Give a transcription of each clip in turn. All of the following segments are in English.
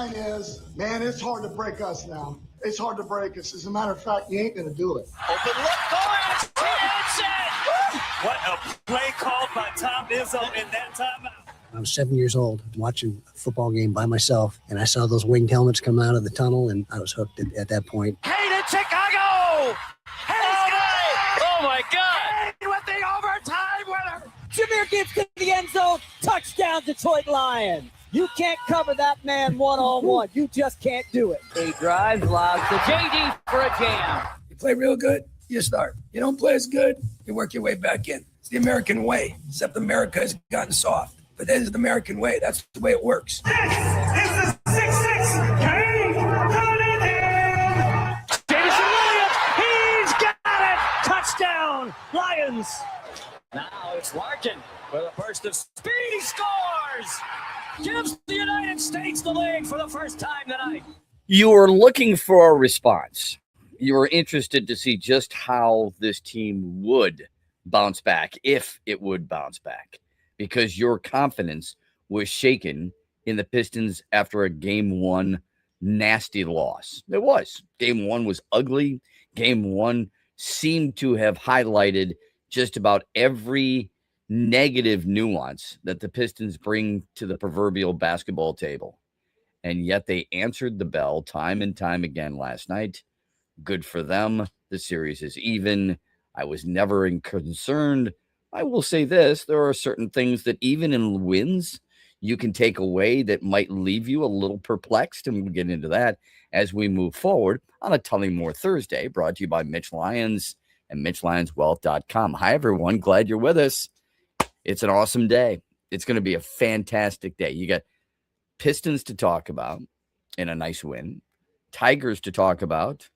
line is, man, it's hard to break us now. It's hard to break us. As a matter of fact, you ain't going to do it. Open look, it's what a play called by Tom Izzo in that timeout. I was 7 years old watching a football game by myself, and I saw those winged helmets come out of the tunnel, and I was hooked at that point. Hayden, Chicago! Oh, my God! Hayden with the overtime winner! Jameer Gibbs to the end zone. Touchdown, Detroit Lions. You can't cover that man one-on-one. You just can't do it. He drives, lobs to JD for a jam. You play real good, you start. You don't play as good, you work your way back in. It's the American way, except America has gotten soft. But that is the American way. That's the way it works. This is the 6-6 game. Davison Williams, he's got it. Touchdown, Lions. Now it's Larkin with a burst of speed. He scores. Gives the United States the lead for the first time tonight. You were looking for a response. You were interested to see just how this team would bounce back, if it would bounce back, because your confidence was shaken in the Pistons after a game one nasty loss. It was. Game one was ugly. Game one seemed to have highlighted just about every negative nuance that the Pistons bring to the proverbial basketball table. And yet they answered the bell time and time again last night. Good for them. The series is even. I was never concerned. I will say this. There are certain things that even in wins you can take away that might leave you a little perplexed. And we'll get into that as we move forward on a Tullymore Thursday, brought to you by Mitch Lyons and MitchLyonsWealth.com. Hi, everyone. Glad you're with us. It's an awesome day. It's going to be a fantastic day. You got Pistons to talk about in a nice win, Tigers to talk about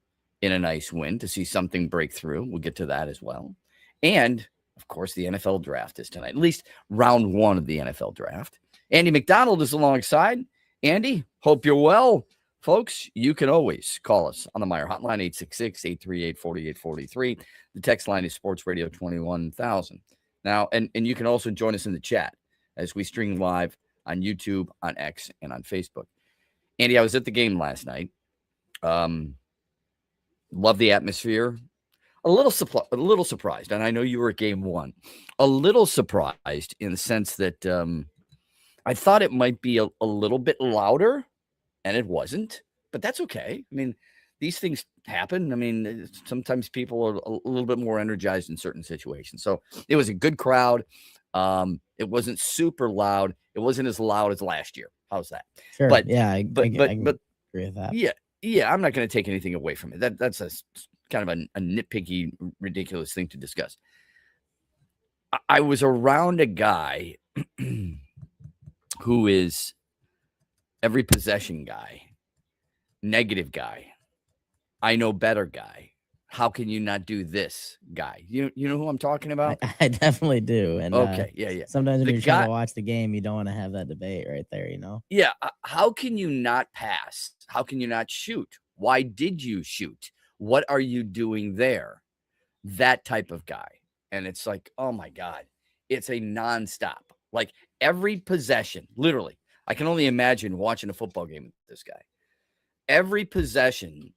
in a nice win, to see something break through. We'll get to that as well. And, of course, the NFL draft is tonight, at least round one of the NFL draft. Andy McDonald is alongside. Andy, hope you're well. Folks, you can always call us on the Meyer hotline, 866-838-4843. The text line is Sports Radio 21,000. Now, and you can also join us in the chat as we stream live on YouTube, on X, and on Facebook. Andy, I was at the game last night. Love the atmosphere. A little surprised, and I know you were at game one. A little surprised in the sense that I thought it might be a little bit louder, and it wasn't. But that's okay. I mean, these things happen. I mean, sometimes people are a little bit more energized in certain situations. So it was a good crowd. It wasn't super loud. It wasn't as loud as last year. How's that? Sure. But yeah, I agree with that. Yeah. I'm not going to take anything away from it. That's a kind of a nitpicky, ridiculous thing to discuss. I was around a guy who is every possession guy, negative guy, I know better guy. How can you not do this guy? You know who I'm talking about? I definitely do. And okay, yeah. Sometimes when you're trying to watch the game, you don't want to have that debate right there, you know? Yeah. How can you not pass? How can you not shoot? Why did you shoot? What are you doing there? That type of guy. And it's like, oh my God, it's a nonstop. Like every possession, literally. I can only imagine watching a football game with this guy. Every possession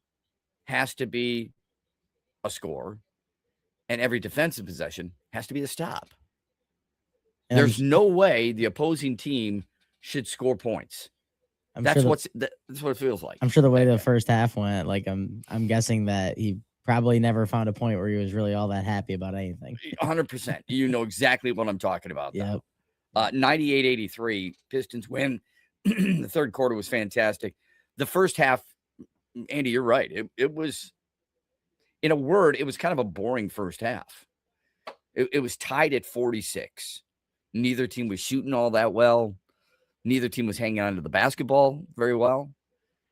has to be a score, and every defensive possession has to be a stop. And there's no way the opposing team should score points. That's what it feels like. I'm sure the way the first half went, like I'm guessing that he probably never found a point where he was really all that happy about anything. 100%. You know exactly what I'm talking about. Yeah. 98-83 Pistons win. The third quarter was fantastic. The first half, Andy, you're right. It was, in a word, it was kind of a boring first half. It was tied at 46. Neither team was shooting all that well. Neither team was hanging on to the basketball very well.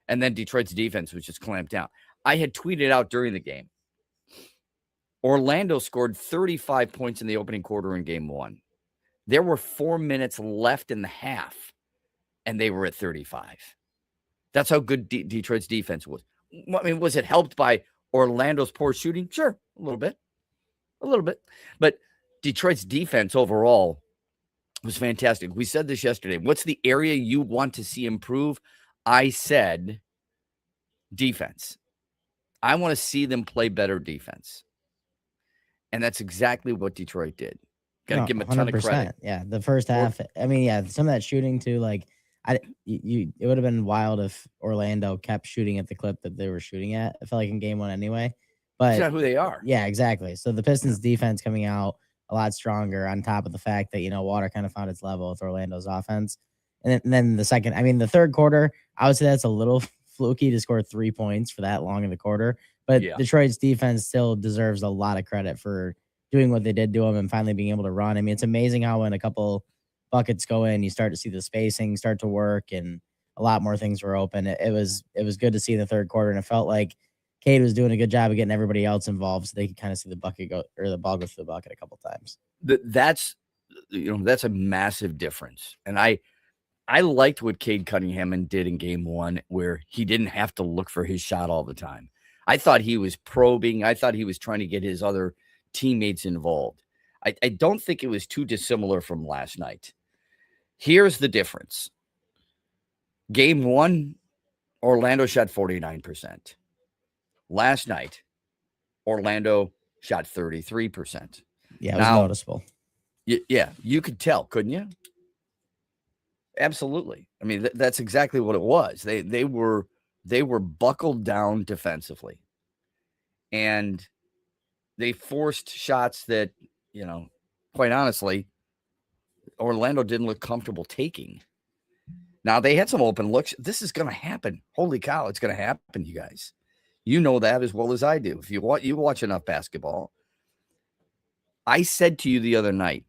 And then Detroit's defense was just clamped down. I had tweeted out during the game, Orlando scored 35 points in the opening quarter in game one. There were 4 minutes left in the half, and they were at 35. That's how good Detroit's defense was. I mean, was it helped by Orlando's poor shooting? Sure, a little bit. But Detroit's defense overall was fantastic. We said this yesterday. What's the area you want to see improve? I said defense. I want to see them play better defense. And that's exactly what Detroit did. Got to give them a ton of credit. Yeah, the first half. I mean, yeah, some of that shooting too. Like, it would have been wild if Orlando kept shooting at the clip that they were shooting at. I felt like in game one anyway. But That's not who they are. Yeah, exactly. So the Pistons defense coming out a lot stronger on top of the fact that, water kind of found its level with Orlando's offense. And then the third quarter, I would say that's a little fluky to score 3 points for that long in the quarter. But Detroit's defense still deserves a lot of credit for doing what they did to them and finally being able to run. I mean, it's amazing how when a couple buckets go in, you start to see the spacing start to work and a lot more things were open. It was good to see in the third quarter, and it felt like Cade was doing a good job of getting everybody else involved so they could kind of see the bucket go or the ball go through the bucket a couple times. That's a massive difference. And I liked what Cade Cunningham did in game one, where he didn't have to look for his shot all the time. I thought he was probing. I thought he was trying to get his other teammates involved. I don't think it was too dissimilar from last night. Here's the difference. Game one, Orlando shot 49%. Last night, Orlando shot 33%. Yeah, it was noticeable. Yeah, you could tell, couldn't you? Absolutely. I mean, that's exactly what it was. They were buckled down defensively, and they forced shots that, quite honestly, Orlando didn't look comfortable taking. Now, they had some open looks. This is going to happen. Holy cow, it's going to happen, you guys. You know that as well as I do. If you watch enough basketball. I said to you the other night,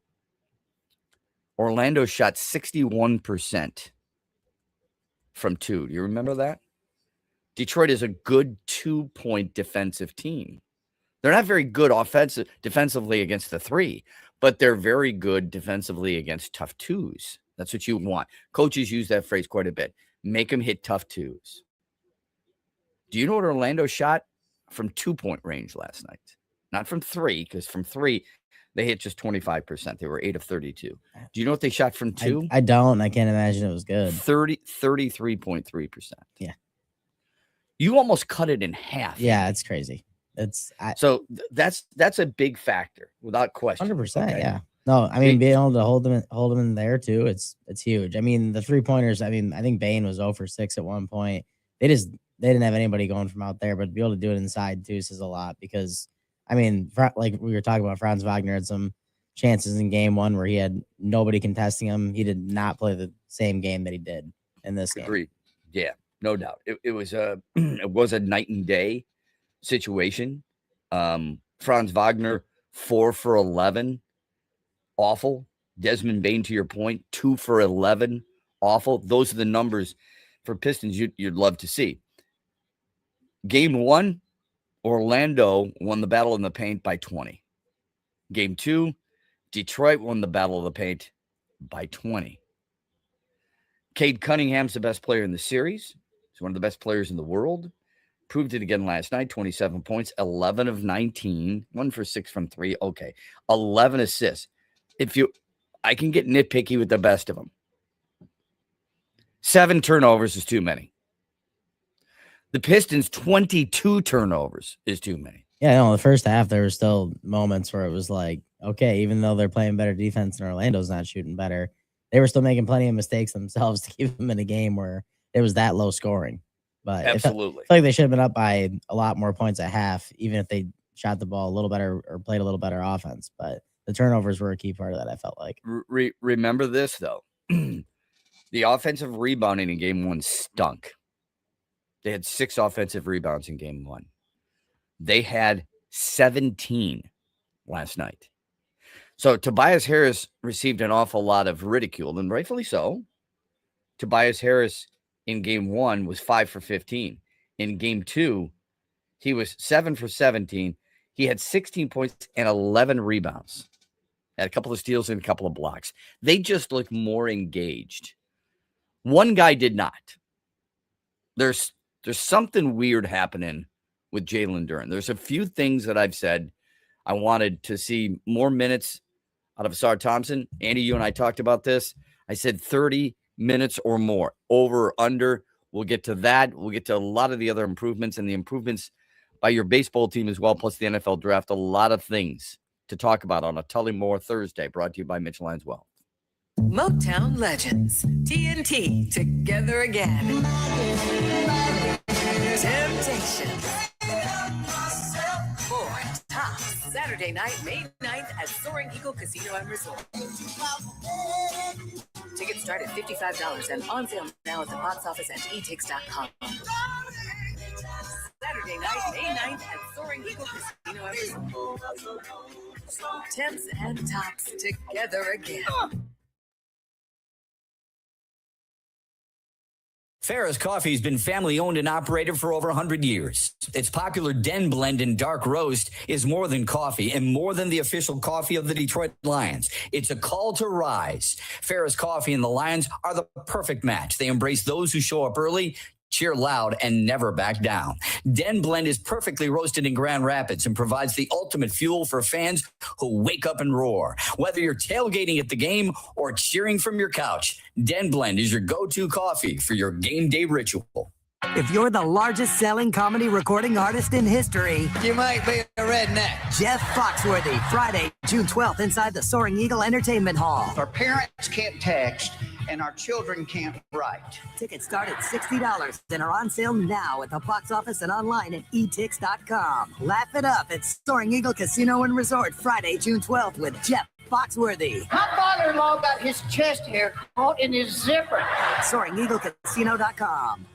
Orlando shot 61% from two. Do you remember that? Detroit is a good 2-point defensive team. They're not very good defensively against the three, but they're very good defensively against tough twos. That's what you want. Coaches use that phrase quite a bit. Make them hit tough twos. Do you know what Orlando shot from 2-point range last night? Not from three, because from three, they hit just 25%. They were 8 of 32. Do you know what they shot from two? I don't. I can't imagine it was good. 33.3%. Yeah. You almost cut it in half. Yeah, it's crazy. That's a big factor without question. 100%. Okay. Yeah. No, I mean, being able to hold them in there too, it's huge. I mean, the 3-pointers, I think Bane was 0 for 6 at one point. They didn't have anybody going from out there, but to be able to do it inside too says a lot because, I mean, like we were talking about, Franz Wagner had some chances in game one where he had nobody contesting him. He did not play the same game that he did in this game. Agreed. Yeah, no doubt. It was a night and day situation. Franz Wagner, 4 for 11. Awful. Desmond Bane, to your point, 2 for 11. Awful. Those are the numbers for Pistons you'd love to see. Game one, Orlando won the battle in the paint by 20. Game two, Detroit won the battle of the paint by 20. Cade Cunningham's the best player in the series. He's one of the best players in the world. Proved it again last night, 27 points, 11 of 19, 1 for 6 from 3. Okay, 11 assists. I can get nitpicky with the best of them. 7 turnovers is too many. The Pistons, 22 turnovers is too many. Yeah, no, the first half, there were still moments where it was like, okay, even though they're playing better defense and Orlando's not shooting better, they were still making plenty of mistakes themselves to keep them in a game where it was that low scoring. But absolutely, I feel like they should have been up by a lot more points at half, even if they shot the ball a little better or played a little better offense. But the turnovers were a key part of that, I felt like. Remember this, though. The offensive rebounding in game one stunk. They had 6 offensive rebounds in game one. They had 17 last night. So Tobias Harris received an awful lot of ridicule, and rightfully so. Tobias Harris in game one was 5 for 15. In game two, he was 7 for 17. He had 16 points and 11 rebounds. Had a couple of steals and a couple of blocks. They just looked more engaged. One guy did not. There's something weird happening with Jalen Duren. There's a few things that I've said. I wanted to see more minutes out of Asar Thompson. Andy, you and I talked about this. I said 30 minutes or more, over or under. We'll get to that. We'll get to a lot of the other improvements and the improvements by your baseball team as well, plus the NFL draft. A lot of things to talk about on a Tully Moore Thursday, brought to you by Mitchell Hines Wealth. Motown Legends, TNT, together again. Temptations. For Tops, Saturday night, May 9th at Soaring Eagle Casino and Resort. Tickets start at $55 and on sale now at the box office and etix.com. Saturday night, May 9th at Soaring Eagle Casino and Resort. Temps and Tops together again. Farrah's Coffee has been family owned and operated for over 100 years. Its popular Den Blend and Dark Roast is more than coffee and more than the official coffee of the Detroit Lions. It's a call to rise. Farrah's Coffee and the Lions are the perfect match. They embrace those who show up early, cheer loud, and never back down. Den Blend is perfectly roasted in Grand Rapids and provides the ultimate fuel for fans who wake up and roar. Whether you're tailgating at the game or cheering from your couch, Den Blend is your go-to coffee for your game day ritual. If you're the largest selling comedy recording artist in history, you might be a redneck. Jeff Foxworthy, Friday, June 12th, inside the Soaring Eagle Entertainment Hall. Our parents can't text, and our children can't write. Tickets start at $60 and are on sale now at the box office and online at etix.com. Laugh it up at Soaring Eagle Casino and Resort, Friday, June 12th with Jeff Foxworthy. My father-in-law got his chest hair caught in his zipper. SoaringEagleCasino.com.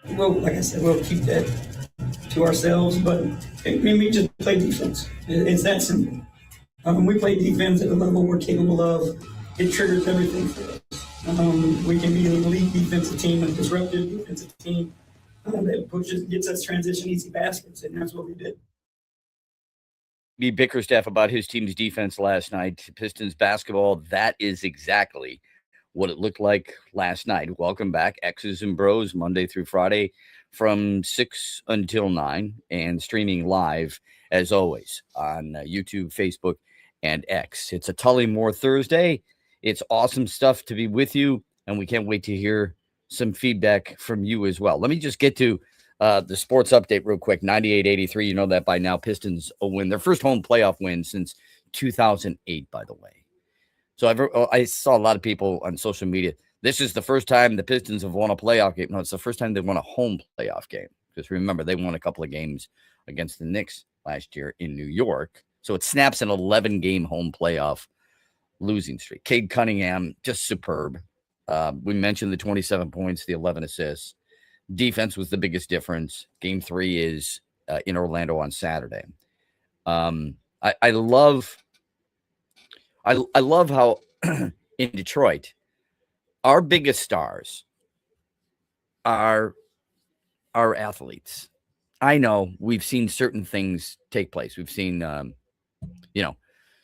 Well, like I said, we'll keep that to ourselves, but we just play defense. It's that simple. When we play defense at the level we're capable of, it triggers everything for us. We can be an elite defensive team, a disruptive defensive team that gets us transition easy baskets, and that's what we did. Bickerstaff about his team's defense last night. Pistons basketball, that is exactly what it looked like last night. Welcome back, X's and Bros, Monday through Friday from 6 until 9, and streaming live, as always, on YouTube, Facebook, and X. It's a Tullymore Thursday. It's awesome stuff to be with you, and we can't wait to hear some feedback from you as well. Let me just get to the sports update real quick. 98-83, you know that by now. Pistons a win. Their first home playoff win since 2008, by the way. So I saw a lot of people on social media. This is the first time the Pistons have won a playoff game. No, it's the first time they've won a home playoff game. Because remember, they won a couple of games against the Knicks last year in New York. So it snaps an 11-game home playoff losing streak. Cade Cunningham, just superb. We mentioned the 27 points, the 11 assists. Defense was the biggest difference. Game 3 is in Orlando on Saturday. I love how in Detroit, our biggest stars are our athletes. I know we've seen certain things take place. We've seen,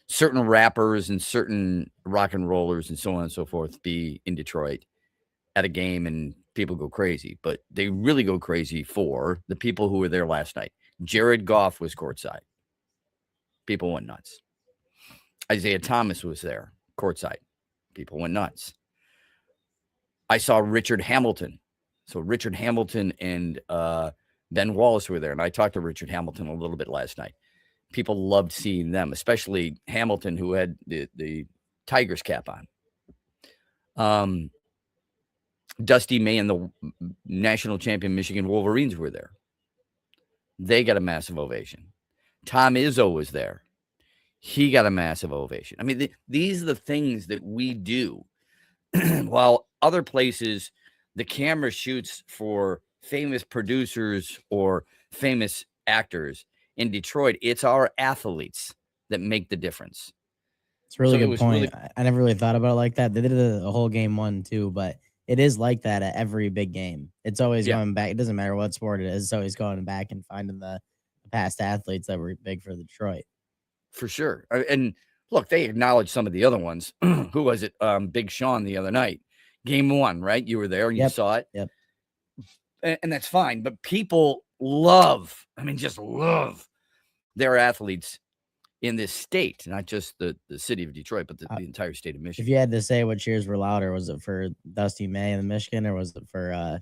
certain rappers and certain rock and rollers and so on and so forth be in Detroit at a game and people go crazy, but they really go crazy for the people who were there last night. Jared Goff was courtside. People went nuts. Isaiah Thomas was there courtside. People went nuts. I saw Richard Hamilton. So Richard Hamilton and Ben Wallace were there, and I talked to Richard Hamilton a little bit last night. People loved seeing them, especially Hamilton, who had the Tigers cap on. Dusty May and the national champion Michigan Wolverines were there. They got a massive ovation. Tom Izzo was there. He got a massive ovation. I mean, these are the things that we do. While other places, the camera shoots for famous producers or famous actors. In Detroit, it's our athletes that make the difference. It's a really good point. I never really thought about it like that. They did it a whole game 1 too, but it is like that at every big game. It's always going back. It doesn't matter what sport it is. It's always going back and finding the past athletes that were big for Detroit. For sure. And look, they acknowledged some of the other ones. Who was it? Big Sean the other night. Game 1, right? You were there and you saw it. Yep. And that's fine. But people love their athletes in this state, not just the city of Detroit, but the entire state of Michigan. If you had to say what cheers were louder, was it for Dusty May in Michigan, or was it for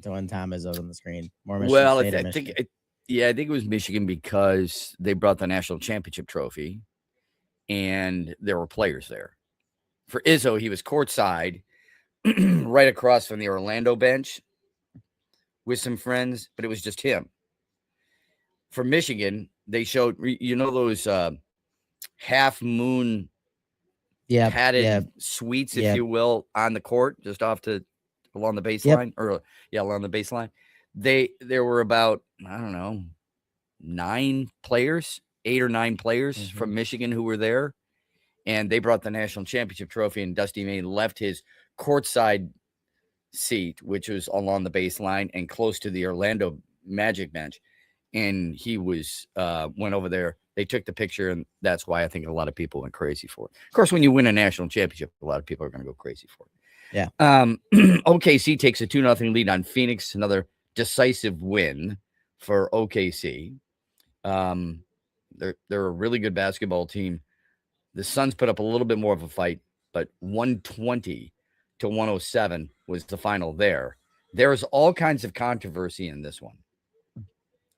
when Tom Izzo on the screen? More Michigan Well, State I think it was Michigan because they brought the national championship trophy, and there were players there. For Izzo, he was courtside, right across from the Orlando bench with some friends, but it was just him. For Michigan, they showed, those half moon padded suites, if you will, on the court, just along the baseline, along the baseline. There were about, I don't know, 8 or 9 players from Michigan who were there, and they brought the national championship trophy, and Dusty May left his courtside seat, which was along the baseline and close to the Orlando Magic bench. And he went over there. They took the picture, and that's why I think a lot of people went crazy for it. Of course, when you win a national championship, a lot of people are going to go crazy for it. Yeah. OKC takes a 2-0 lead on Phoenix. Another decisive win for OKC. They're a really good basketball team. The Suns put up a little bit more of a fight, but 120-107 was the final there. There's all kinds of controversy in this one.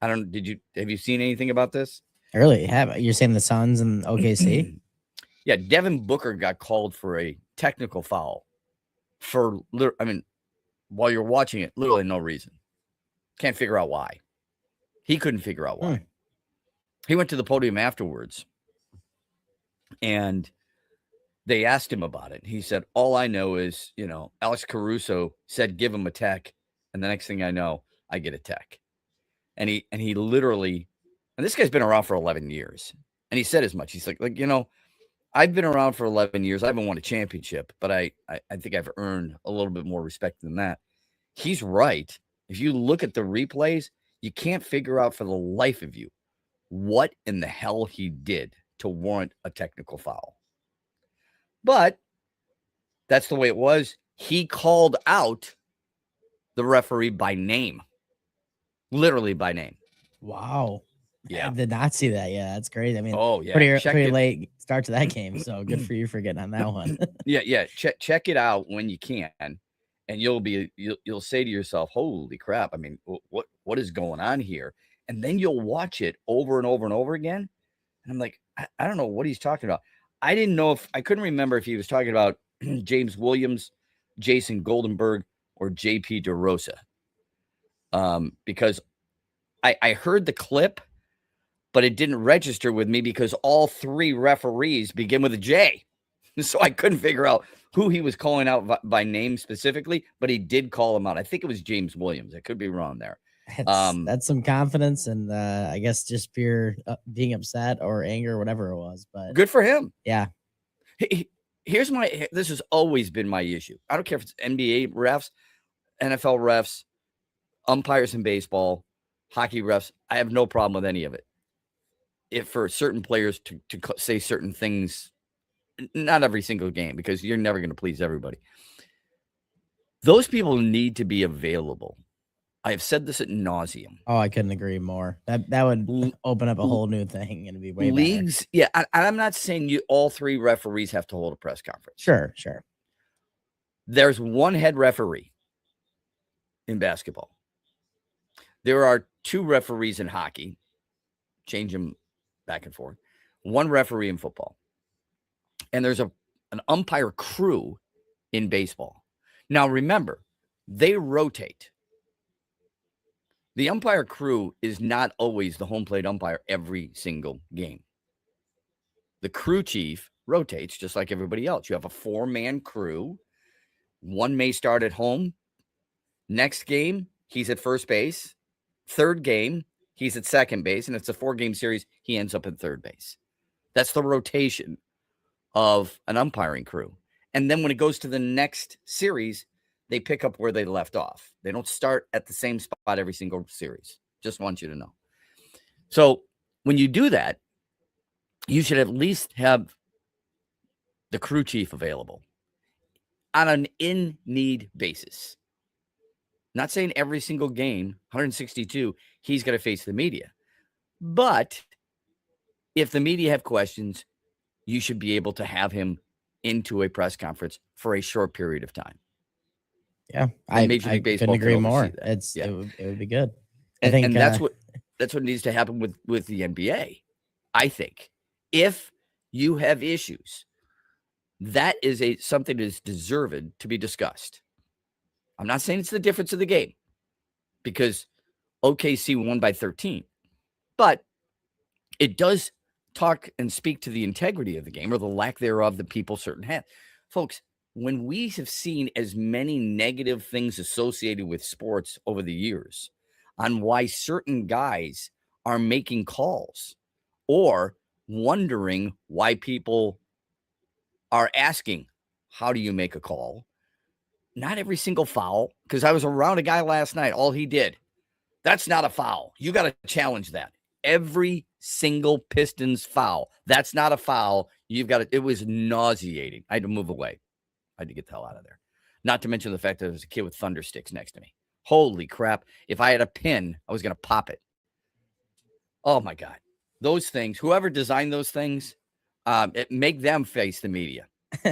Have you seen anything about this? I really have. You're saying the Suns and OKC? Yeah, Devin Booker got called for a technical foul while you're watching it, literally no reason. Can't figure out why. He couldn't figure out why. He went to the podium afterwards, and they asked him about it. He said, all I know is, Alex Caruso said, give him a tech. And the next thing I know, I get a tech. And he literally, and this guy's been around for 11 years. And he said as much. He's like, I've been around for 11 years. I haven't won a championship, but I think I've earned a little bit more respect than that. He's right. If you look at the replays, you can't figure out for the life of you what in the hell he did to warrant a technical foul. But that's the way it was. He called out the referee by name, literally by name. Wow. Yeah. I did not see that. Yeah, that's great. I mean, yeah. pretty late start to that game. So good for you for getting on that one. Yeah. Check it out when you can, and you'll say to yourself, "Holy crap! I mean, what is going on here?" And then you'll watch it over and over and over again. And I'm like, I don't know what he's talking about. I couldn't remember if he was talking about James Williams, Jason Goldenberg, or JP DeRosa. Because I heard the clip, but it didn't register with me because all three referees begin with a J. So I couldn't figure out who he was calling out by name specifically, but he did call him out. I think it was James Williams. I could be wrong there. That's some confidence and I guess just pure being upset or anger or whatever it was. But good for him. Yeah. This has always been my issue. I don't care if it's NBA refs, NFL refs, umpires in baseball, hockey refs. I have no problem with any of it. If for certain players to say certain things, not every single game, because you're never going to please everybody. Those people need to be available. I have said this ad nauseum. Oh, I couldn't agree more. That would open up a whole new thing and it'd be way leagues. Better. Yeah, I'm not saying all three referees have to hold a press conference. Sure. There's one head referee in basketball. There are two referees in hockey. Change them back and forth. One referee in football. And there's an umpire crew in baseball. Now, remember, they rotate. The umpire crew is not always the home plate umpire every single game. The crew chief rotates just like everybody else. You have a 4-man crew. One may start at home. Next game, he's at first base. Third game, he's at second base. And it's a 4-game series. He ends up at third base. That's the rotation of an umpiring crew. And then when it goes to the next series, they pick up where they left off. They don't start at the same spot every single series. Just want you to know. So when you do that, you should at least have the crew chief available on an in-need basis. Not saying every single game, 162, he's got to face the media. But if the media have questions, you should be able to have him into a press conference for a short period of time. Yeah, Major League Baseball couldn't agree more. That. It would be good. And that's what needs to happen with the NBA. I think if you have issues, that is something that is deserved to be discussed. I'm not saying it's the difference of the game because OKC won by 13, but it does talk and speak to the integrity of the game or the lack thereof that people certain have. Folks, when we have seen as many negative things associated with sports over the years on why certain guys are making calls or wondering why people are asking, how do you make a call? Not every single foul, because I was around a guy last night. All he did, that's not a foul. You got to challenge that. Every single Pistons foul, that's not a foul. You've got to, it was nauseating. I had to move away. I had to get the hell out of there. Not to mention the fact that there was a kid with thunder sticks next to me. Holy crap. If I had a pin, I was going to pop it. Oh my God. Those things, whoever designed those things, make them face the media.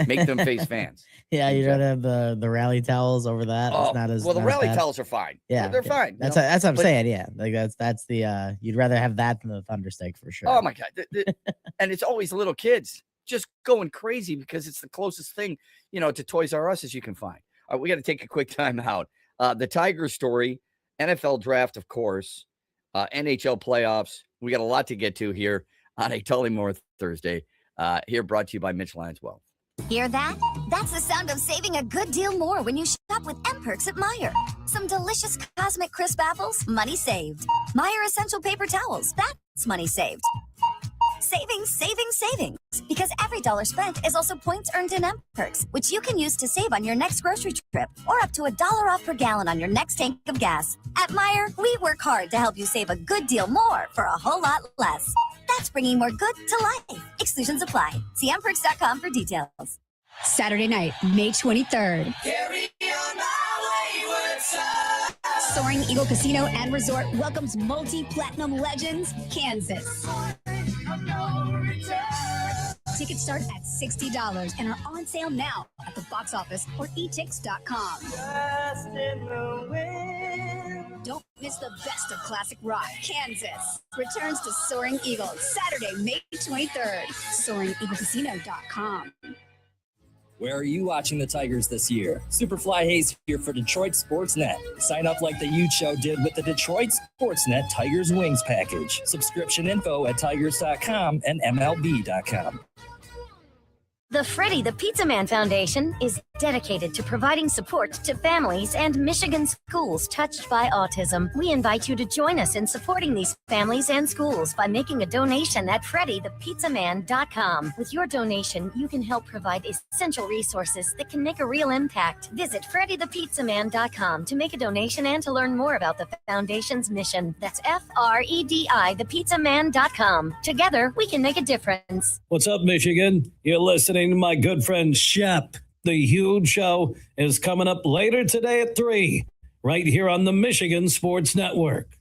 Make them face fans. Yeah, you'd rather have the rally towels over that. Oh, It's not as well, the not rally bad. towels are fine. Yeah, They're fine. That's what I'm saying. Yeah, like that's the you'd rather have that than the thunder stick for sure. Oh my God. And it's always little kids just going crazy because it's the closest thing, to Toys R Us as you can find. All right, we got to take a quick time out. The Tigers story, NFL draft, of course, NHL playoffs. We got a lot to get to here on a Tully Moore Thursday. Here brought to you by Mitch Lyons Wealth. Hear that? That's the sound of saving a good deal more when you shop with M-Perks at Meijer. Some delicious Cosmic Crisp apples, money saved. Meijer Essential Paper Towels, that's money saved. Savings, savings, savings. Because every dollar spent is also points earned in M-Perks, which you can use to save on your next grocery trip or up to $1 off per gallon on your next tank of gas. At Meijer, we work hard to help you save a good deal more for a whole lot less. That's bringing more good to life. Exclusions apply. See mperks.com for details. Saturday night, May 23rd. Carry on my wayward son. Soaring Eagle Casino and Resort welcomes multi-platinum legends, Kansas. Tickets start at $60 and are on sale now at the box office or etix.com. Don't miss the best of classic rock. Kansas returns to Soaring Eagle Saturday, May 23rd. SoaringEagleCasino.com. Where are you watching the Tigers this year? Superfly Hayes here for Detroit Sportsnet. Sign up like the Ute Show did with the Detroit Sportsnet Tigers Wings package. Subscription info at tigers.com and MLB.com. The Freddie the Pizza Man Foundation is dedicated to providing support to families and Michigan schools touched by autism. We invite you to join us in supporting these families and schools by making a donation at freddythepizzaman.com. With your donation, you can help provide essential resources that can make a real impact. Visit freddythepizzaman.com to make a donation and to learn more about the foundation's mission. That's FREDI thepizzaman.com. Together, we can make a difference. What's up, Michigan? You're listening to my good friend Shep. The Huge Show is coming up later today at 3, right here on the Michigan Sports Network.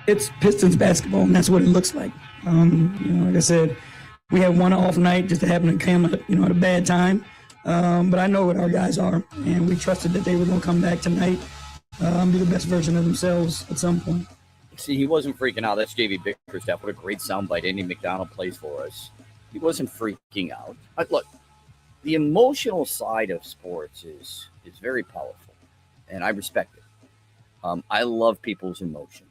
it's Pistons basketball, and that's what it looks like. Like I said, we had one off night just to happen to come at a bad time. But I know what our guys are, and we trusted that they were going to come back tonight, be the best version of themselves at some point. See, he wasn't freaking out. That's JV Bickerstaff. What a great soundbite Andy McDonald plays for us. He wasn't freaking out. Look, the emotional side of sports is very powerful, and I respect it. I love people's emotion.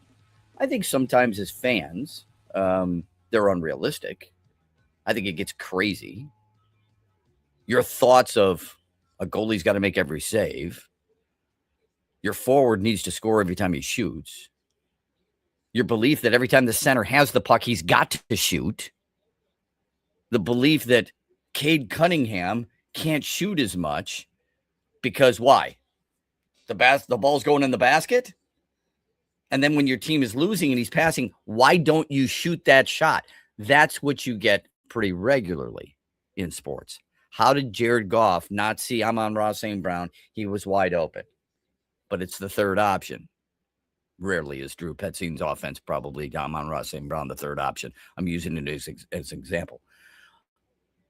I think sometimes as fans, they're unrealistic. I think it gets crazy. Your thoughts of a goalie's got to make every save. Your forward needs to score every time he shoots. Your belief that every time the center has the puck, he's got to shoot. The belief that Cade Cunningham can't shoot as much because why? The ball's going in the basket? And then when your team is losing and he's passing, why don't you shoot that shot? That's what you get pretty regularly in sports. How did Jared Goff not see Amon-Ra St. Brown? He was wide open. But it's the third option. Rarely is Drew Petzine's offense probably Amon-Ra St. Brown the third option. I'm using it as an example.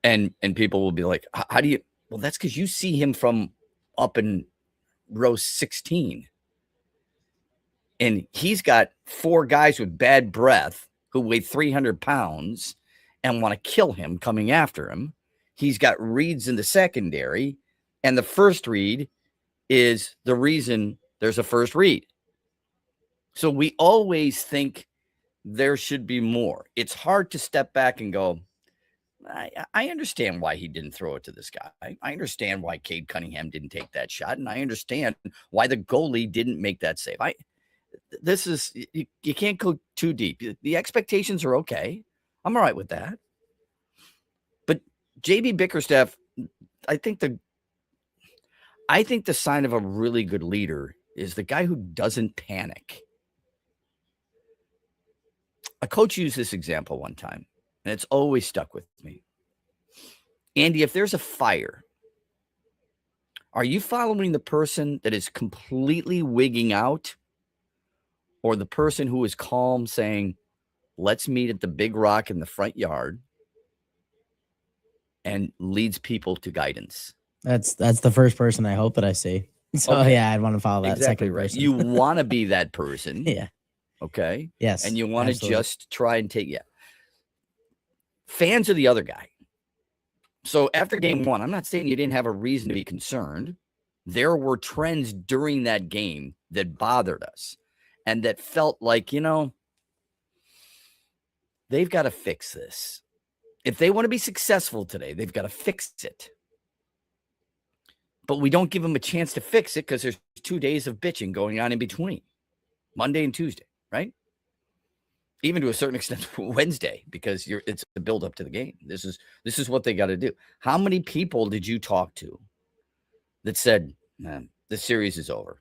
And people will be like, how do you? Well, that's because you see him from up in row 16. And he's got 4 guys with bad breath who weigh 300 pounds and want to kill him coming after him. He's got reads in the secondary. And the first read is the reason there's a first read. So we always think there should be more. It's hard to step back and go, I understand why he didn't throw it to this guy. I understand why Cade Cunningham didn't take that shot. And I understand why the goalie didn't make that save. You can't go too deep. The expectations are okay. I'm all right with that. But JB Bickerstaff, I think the sign of a really good leader is the guy who doesn't panic. A coach used this example one time, and it's always stuck with me. Andy, if there's a fire, are you following the person that is completely wigging out or the person who is calm saying, let's meet at the big rock in the front yard and leads people to guidance? That's the first person I hope that I see. So Okay. yeah, I'd want to follow that Exactly second right. person. You want to be that person. Yeah. Okay. Yes, And you want to absolutely. just try and take, fans are the other guy. So after game 1, I'm not saying you didn't have a reason to be concerned. There were trends during that game that bothered us and that felt like, they've got to fix this. If they want to be successful today, they've got to fix it. But we don't give them a chance to fix it because there's 2 days of bitching going on in between, Monday and Tuesday, right? Even to a certain extent Wednesday, because it's the build up to the game. This is what they got to do. How many people did you talk to that said, man, the series is over?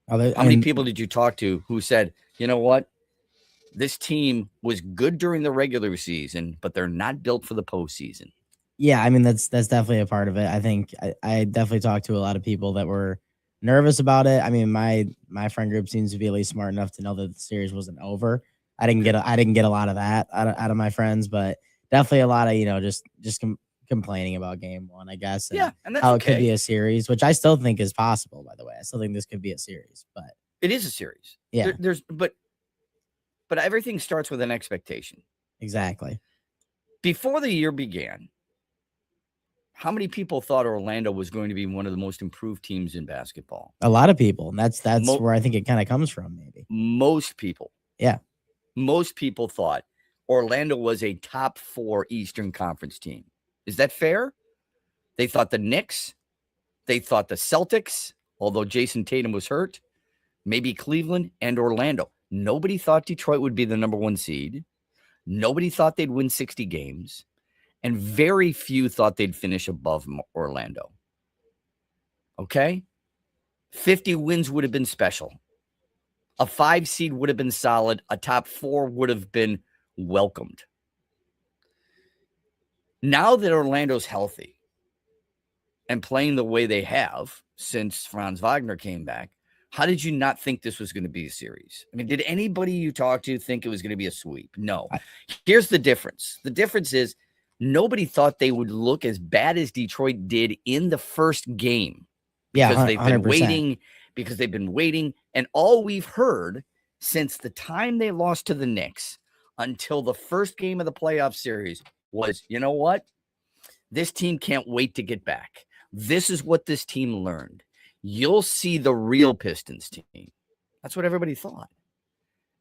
How many people did you talk to who said, you know what? This team was good during the regular season, but they're not built for the postseason. Yeah, I mean that's definitely a part of it. I think I definitely talked to a lot of people that were nervous about it. I mean, my friend group seems to be at least smart enough to know that the series wasn't over. I didn't get a lot of that out of my friends, but definitely a lot of just complaining about game 1, I guess. And and that's how okay. it could be a series, which I still think is possible. By the way, I still think this could be a series, but It is a series. Yeah. But everything starts with an expectation. Exactly. Before the year began, how many people thought Orlando was going to be one of the most improved teams in basketball? A lot of people, and that's where I think it kind of comes from, maybe. Most people. Yeah. Most people thought Orlando was a top 4 Eastern Conference team. Is that fair? They thought the Knicks. They thought the Celtics, although Jason Tatum was hurt. Maybe Cleveland and Orlando. Nobody thought Detroit would be the number 1 seed. Nobody thought they'd win 60 games. And very few thought they'd finish above Orlando. Okay? 50 wins would have been special. A 5 seed would have been solid. A top 4 would have been welcomed. Now that Orlando's healthy and playing the way they have since Franz Wagner came back, How did you not think this was going to be a series? I mean, did anybody you talked to think it was going to be a sweep? No. Here's the difference. The difference is nobody thought they would look as bad as Detroit did in the first game. Because they've been 100%. And all we've heard since the time they lost to the Knicks until the first game of the playoff series was, you know what? This team can't wait to get back. This is what this team learned. You'll see the real Pistons team. That's what everybody thought.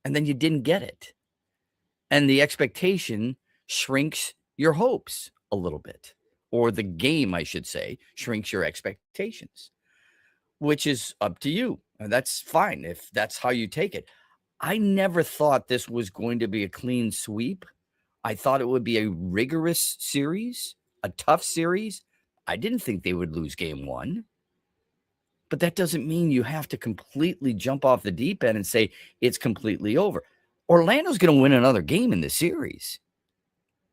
And then you didn't get it. And the expectation shrinks your hopes a little bit. Or the game, I should say, shrinks your expectations, which is up to you. And that's fine if that's how you take it. I never thought this was going to be a clean sweep. I thought it would be a rigorous series, a tough series. I didn't think they would lose game one. But that doesn't mean you have to completely jump off the deep end and say it's completely over. Orlando's going to win another game in this series.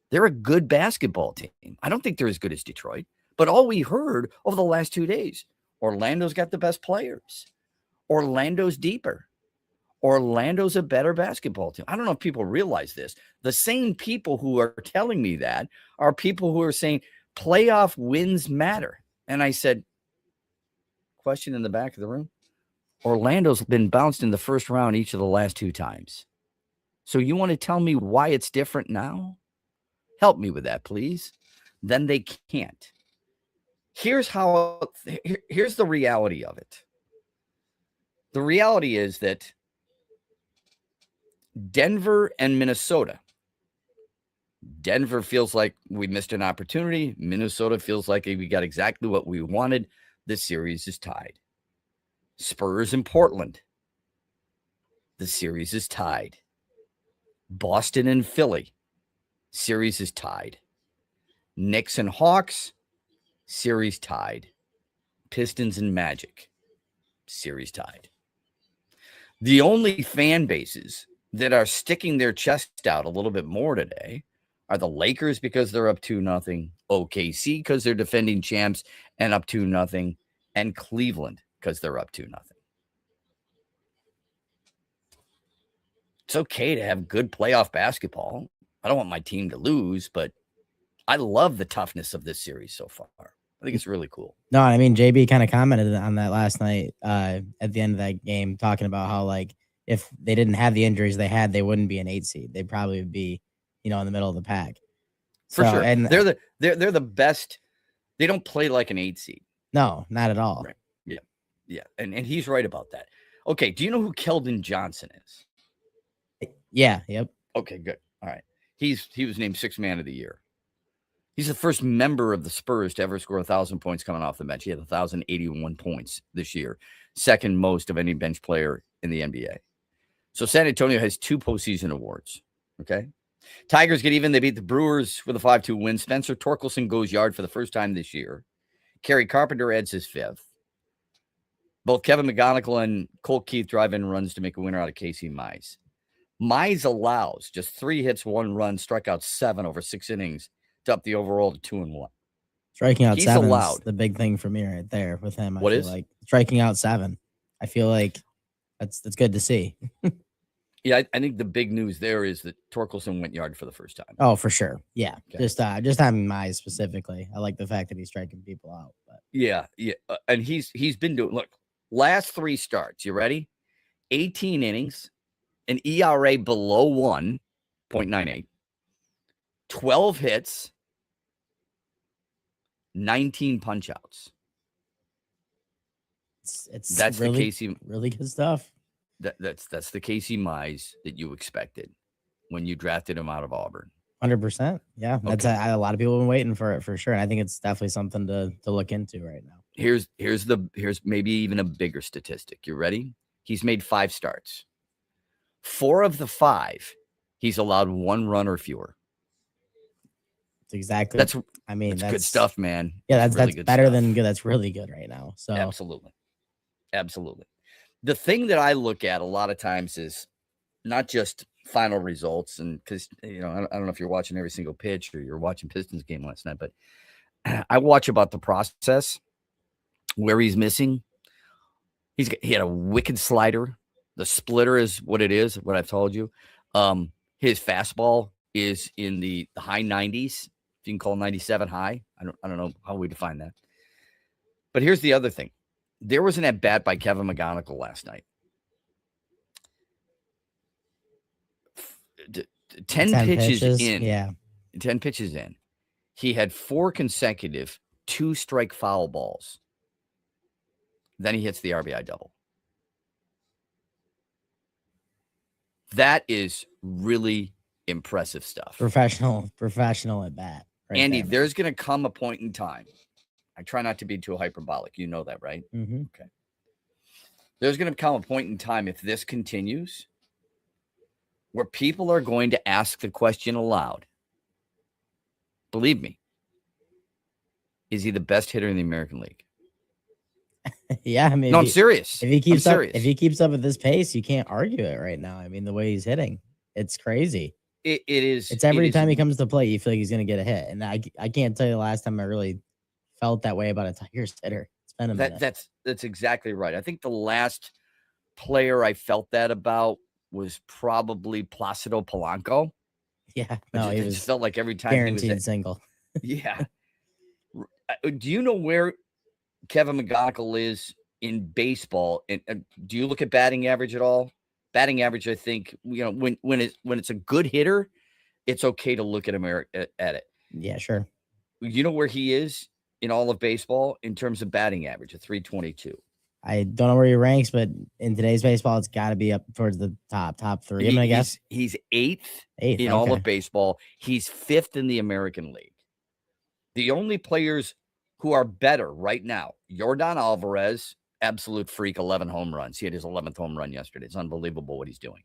They're a good basketball team. I don't think they're as good as Detroit. But all we heard over the last 2 days, Orlando's got the best players. Orlando's deeper. Orlando's a better basketball team. I don't know if people realize this. The same people who are telling me that are people who are saying playoff wins matter. And I said, question in the back of the room. Orlando's been bounced in the first round each of the last 2 times. So you want to tell me why it's different now? Help me with that, please. Then they can't. Here's the reality of it. The reality is that Denver and Minnesota. Denver feels like we missed an opportunity. Minnesota feels like we got exactly what we wanted. This series is tied. Spurs and Portland. The series is tied. Boston and Philly. Series is tied. Knicks and Hawks. Series tied. Pistons and Magic. Series tied. The only fan bases that are sticking their chest out a little bit more today are the Lakers because they're up 2-0, OKC because they're defending champs and up 2-0, and Cleveland because they're up 2-0. It's okay to have good playoff basketball. I don't want my team to lose, but I love the toughness of this series so far. I think it's really cool. No, I mean, JB kind of commented on that last night at the end of that game, talking about how, like, if they didn't have the injuries they had, they wouldn't be an 8 seed. They'd probably be, in the middle of the pack. For sure. And they're the best. They don't play like an 8 seed. No, not at all. Right. Yeah. Yeah. And he's right about that. Okay. Do you know who Keldon Johnson is? Yeah. Yep. Okay, good. All right. He was named 6th man of the year. He's the first member of the Spurs to ever score 1,000 points coming off the bench. He had 1,081 points this year, second most of any bench player in the NBA. So San Antonio has 2 postseason awards. Okay. Tigers get even. They beat the Brewers with a 5-2 win. Spencer Torkelson goes yard for the first time this year. Kerry Carpenter adds his 5th. Both Kevin McGonigal and Colt Keith drive in runs to make a winner out of Casey Mize. Mize allows just 3 hits, 1 run, struck out 7 over 6 innings to up the overall to 2-1. Striking out 7 is the big thing for me right there with him. What is? Like striking out 7. I feel like that's good to see. Yeah, I think the big news there is that Torkelson went yard for the first time. Oh, for sure. Yeah. Okay. Just having Mize specifically. I like the fact that he's striking people out. But Yeah. And he's been doing, look, last 3 starts. You ready? 18 innings, an ERA below 1.98, 12 hits, 19 punch outs. That's really, the Casey, really good stuff. That's the Casey Mize that you expected when you drafted him out of Auburn. 100%. Yeah, that's a lot of people have been waiting for it for sure. And I think it's definitely something to look into right now. Here's maybe even a bigger statistic. You ready? He's made 5 starts. 4 of the 5, he's allowed 1 run or fewer. Exactly. That's good stuff, man. Yeah, that's really good better stuff. than good. That's really good right now. So Absolutely. The thing that I look at a lot of times is not just final results, and because I don't know if you're watching every single pitch or you're watching Pistons game last night, but I watch about the process, where he's missing. He had a wicked slider. The splitter is what it is, what I've told you. His fastball is in the high 90s. If you can call 97 high. I don't know how we define that. But here's the other thing. There was an at-bat by Kevin McGonigal last night. 10 pitches in. Yeah. 10 pitches in. He had 4 consecutive 2-strike foul balls. Then he hits the RBI double. That is really impressive stuff. Professional at bat. Right Andy, there. there's going to come a point in time. I try not to be too hyperbolic. You know that, right? Mm-hmm. Okay. There's going to come a point in time, if this continues, where people are going to ask the question aloud. Believe me. Is he the best hitter in the American League? Yeah, I mean, no, I'm serious. If he keeps up at this pace, you can't argue it right now. I mean, the way he's hitting, it's crazy. It is. It's every time he comes to play, you feel like he's going to get a hit, and I can't tell you the last time I really felt that way about a Tigers hitter. It's been a minute. That's exactly right. I think the last player I felt that about was probably Placido Polanco. Yeah, no, it just felt like every time guaranteed he was single. Yeah. Do you know where Kevin McGonigal is in baseball? And do you look at batting average at all? Batting average, I think, when it's a good hitter, it's okay to look at him at it. Yeah, sure. You know where he is in all of baseball in terms of batting average, at 322. I don't know where he ranks, but in today's baseball, it's got to be up towards the top 3. I guess he's eighth in all of baseball. He's 5th in the American League. The only players who are better right now, Yordan Alvarez, absolute freak, 11 home runs. He had his 11th home run yesterday. It's unbelievable what he's doing.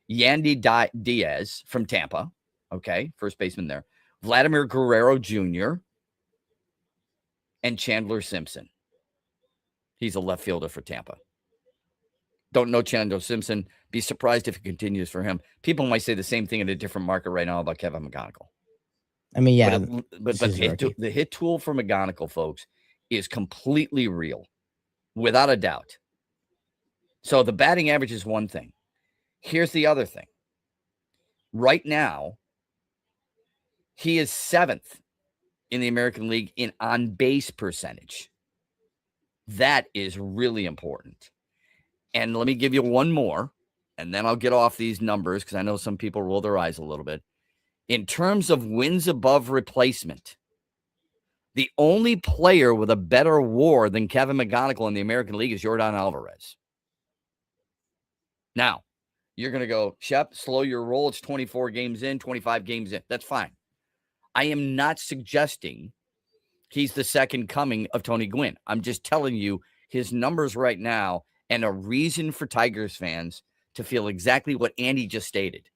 Yandy Diaz from Tampa, okay, first baseman there. Vladimir Guerrero Jr. and Chandler Simpson. He's a left fielder for Tampa. Don't know Chandler Simpson. Be surprised if it continues for him. People might say the same thing in a different market right now about Kevin McGonigal. I mean, yeah. But the hit tool for McGonigal, folks, is completely real, without a doubt. So the batting average is one thing. Here's the other thing. Right now, he is 7th in the American League in on-base percentage. That is really important. And let me give you one more, and then I'll get off these numbers because I know some people roll their eyes a little bit. In terms of wins above replacement, the only player with a better WAR than Kevin McGonigal in the American League is Yordan Alvarez. Now, you're going to go, Shep, slow your roll. It's 24 games in, 25 games in. That's fine. I am not suggesting he's the second coming of Tony Gwynn. I'm just telling you his numbers right now and a reason for Tigers fans to feel exactly what Andy just stated.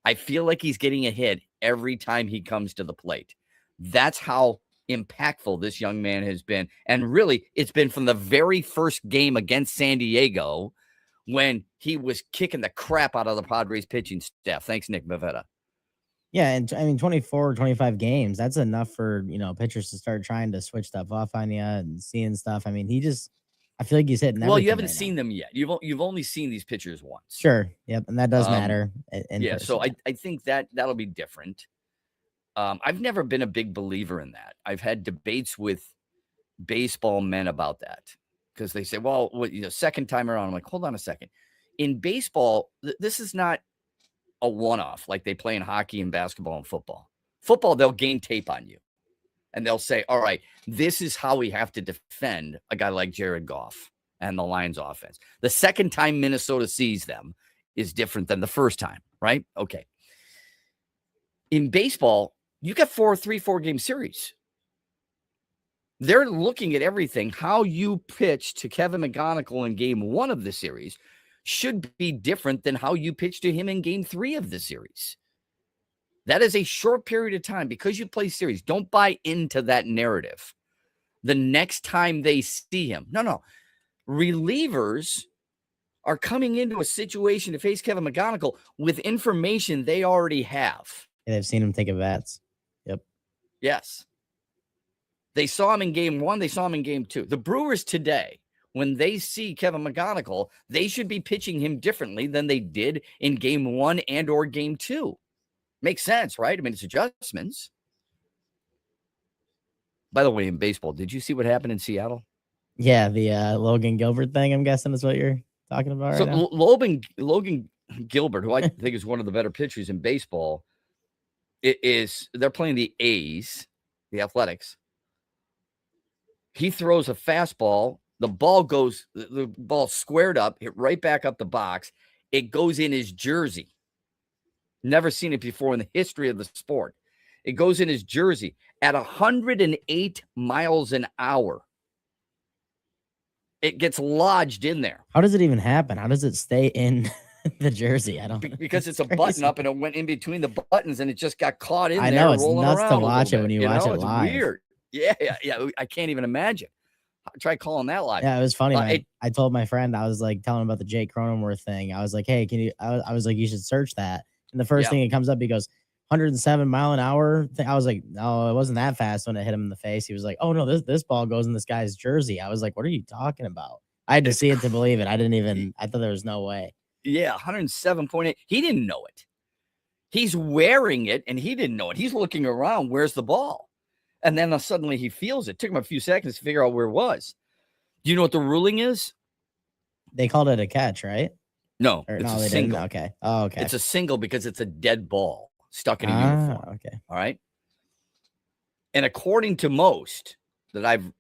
I feel like he's getting a hit every time he comes to the plate. That's how impactful this young man has been. And really, it's been from the very first game against San Diego when he was kicking the crap out of the Padres pitching staff. Thanks, Nick Bavetta. Yeah, and I mean, 24, 25 games, that's enough for, pitchers to start trying to switch stuff off on you and seeing stuff. I mean, I feel like he's hitting everything. Well, you haven't seen them yet. You've only seen these pitchers once. Sure. Yep. And that does matter. Yeah. So I think that'll be different. I've never been a big believer in that. I've had debates with baseball men about that because they say, well, second time around, I'm like, hold on a second. In baseball, this is not a one-off like they play in hockey and basketball and football. Football, they'll gain tape on you. And they'll say, all right, this is how we have to defend a guy like Jared Goff and the Lions offense. The second time Minnesota sees them is different than the first time, right? Okay. In baseball, you got 4-game series. They're looking at everything. How you pitch to Kevin McGonigal in game 1 of the series should be different than how you pitch to him in game 3 of the series. That is a short period of time because you play series. Don't buy into that narrative. The next time they see him. No. Relievers are coming into a situation to face Kevin McGonigal with information they already have. Yeah, they've seen him take at-bats. Yep. Yes. They saw him in game 1. They saw him in game 2. The Brewers today when they see Kevin McGonigal, they should be pitching him differently than they did in game 1 and or game 2. Makes sense, right? I mean, it's adjustments. By the way, in baseball, did you see what happened in Seattle? Yeah, the Logan Gilbert thing, I'm guessing is what you're talking about So right now. Logan Gilbert, who I think is one of the better pitchers in baseball, they're playing the A's, the Athletics. He throws a fastball. The ball squared up, hit right back up the box. It goes in his jersey. Never seen it before in the history of the sport. It goes in his jersey at 108 miles an hour. It gets lodged in there. How does it even happen? How does it stay in the jersey? I don't because it's a button up and it went in between the buttons and it just got caught in there. I know it's rolling nuts to around watch it when you watch it it's live. Weird. Yeah. I can't even imagine. Try calling that live. Yeah, it was funny. Man. I told my friend, I was like telling him about the Jake Cronenworth thing. I was like, hey, can you? I was like, you should search that. And the first thing that comes up, he goes, 107 mile an hour thing. I was like, no, it wasn't that fast when it hit him in the face. He was like, oh no, this ball goes in this guy's jersey. I was like, what are you talking about? I had to see it to believe it. I thought there was no way. Yeah, 107.8. He didn't know it. He's wearing it and he didn't know it. He's looking around. Where's the ball? And then suddenly he feels it. Took him a few seconds to figure out where it was. Do you know what the ruling is? They called it a catch, right? No, Or, it's no, a they single. didn't. Okay. Oh, okay. It's a single because it's a dead ball stuck in a uniform. Okay. All right. And according to most that I've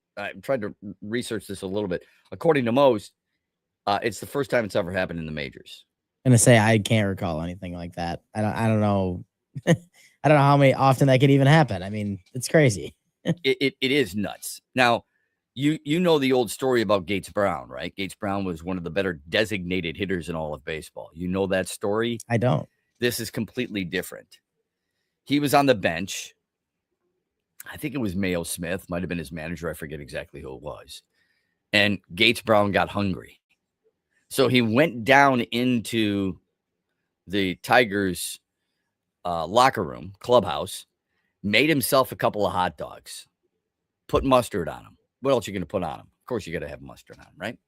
tried to research this a little bit, according to most, it's the first time it's ever happened in the majors. I'm gonna say I can't recall anything like that. I don't know. I don't know how many often that could even happen. I mean, it's crazy. It is nuts. Now, you know the old story about Gates Brown, right? Gates Brown was one of the better designated hitters in all of baseball. You know that story? I don't. This is completely different. He was on the bench. I think it was Mayo Smith, might have been his manager. I forget exactly who it was. And Gates Brown got hungry. So he went down into the Tigers locker room, clubhouse, made himself a couple of hot dogs, put mustard on them. What else are you going to put on them? Of course, you got to have mustard on them, right?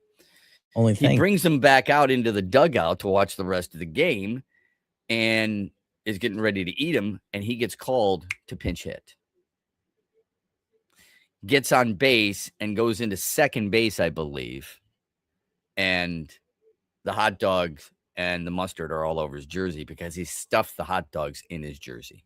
Only thing. He brings them back out into the dugout to watch the rest of the game and is getting ready to eat them, and he gets called to pinch hit. Gets on base and goes into second base, I believe, and the hot dogs and the mustard are all over his jersey because he stuffed the hot dogs in his jersey.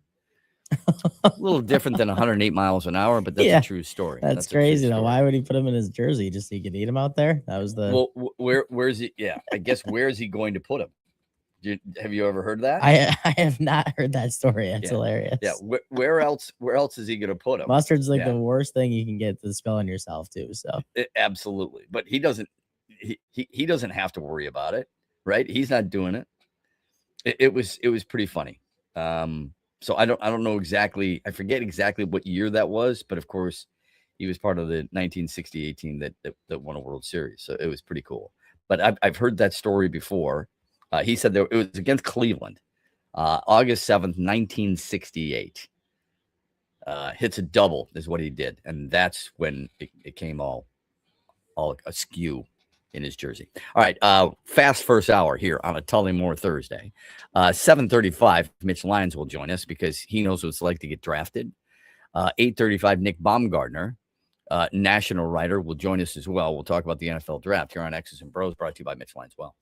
A little different than 108 miles an hour, but that's a true story. That's crazy, though. Why would he put him in his jersey? Just so he could eat him out there? That was the... Well, where's he? Yeah, I guess where is he going to put him? Have you ever heard that? I have not heard that story. That's hilarious. Yeah, where else is he going to put him? Mustard's like the worst thing you can get to spill on yourself, too. So absolutely. But he doesn't have to worry about it, right? He's not doing it. It was pretty funny. So I don't know exactly. I forget exactly what year that was, but of course, he was part of the 1968 team that won a World Series. So it was pretty cool. But I've heard that story before. He said it was against Cleveland, August 7th, 1968. Hits a double is what he did, and that's when it came all askew in his jersey. All right, fast first hour here on a Tullymore Thursday. 7:35, Mitch Lyons will join us because he knows what it's like to get drafted. 8:35, Nick Baumgartner, national writer, will join us as well. We'll talk about the NFL draft here on X's and Bros, brought to you by Mitch Lyons. Well,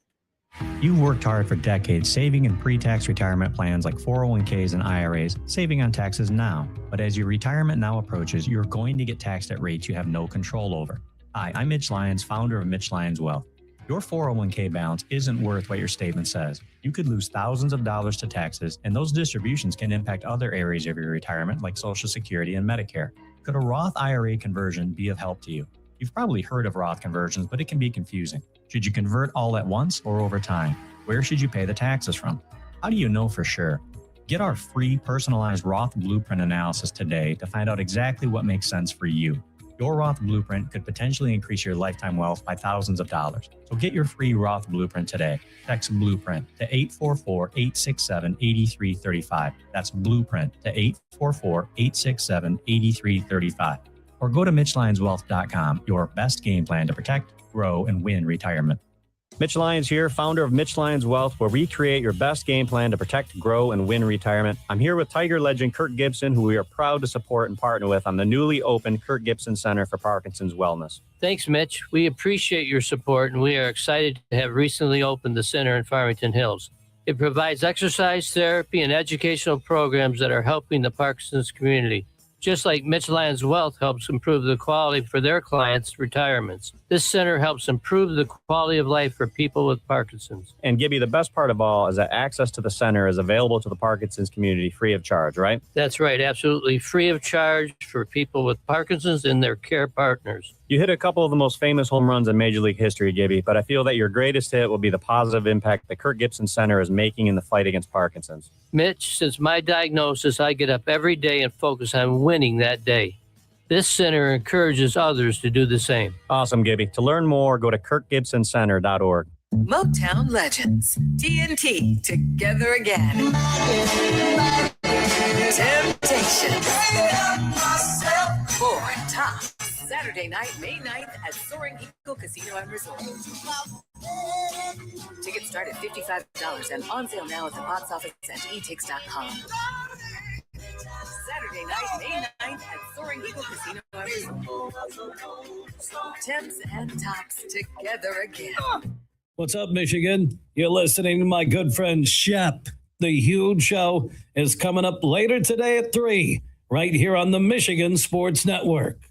you've worked hard for decades saving in pre-tax retirement plans like 401ks and IRAs, saving on taxes now. But as your retirement now approaches, you're going to get taxed at rates you have no control over. Hi, I'm Mitch Lyons, founder of Mitch Lyons Wealth. Your 401k balance isn't worth what your statement says. You could lose thousands of dollars to taxes, and those distributions can impact other areas of your retirement like Social Security and Medicare. Could a Roth IRA conversion be of help to you? You've probably heard of Roth conversions, but it can be confusing. Should you convert all at once or over time? Where should you pay the taxes from? How do you know for sure? Get our free personalized Roth Blueprint analysis today to find out exactly what makes sense for you. Your Roth Blueprint could potentially increase your lifetime wealth by thousands of dollars. So get your free Roth Blueprint today. Text Blueprint to 844-867-8335. That's Blueprint to 844-867-8335. or go to MitchLionsWealth.com, your best game plan to protect, grow, and win retirement. Mitch Lyons here, founder of Mitch Lyons Wealth, where we create your best game plan to protect, grow, and win retirement. I'm here with Tiger legend Kirk Gibson, who we are proud to support and partner with on the newly opened Kirk Gibson Center for Parkinson's Wellness. Thanks, Mitch. We appreciate your support, and we are excited to have recently opened the center in Farmington Hills. It provides exercise therapy and educational programs that are helping the Parkinson's community. Just like Mitch Lyons Wealth helps improve the quality for their clients' retirements, this center helps improve the quality of life for people with Parkinson's. And Gibby, the best part of all is that access to the center is available to the Parkinson's community free of charge, right? That's right, absolutely free of charge for people with Parkinson's and their care partners. You hit a couple of the most famous home runs in Major League history, Gibby, but I feel that your greatest hit will be the positive impact the Kirk Gibson Center is making in the fight against Parkinson's. Mitch, since my diagnosis, I get up every day and focus on winning that day. This center encourages others to do the same. Awesome, Gibby. To learn more, go to kirkgibsoncenter.org. Motown Legends, TNT, together again. Temptation. For Top, Saturday night, May 9th at Soaring Eagle Casino and Resort. Tickets start at $55 and on sale now at the box office and etix.com. Saturday night, May 9th at Soaring Eagle Casino and Resort. Temps and Tops together again. What's up, Michigan? You're listening to my good friend Shep. The Huge Show is coming up later today at 3, right here on the Michigan Sports Network.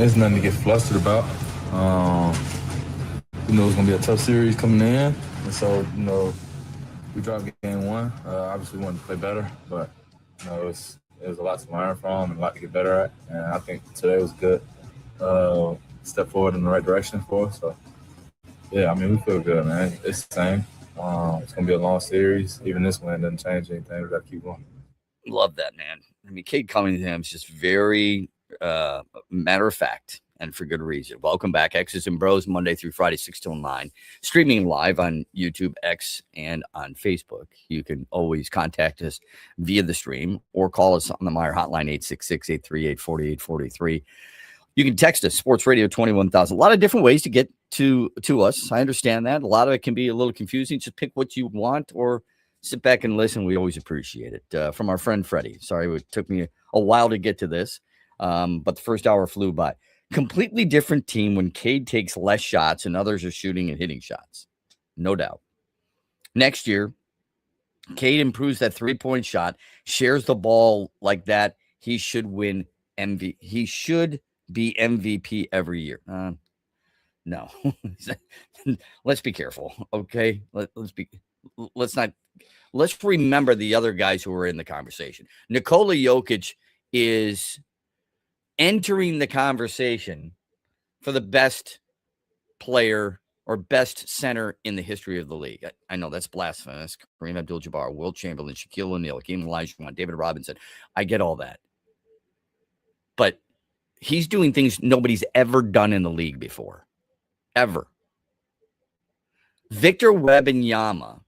There's nothing to get flustered about. You know, it's going to be a tough series coming in. And so, you know, we dropped game one. Obviously, we wanted to play better, but, you know, it was a lot to learn from and a lot to get better at. And I think today was good. Step forward in the right direction for us. So, yeah, I mean, we feel good, man. It's the same. It's going to be a long series. Even this win doesn't change anything. We got to keep going. Love that, man. I mean, Cade Cunningham's just very matter of fact, and for good reason. Welcome back, X's and Bros, Monday through Friday, 6 till 9. Streaming live on YouTube, X, and on Facebook. You can always contact us via the stream or call us on the Meyer hotline, 866-838-4843. You can text us, Sports Radio 21,000. A lot of different ways to get to us. I understand that. A lot of it can be a little confusing. Just pick what you want or sit back and listen. We always appreciate it. From our friend Freddie. Sorry, it took me a while to get to this, but the first hour flew by. Completely different team when Cade takes less shots and others are shooting and hitting shots. No doubt. Next year, Cade improves that three-point shot, shares the ball like that. He should win MVP. He should be MVP every year. No. Let's be careful, okay? Let's remember the other guys who are in the conversation. Nikola Jokic is entering the conversation for the best player or best center in the history of the league. I know that's blasphemous. Kareem Abdul-Jabbar, Wilt Chamberlain, Shaquille O'Neal, Hakeem Olajuwon, David Robinson. I get all that. But he's doing things nobody's ever done in the league before. Ever. Victor Wembanyama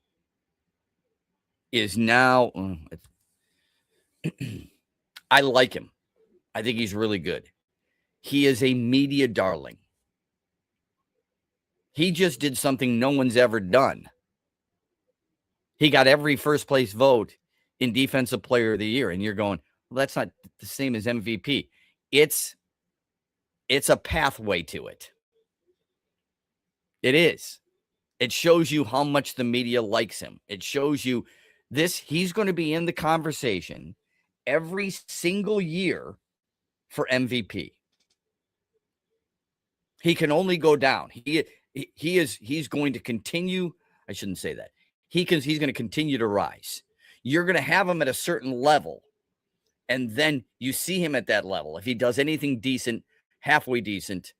is now I like him. I think he's really good. He is a media darling. He just did something no one's ever done. He got every first place vote in Defensive Player of the Year. And you're going, well, that's not the same as MVP. It's a pathway to it. It is. It shows you how much the media likes him. It shows you he's going to be in the conversation every single year for MVP. He can only go down. He's going to continue. I shouldn't say that. He's going to continue to rise. You're going to have him at a certain level, and then you see him at that level. If he does anything decent, halfway decent,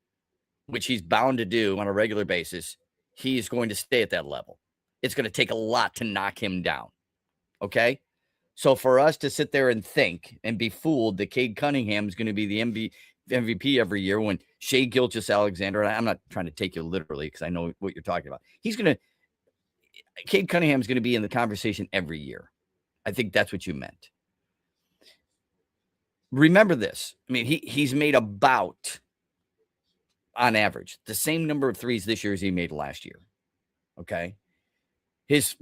which he's bound to do on a regular basis, he's going to stay at that level. It's going to take a lot to knock him down. Okay? So for us to sit there and think and be fooled that Cade Cunningham is going to be the MVP every year when Shai Gilgeous-Alexander, I'm not trying to take you literally because I know what you're talking about. Cade Cunningham is going to be in the conversation every year. I think that's what you meant. Remember this. I mean, he's made about, on average, the same number of threes this year as he made last year. Okay? His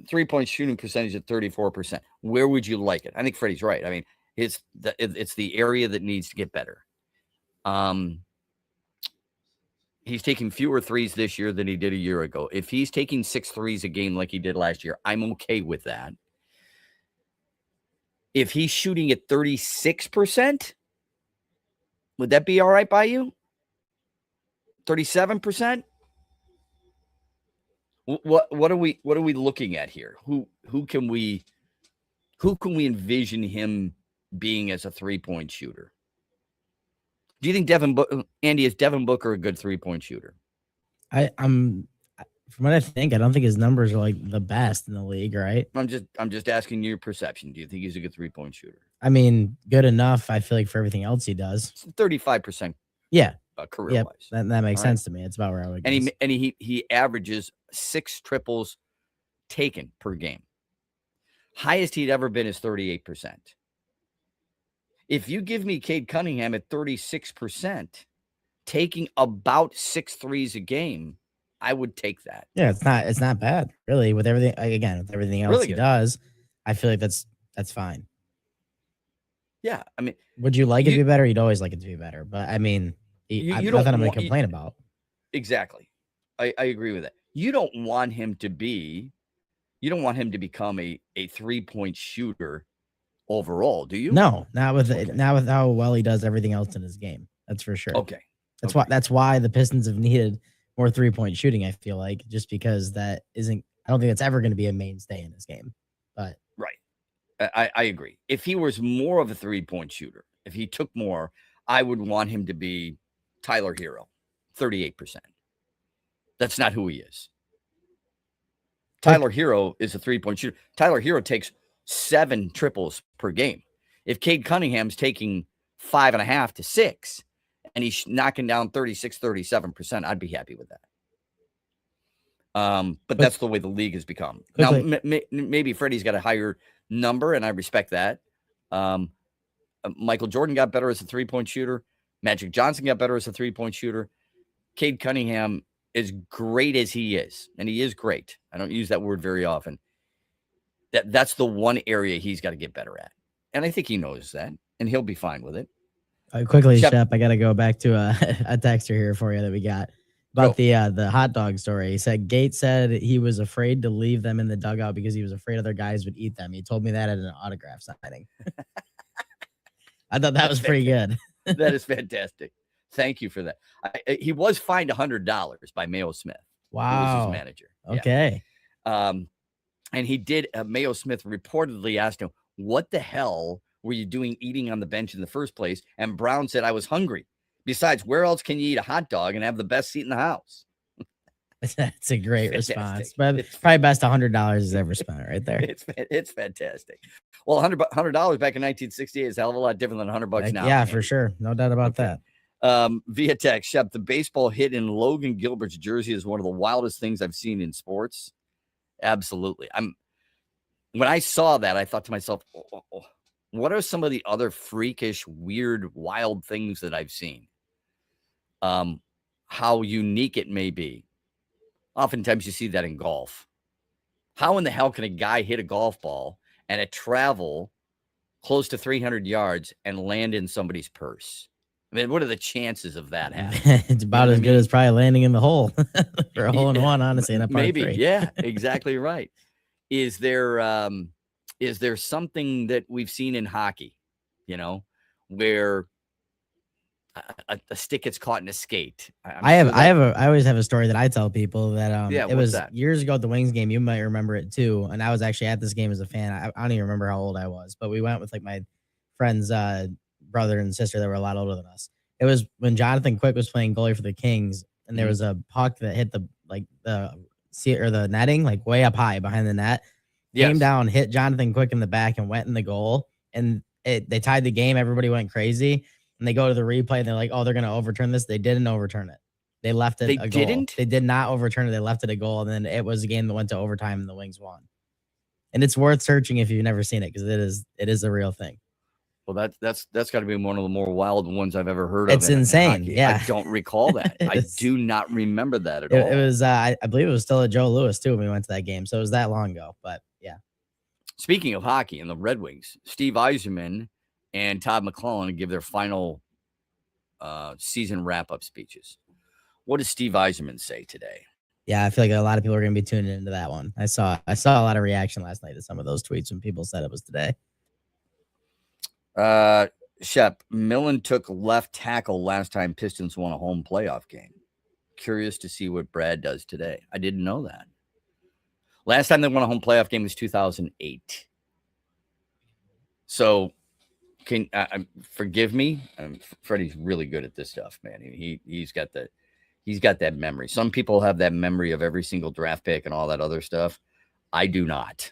three-point shooting percentage at 34%. Where would you like it? I think Freddie's right. I mean, it's the area that needs to get better. He's taking fewer threes this year than he did a year ago. If he's taking 6 threes a game like he did last year, I'm okay with that. If he's shooting at 36%, would that be all right by you? 37%? What are we looking at here? Who can we envision him being as a 3-point shooter? Do you think Andy, is Devin Booker a good 3-point shooter? From what I think, I don't think his numbers are like the best in the league, right? I'm just asking your perception. Do you think he's a good 3-point shooter? I mean, good enough, I feel like, for everything else he does. 35%. Yeah. Career-wise. That makes sense to me. It's about where I would guess. And he averages 6 triples taken per game. Highest he'd ever been is 38%. If you give me Cade Cunningham at 36%, taking about 6 threes a game, I would take that. Yeah, it's not bad, really. With everything else Really he good. does, I feel like that's fine. Yeah, I mean, would you like it to be better? You'd always like it to be better, but I mean, nothing I'm going to complain about. Exactly, I agree with that. You don't want him to become a 3-point shooter overall, do you? No, not with how well he does everything else in his game. That's for sure. Okay. That's why the Pistons have needed more 3-point shooting, I feel like, just because I don't think that's ever going to be a mainstay in this game. But right. I agree. If he was more of a 3-point shooter, if he took more, I would want him to be Tyler Hero, 38%. That's not who he is. Tyler Hero is a 3-point shooter. Tyler Hero takes 7 triples per game. If Cade Cunningham's taking 5.5 to 6 and he's knocking down 36, 37%, I'd be happy with that. But that's the way the league has become. Now, maybe Freddie's got a higher number, and I respect that. Michael Jordan got better as a 3-point shooter. Magic Johnson got better as a 3-point shooter. Cade Cunningham, as great as he is, and he is great. I don't use that word very often. That's the one area he's got to get better at. And I think he knows that, and he'll be fine with it. Quickly, Shep, I got to go back to a texter here for you that we got about the hot dog story. He said Gates said he was afraid to leave them in the dugout because he was afraid other guys would eat them. He told me that at an autograph signing. I thought that was pretty good. That is fantastic. Thank you for that. He was fined $100 by Mayo Smith. Wow. Who was his manager. Okay. Yeah. And he did, Mayo Smith reportedly asked him, what the hell were you doing eating on the bench in the first place? And Brown said, I was hungry. Besides, where else can you eat a hot dog and have the best seat in the house? That's a great response. But it's probably best $100 is ever spent right there. It's fantastic. Well, $100 back in 1968 is a hell of a lot different than $100 now. Yeah, for sure. No doubt about that. Via text, Shep, the baseball hit in Logan Gilbert's jersey is one of the wildest things I've seen in sports. Absolutely. When I saw that, I thought to myself, what are some of the other freakish, weird, wild things that I've seen? How unique it may be. Oftentimes you see that in golf. How in the hell can a guy hit a golf ball and it travel close to 300 yards and land in somebody's purse? I mean, what are the chances of that happening? It's about as good as probably landing in the hole for a hole in one, honestly, in a par maybe. 3. Yeah, exactly right. Is there something that we've seen in hockey, where a stick gets caught in a skate? I always have a story that I tell people that it was years ago at the Wings game. You might remember it too. And I was actually at this game as a fan. I don't even remember how old I was, but we went with like my friend's brother and sister that were a lot older than us. It was when Jonathan Quick was playing goalie for the Kings, and there was a puck that hit the netting like way up high behind the net. Yes. Came down, hit Jonathan Quick in the back, and went in the goal. And they tied the game. Everybody went crazy. And they go to the replay, and they're like, "Oh, they're going to overturn this." They didn't overturn it. They left it. They didn't. They did not overturn it. They left it a goal, and then it was a game that went to overtime, and the Wings won. And it's worth searching if you've never seen it because it is a real thing. Well, that's got to be one of the more wild ones I've ever heard of. It's insane. Yeah, I don't recall that. I do not remember that at all. It was. I believe it was still at Joe Louis too when we went to that game, so it was that long ago. But yeah. Speaking of hockey and the Red Wings, Steve Yzerman and Todd McClellan give their final season wrap-up speeches. What does Steve Yzerman say today? Yeah, I feel like a lot of people are going to be tuning into that one. I saw a lot of reaction last night to some of those tweets when people said it was today. Shep, Millen took left tackle last time Pistons won a home playoff game. Curious to see what Brad does today. I didn't know that. Last time they won a home playoff game was 2008. So, can forgive me? Freddie's really good at this stuff, man. He's got that memory. Some people have that memory of every single draft pick and all that other stuff. I do not.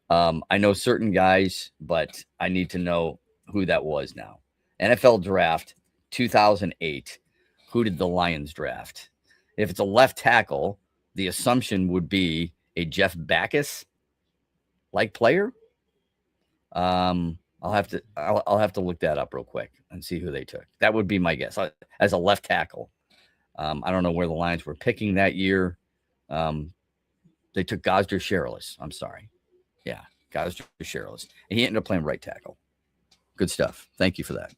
I know certain guys, but I need to know who that was now. NFL draft 2008. Who did the Lions draft? If it's a left tackle, the assumption would be a Jeff Backus like player. I'll have to look that up real quick and see who they took. That would be my guess as a left tackle. I don't know where the Lions were picking that year. They took Gosder Sherrillis. I'm sorry. Yeah, Gosder Sherrillis. And he ended up playing right tackle. Good stuff. Thank you for that.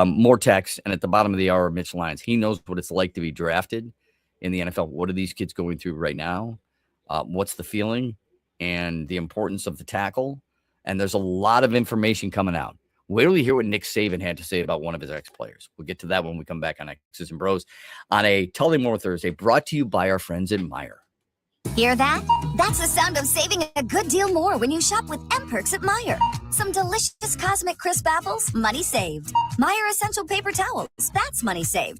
More text. And at the bottom of the hour, Mitch Lyons. He knows what it's like to be drafted in the NFL. What are these kids going through right now? What's the feeling and the importance of the tackle? And there's a lot of information coming out. Wait till you hear what Nick Saban had to say about one of his ex-players. We'll get to that when we come back on X's and Bros on a Tell Me More Thursday, brought to you by our friends at Meijer. Hear that? That's the sound of saving a good deal more when you shop with M-Perks at Meijer. Some delicious Cosmic Crisp apples, money saved. Meijer Essential Paper Towels, that's money saved.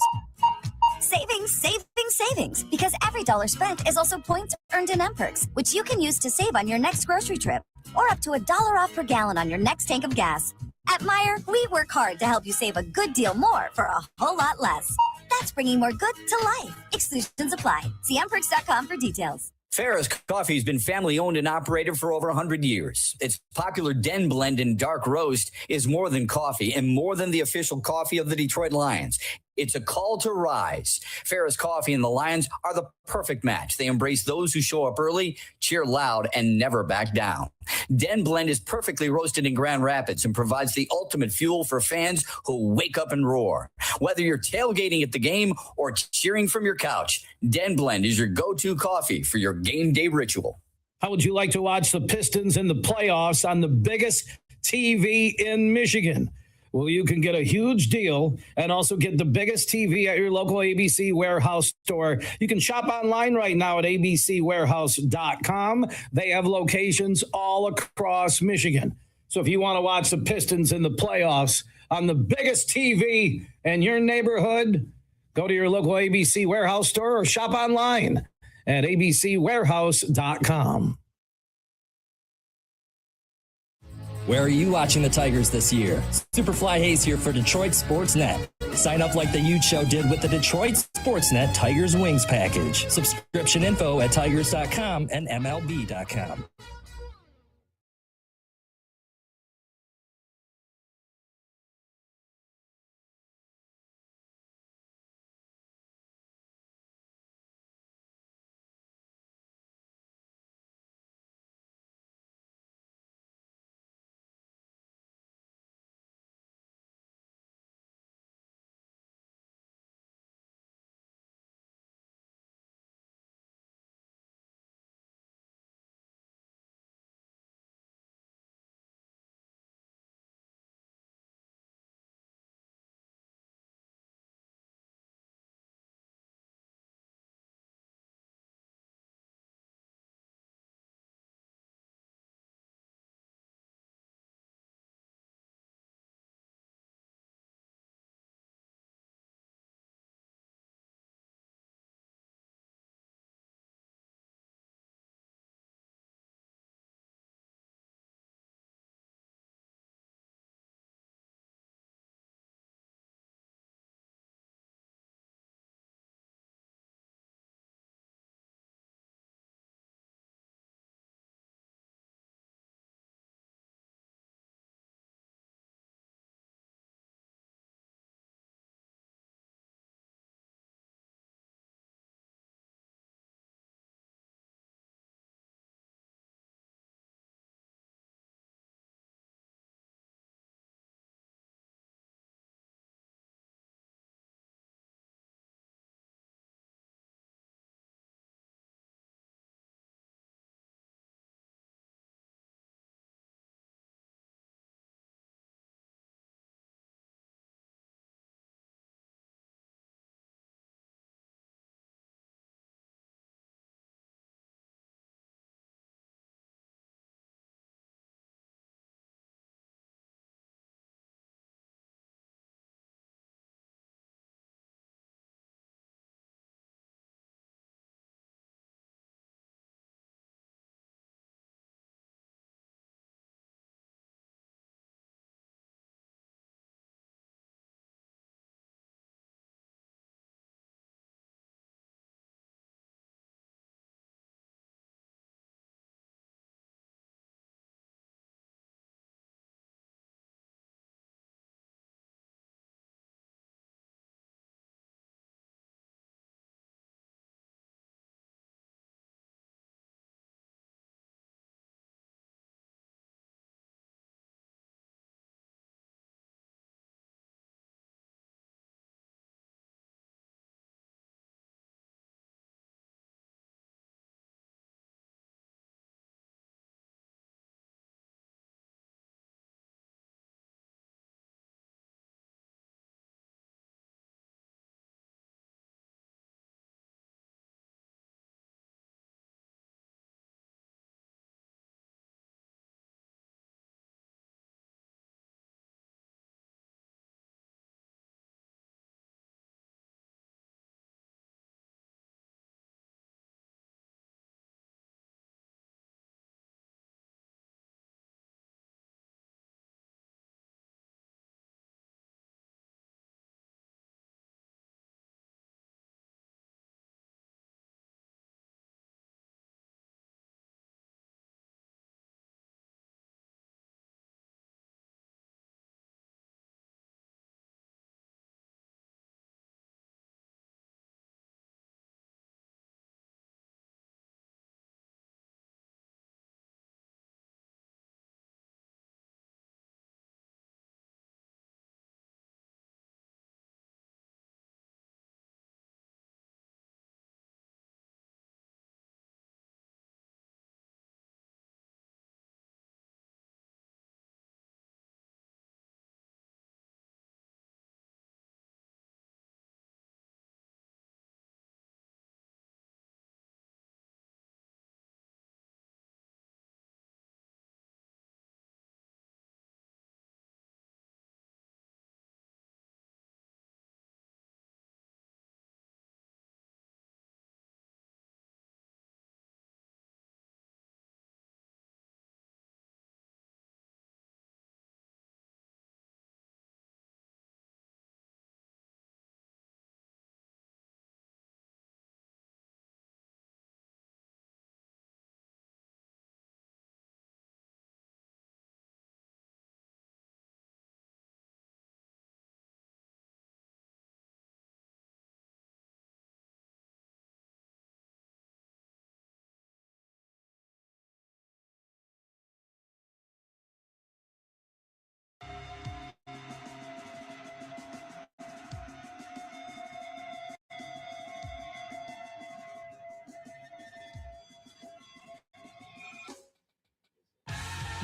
Savings, savings, savings. Because every dollar spent is also points earned in M-Perks, which you can use to save on your next grocery trip. Or up to $1 off per gallon on your next tank of gas. At Meijer, we work hard to help you save a good deal more for a whole lot less. That's bringing more good to life. Exclusions apply. See mperks.com for details. Ferris Coffee has been family owned and operated for over 100 years. Its popular Den Blend and Dark Roast is more than coffee and more than the official coffee of the Detroit Lions. It's a call to rise. Ferris Coffee and the Lions are the perfect match. They embrace those who show up early, cheer loud, and never back down. Den Blend is perfectly roasted in Grand Rapids and provides the ultimate fuel for fans who wake up and roar. Whether you're tailgating at the game or cheering from your couch, Den Blend is your go-to coffee for your game day ritual. How would you like to watch the Pistons in the playoffs on the biggest TV in Michigan? Well, you can get a huge deal and also get the biggest TV at your local ABC Warehouse store. You can shop online right now at abcwarehouse.com. They have locations all across Michigan. So if you want to watch the Pistons in the playoffs on the biggest TV in your neighborhood, go to your local ABC Warehouse store or shop online at abcwarehouse.com. Where are you watching the Tigers this year? Superfly Hayes here for Detroit Sports Net. Sign up like the Huge Show did with the Detroit Sports Net Tigers Wings package. Subscription info at tigers.com and MLB.com.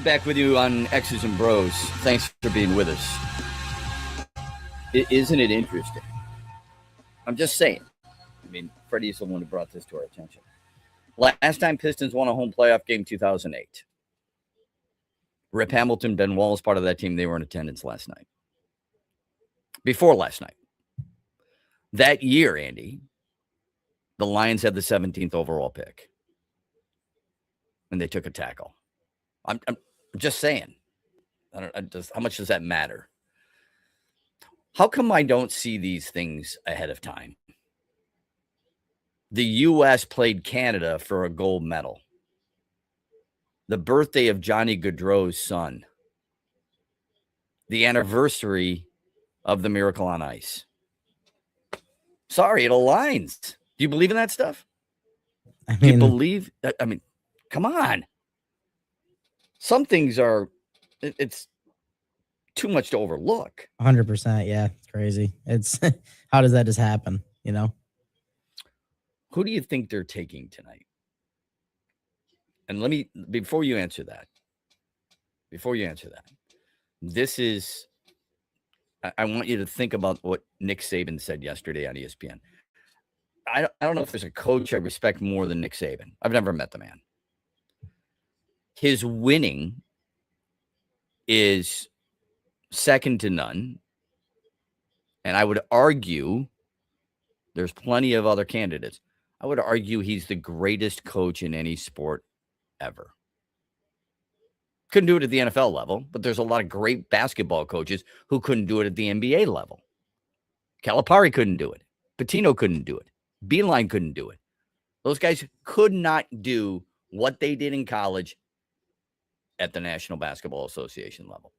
Back with you on X's and Bros. Thanks for being with us. Isn't it interesting? I'm just saying. I mean, Freddie's the one who brought this to our attention. Last time Pistons won a home playoff game, 2008. Rip Hamilton, Ben Wallace, part of that team. They were in attendance last night. Before last night. That year, Andy, the Lions had the 17th overall pick. And they took a tackle. I'm just saying. How much does that matter? How come I don't see these things ahead of time? The U.S. played Canada for a gold medal. The birthday of Johnny Gaudreau's son. The anniversary of the Miracle on Ice. Sorry, it aligns. Do you believe in that stuff? Do you believe? I mean, come on. Some things are, it's too much to overlook. 100%. Yeah, it's crazy. It's how does that just happen? You know. Who do you think they're taking tonight? And let me, before you answer that, this is, I want you to think about what Nick Saban said yesterday on ESPN. I don't know if there's a coach I respect more than Nick Saban. I've never met the man. His winning is second to none. And I would argue there's plenty of other candidates. I would argue he's the greatest coach in any sport ever. Couldn't do it at the NFL level, but there's a lot of great basketball coaches who couldn't do it at the NBA level. Calipari couldn't do it. Pitino couldn't do it. Beeline couldn't do it. Those guys could not do what they did in college at the National Basketball Association level.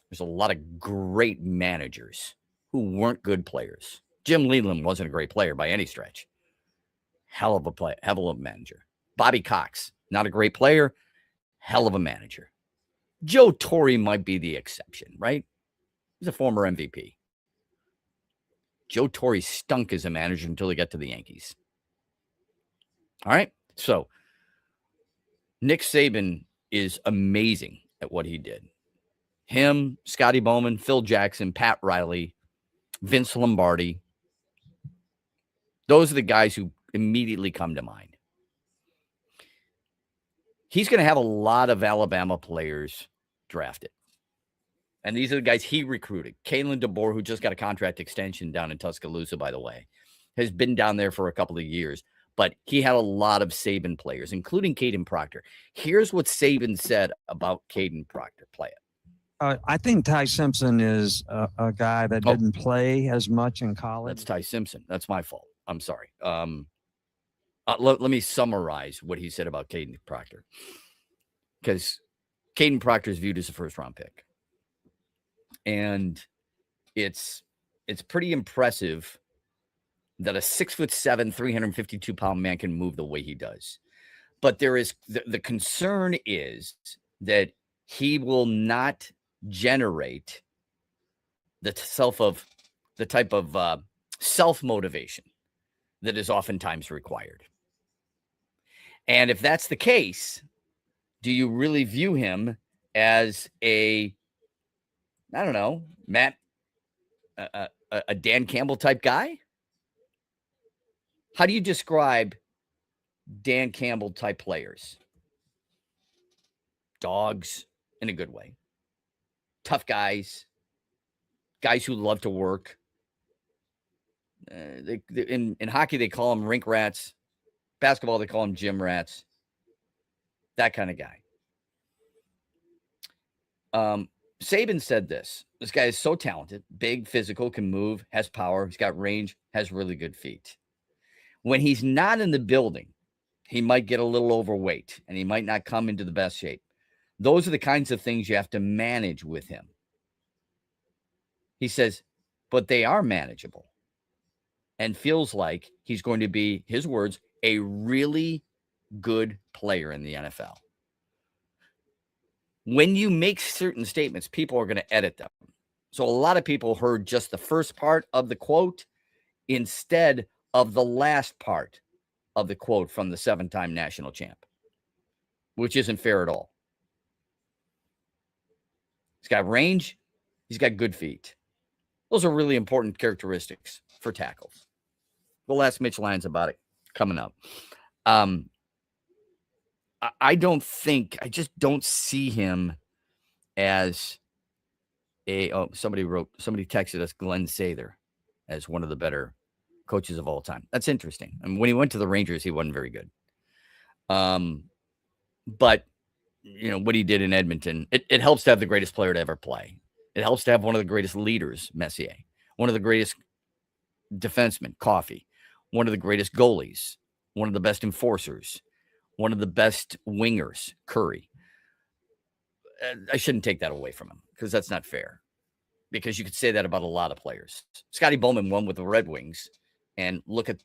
There's a lot of great managers who weren't good players. Jim Leland wasn't a great player by any stretch. Hell of a manager. Bobby Cox, not a great player, hell of a manager. Joe Torre might be the exception, right? He's a former MVP. Joe Torre stunk as a manager until he got to the Yankees. All right, so Nick Saban is amazing at what he did. Him, Scotty Bowman, Phil Jackson, Pat Riley, Vince Lombardi. Those are the guys who immediately come to mind. He's going to have a lot of Alabama players drafted. And these are the guys he recruited. Kalen DeBoer, who just got a contract extension down in Tuscaloosa, by the way, has been down there for a couple of years. But he had a lot of Saban players, including Caden Proctor. Here's what Saban said about Caden Proctor. Play it. I think Ty Simpson is a guy that didn't play as much in college. That's Ty Simpson. That's my fault. I'm sorry. Let me summarize what he said about Caden Proctor. Because Caden Proctor is viewed as a first-round pick. And it's pretty impressive that a 6'7", 352-pound man can move the way he does. But there is the concern is that he will not generate the type of self-motivation that is oftentimes required. And if that's the case, do you really view him as a Dan Campbell type guy? How do you describe Dan Campbell type players? Dogs in a good way. Tough guys. Guys who love to work. In hockey, they call them rink rats. Basketball, they call them gym rats. That kind of guy. Saban said this. This guy is so talented, big, physical, can move, has power, he's got range, has really good feet. When he's not in the building, he might get a little overweight and he might not come into the best shape. Those are the kinds of things you have to manage with him. He says, but they are manageable and feels like he's going to be, his words, a really good player in the NFL. When you make certain statements, people are going to edit them. So a lot of people heard just the first part of the quote instead of the last part of the quote from the 7-time national champ, which isn't fair at all. got range. He's got good feet. Those are really important characteristics for tackles. We'll ask Mitch Lyons about it coming up. I just don't see him as somebody texted us Glenn Sather as one of the better coaches of all time. That's interesting. I mean, when he went to the Rangers, he wasn't very good. But what he did in Edmonton, it helps to have the greatest player to ever play. It helps to have one of the greatest leaders, Messier, one of the greatest defensemen, Coffey, one of the greatest goalies, one of the best enforcers, one of the best wingers, Curry. I shouldn't take that away from him because that's not fair, because you could say that about a lot of players. Scotty Bowman won with the Red Wings, and look at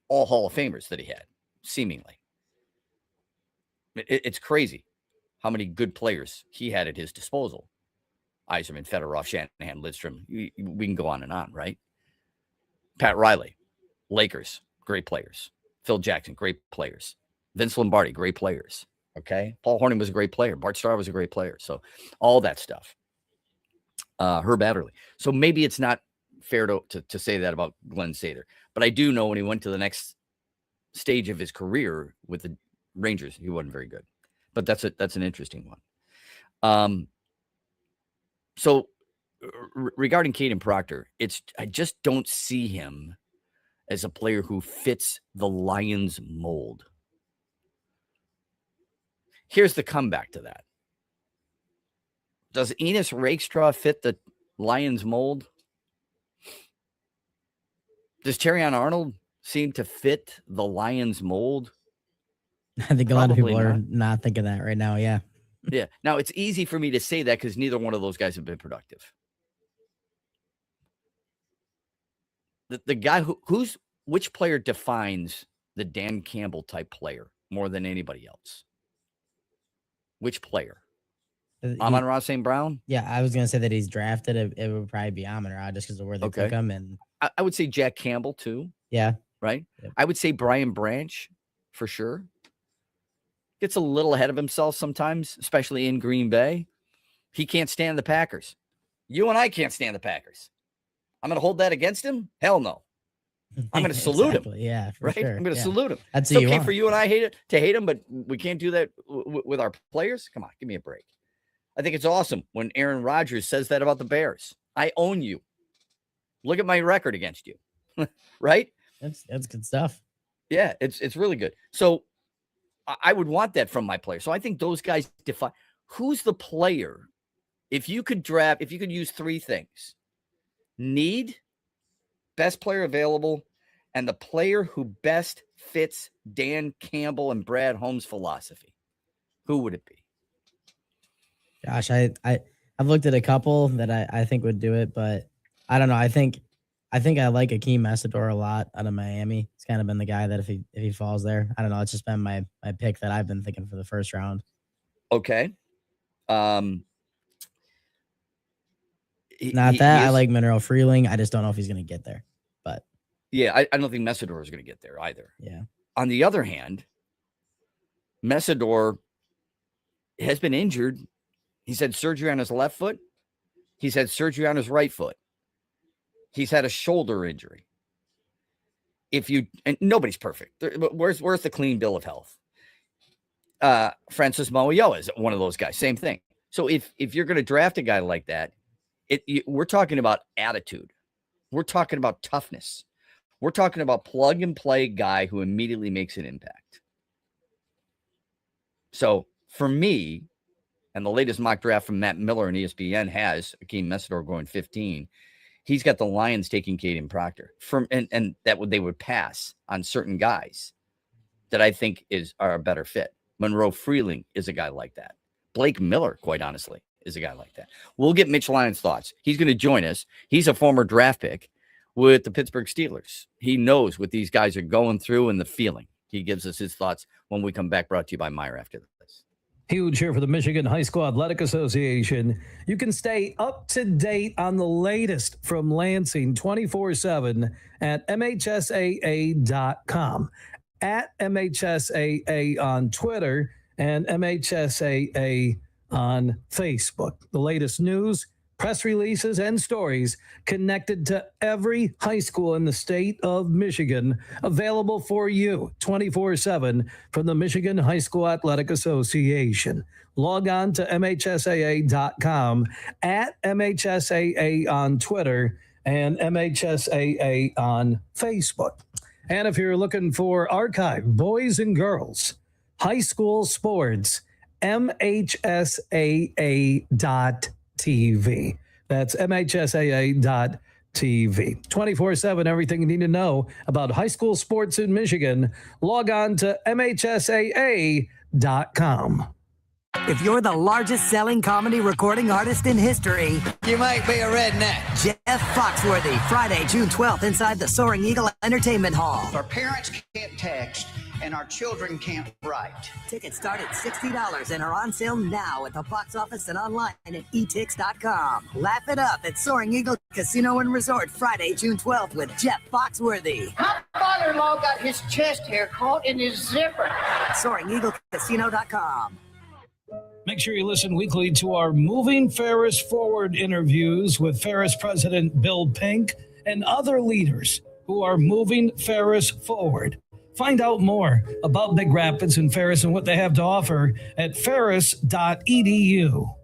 all Hall of Famers that he had, seemingly. It's crazy how many good players he had at his disposal. Yzerman, Fedorov, Shanahan, Lidstrom. We can go on and on, right? Pat Riley, Lakers, great players. Phil Jackson, great players. Vince Lombardi, great players. Okay? Paul Hornung was a great player. Bart Starr was a great player. So all that stuff. Herb Adderley. So maybe it's not fair to say that about Glenn Sather. But I do know when he went to the next stage of his career with the Rangers, he wasn't very good. But that's an interesting one. So regarding Caden Proctor, I just don't see him as a player who fits the Lions mold. Here's the comeback to that. Does Enos Rakestraw fit the Lions mold? Does Terrion Arnold seem to fit the Lions mold? I think a lot of people are not thinking that right now. Yeah. Yeah. Now, it's easy for me to say that because neither one of those guys have been productive. The guy which player defines the Dan Campbell type player more than anybody else? Which player? Amon-Ra St. Brown? Yeah, I was going to say that he's drafted. It would probably be Amon-Ra just because of where they took him. And I would say Jack Campbell too. Yeah. Right? Yep. I would say Brian Branch for sure. Gets a little ahead of himself sometimes, especially in Green Bay. He can't stand the Packers. You and I can't stand the Packers. I'm going to hold that against him? Hell no. I'm going to salute him. Yeah, for right? sure. I'm going to salute him. That's it's who you okay want. for you and I to hate him, but we can't do that with our players. Come on, give me a break. I think it's awesome when Aaron Rodgers says that about the Bears. I own you. Look at my record against you. Right? That's good stuff. Yeah, it's really good. So I would want that from my player. So I think those guys define who's the player. If you could use three things: need, best player available, and the player who best fits Dan Campbell and Brad Holmes' philosophy, who would it be? Gosh, I've looked at a couple that I think would do it, but I don't know. I think I like Akeem Messidor a lot out of Miami. It's kind of been the guy that if he falls there, I don't know. It's just been my pick that I've been thinking for the first round. Okay. I like Monroe Freeling. I just don't know if he's going to get there. But yeah, I don't think Messidor is going to get there either. Yeah. On the other hand, Messidor has been injured. He's had surgery on his left foot. He's had surgery on his right foot. He's had a shoulder injury. And nobody's perfect. Where's the clean bill of health? Francis Moyoa is one of those guys. Same thing. So if you're going to draft a guy like that, we're talking about attitude. We're talking about toughness. We're talking about plug and play guy who immediately makes an impact. So for me, and the latest mock draft from Matt Miller and ESPN has Akeem Messidor going 15. He's got the Lions taking Caden Proctor and that they would pass on certain guys that I think are a better fit. Monroe Freeling is a guy like that. Blake Miller, quite honestly, is a guy like that. We'll get Mitch Lyons' thoughts. He's going to join us. He's a former draft pick with the Pittsburgh Steelers. He knows what these guys are going through and the feeling. He gives us his thoughts when we come back, brought to you by Meyer after this. Huge here for the Michigan High School Athletic Association. You can stay up to date on the latest from Lansing 24/7 at MHSAA.com, at MHSAA on Twitter, and MHSAA on Facebook. The latest news, press releases, and stories connected to every high school in the state of Michigan, available for you 24/7 from the Michigan High School Athletic Association. Log on to MHSAA.com, at MHSAA on Twitter, and MHSAA on Facebook. And if you're looking for archive, boys and girls, high school sports, MHSAA.TV. That's MHSAA.TV. 24/7, everything you need to know about high school sports in Michigan. Log on to MHSAA.com. If you're the largest selling comedy recording artist in history, you might be a redneck. Jeff Foxworthy, Friday, June 12th, inside the Soaring Eagle Entertainment Hall. Our parents can't text and our children can't write. Tickets start at $60 and are on sale now at the box office and online at etix.com. Laugh it up at Soaring Eagle Casino and Resort, Friday, June 12th with Jeff Foxworthy. My father-in-law got his chest hair caught in his zipper. SoaringEagleCasino.com. Make sure you listen weekly to our Moving Ferris Forward interviews with Ferris President Bill Pink and other leaders who are moving Ferris forward. Find out more about Big Rapids and Ferris and what they have to offer at ferris.edu.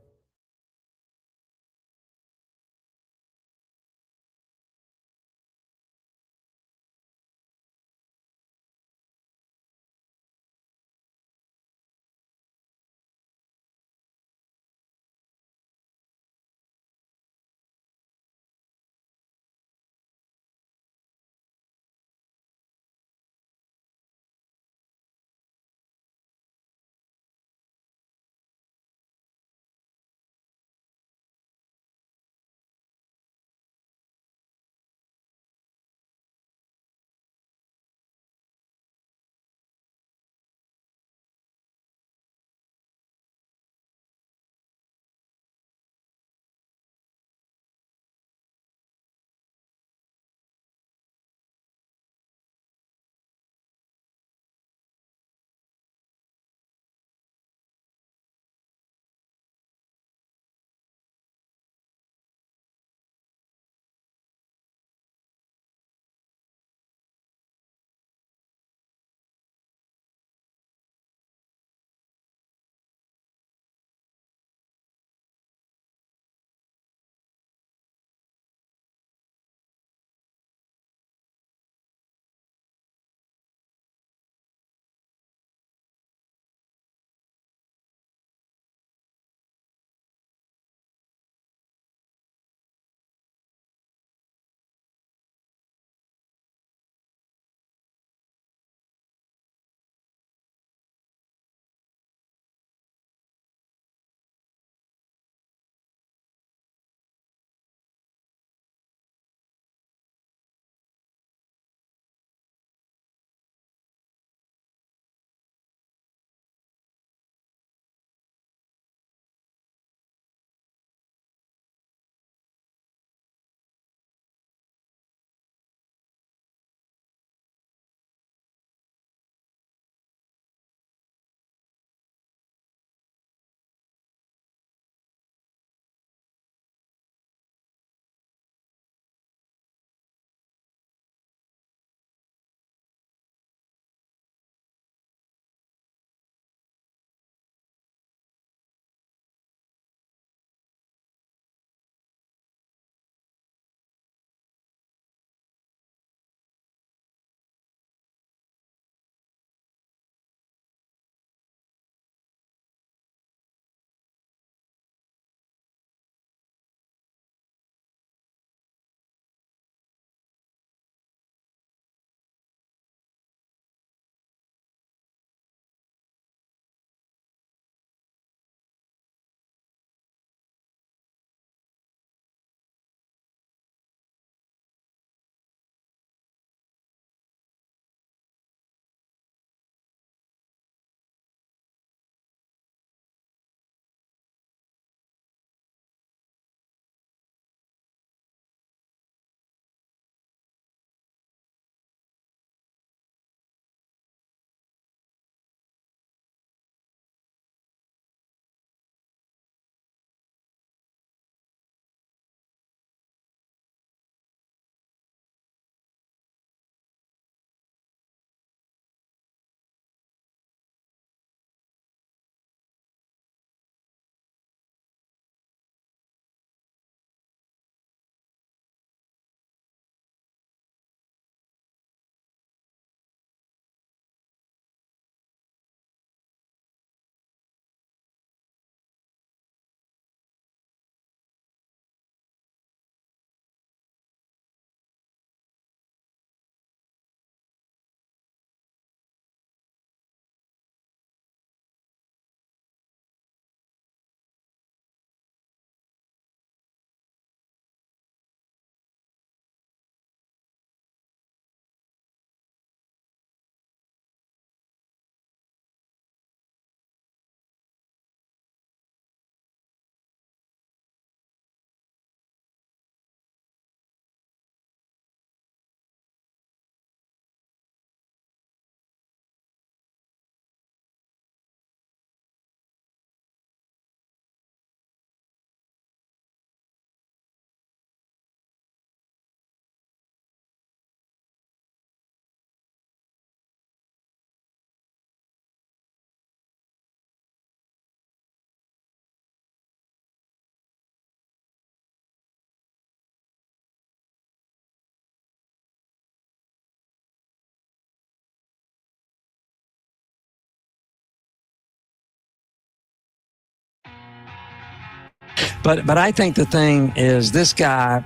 But I think the thing is this guy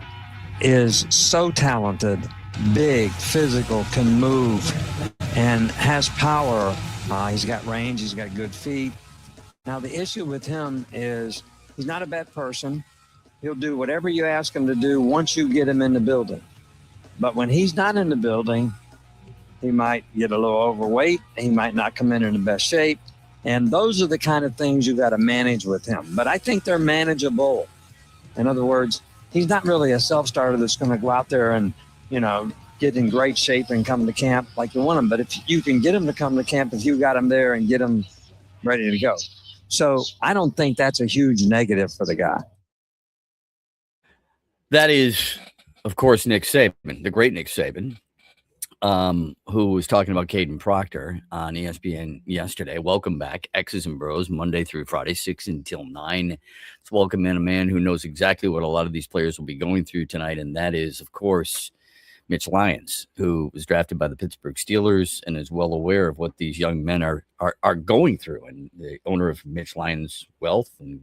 is so talented, big, physical, can move, and has power. He's got range. He's got good feet. Now, the issue with him is he's not a bad person. He'll do whatever you ask him to do once you get him in the building. But when he's not in the building, he might get a little overweight. He might not come in the best shape. And those are the kind of things you got to manage with him. But I think they're manageable. In other words, he's not really a self-starter that's going to go out there and, get in great shape and come to camp like you want him. But if you can get him to come to camp, if you got him there and get him ready to go. So I don't think that's a huge negative for the guy. That is, of course, Nick Saban, the great Nick Saban, who was talking about Caden Proctor on ESPN yesterday. Welcome back. X's and Bros, Monday through Friday, 6 until 9. Let's welcome in a man who knows exactly what a lot of these players will be going through tonight, and that is, of course, Mitch Lyons, who was drafted by the Pittsburgh Steelers and is well aware of what these young men are going through, and the owner of Mitch Lyons Wealth and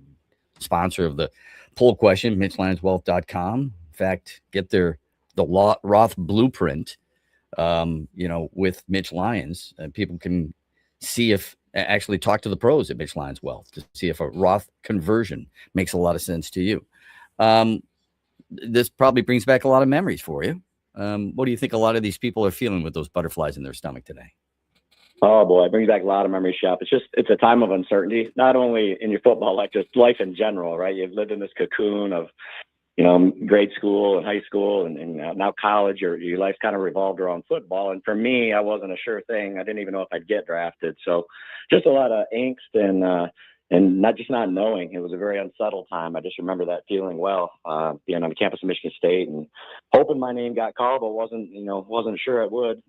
sponsor of the poll question, MitchLyonsWealth.com. In fact, get the Roth blueprint, with Mitch Lyons, and people can actually talk to the pros at Mitch Lyons Wealth to see if a Roth conversion makes a lot of sense to you. This probably brings back a lot of memories for you. What do you think a lot of these people are feeling with those butterflies in their stomach today? Oh boy, it brings back a lot of memories, Shep. It's a time of uncertainty, not only in your football life, just life in general, right? You've lived in this cocoon of, grade school and high school and now college. Your life's kind of revolved around football. And for me, I wasn't a sure thing. I didn't even know if I'd get drafted. So just a lot of angst and not knowing. It was a very unsettled time. I just remember that feeling well, being on the campus of Michigan State and hoping my name got called, but wasn't sure it would.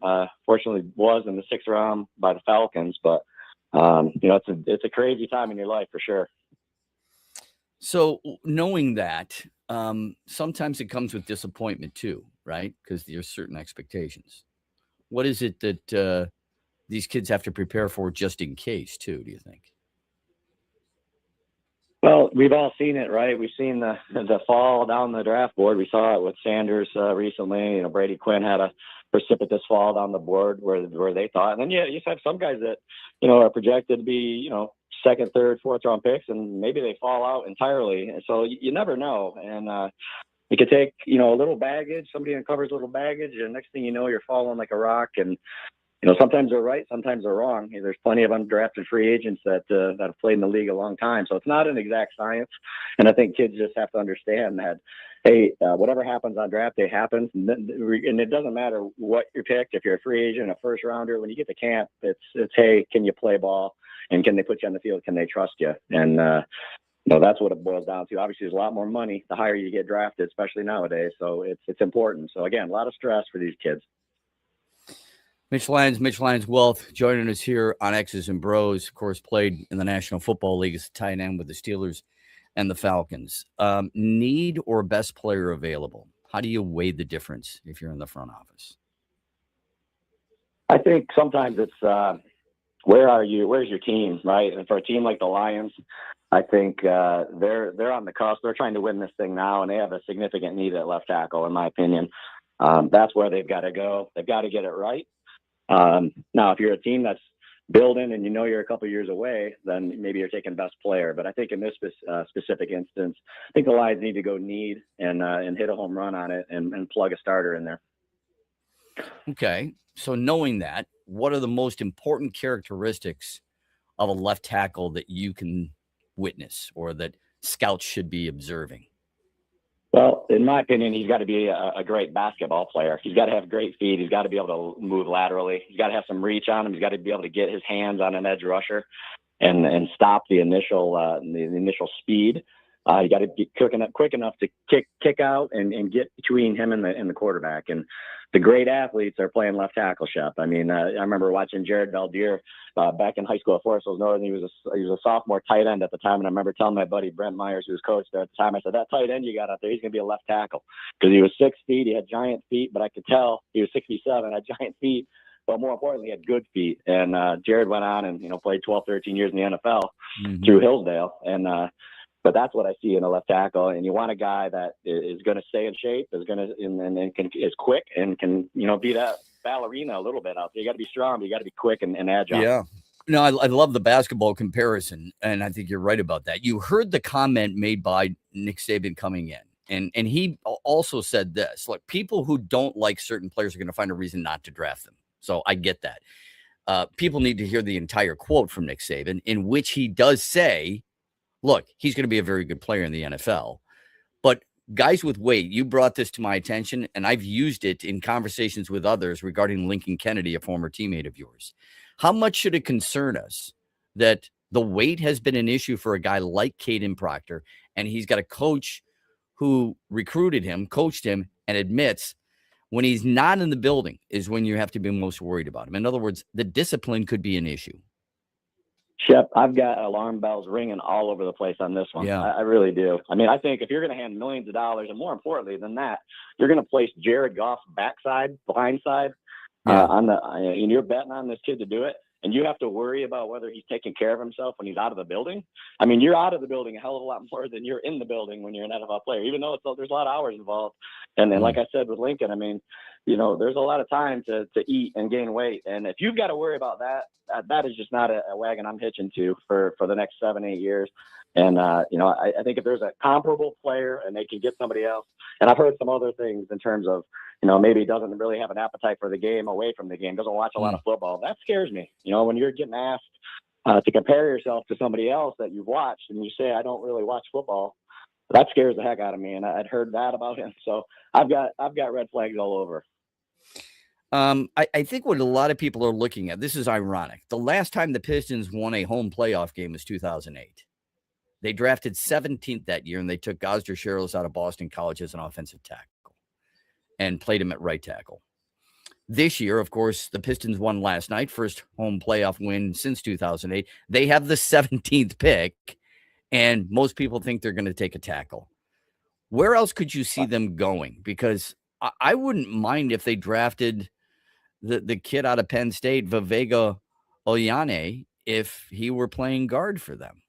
Fortunately, was in the 6th round by the Falcons. But it's a crazy time in your life for sure. So knowing that, sometimes it comes with disappointment too, right? Because there's certain expectations. What is it that these kids have to prepare for just in case too, do you think? Well, we've all seen it, right? We've seen the fall down the draft board. We saw it with Sanders recently. Brady Quinn had a precipitous fall down the board where they thought. And then you just have some guys that, are projected to be, 2nd, 3rd, 4th round picks, and maybe they fall out entirely. And so you never know. And it could take, a little baggage. Somebody uncovers a little baggage, and next thing you know, you're falling like a rock. And sometimes they're right, sometimes they're wrong. There's plenty of undrafted free agents that have played in the league a long time. So it's not an exact science. And I think kids just have to understand that, hey, whatever happens on draft day happens. And it doesn't matter what you picked. If you're a free agent, a first rounder, when you get to camp, it's hey, can you play ball? And can they put you on the field? Can they trust you? And, that's what it boils down to. Obviously, there's a lot more money the higher you get drafted, especially nowadays. So it's important. So, again, a lot of stress for these kids. Mitch Lyons Wealth, joining us here on X's and Bros. Of course, played in the National Football League as a tight end with the Steelers and the Falcons. Need or best player available? How do you weigh the difference if you're in the front office? I think sometimes it's where are you? Where's your team, right? And for a team like the Lions, I think they're on the cusp. They're trying to win this thing now, and they have a significant need at left tackle, in my opinion. That's where they've got to go. They've got to get it right. Now, if you're a team that's building and you're a couple years away, then maybe you're taking best player. But I think in this specific instance, I think the Lions need to go need and hit a home run on it and plug a starter in there. Okay. So knowing that, what are the most important characteristics of a left tackle that you can witness or that scouts should be observing? Well, in my opinion, he's got to be a great basketball player. He's got to have great feet. He's got to be able to move laterally. He's got to have some reach on him. He's got to be able to get his hands on an edge rusher and stop the initial speed. You got to be quick enough to kick out and get between him and the quarterback. And the great athletes are playing left tackle, Shep. I mean, I remember watching Jared Valdir back in high school at Forest Hills Northern. He was a sophomore tight end at the time, and I remember telling my buddy Brent Myers, who was coach there at the time, I said, that tight end you got out there, he's going to be a left tackle, because he was 6 feet, he had giant feet, but I could tell he was 6'7", had giant feet, but more importantly, he had good feet. And Jared went on and played 12, 13 years in the NFL through Hillsdale, and But that's what I see in a left tackle. And you want a guy that is going to stay in shape, is is quick and can, be that ballerina a little bit out there. You got to be strong, but you got to be quick and agile. Yeah. No, I love the basketball comparison, and I think you're right about that. You heard the comment made by Nick Saban coming in, and he also said this: look, people who don't like certain players are going to find a reason not to draft them. So I get that. People need to hear the entire quote from Nick Saban, in which he does say, look, he's going to be a very good player in the NFL, but guys with weight, you brought this to my attention, and I've used it in conversations with others regarding Lincoln Kennedy, a former teammate of yours. How much should it concern us that the weight has been an issue for a guy like Caden Proctor, and he's got a coach who recruited him, coached him, and admits when he's not in the building is when you have to be most worried about him. In other words, the discipline could be an issue. Shep, I've got alarm bells ringing all over the place on this one. Yeah. I really do. I mean, I think if you're going to hand millions of dollars, and more importantly than that, you're going to place Jared Goff's backside, blind side, and you're betting on this kid to do it, and you have to worry about whether he's taking care of himself when he's out of the building. I mean, you're out of the building a hell of a lot more than you're in the building when you're an NFL player, even though there's a lot of hours involved. And then, like I said with Lincoln, I mean, there's a lot of time to eat and gain weight. And if you've got to worry about that, that is just not a wagon I'm hitching to for the next 7-8 years. And, I think if there's a comparable player and they can get somebody else, and I've heard some other things in terms of, maybe he doesn't really have an appetite for the game, away from the game, doesn't watch a lot of football. That scares me. When you're getting asked to compare yourself to somebody else that you've watched and you say, I don't really watch football, that scares the heck out of me. And I'd heard that about him. So I've got red flags all over. I think what a lot of people are looking at, this is ironic. The last time the Pistons won a home playoff game was 2008. They drafted 17th that year, and they took Gosder Sherrills out of Boston College as an offensive tackle and played him at right tackle. This year, of course, the Pistons won last night, first home playoff win since 2008. They have the 17th pick, and most people think they're going to take a tackle. Where else could you see them going? Because I wouldn't mind if they drafted the kid out of Penn State, Viveka Oyane, if he were playing guard for them.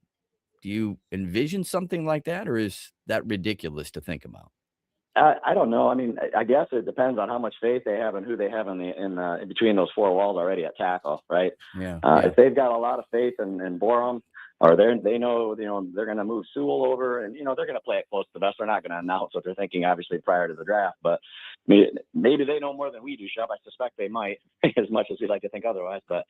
Do you envision something like that, or is that ridiculous to think about? I don't know. I mean, I guess it depends on how much faith they have and who they have in between those four walls already at tackle, right? Yeah. If they've got a lot of faith in Borum, or they know they're going to move Sewell over, and they're going to play it close to the vest. They're not going to announce what they're thinking, obviously, prior to the draft. But maybe they know more than we do, Shep. I suspect they might, as much as we'd like to think otherwise. But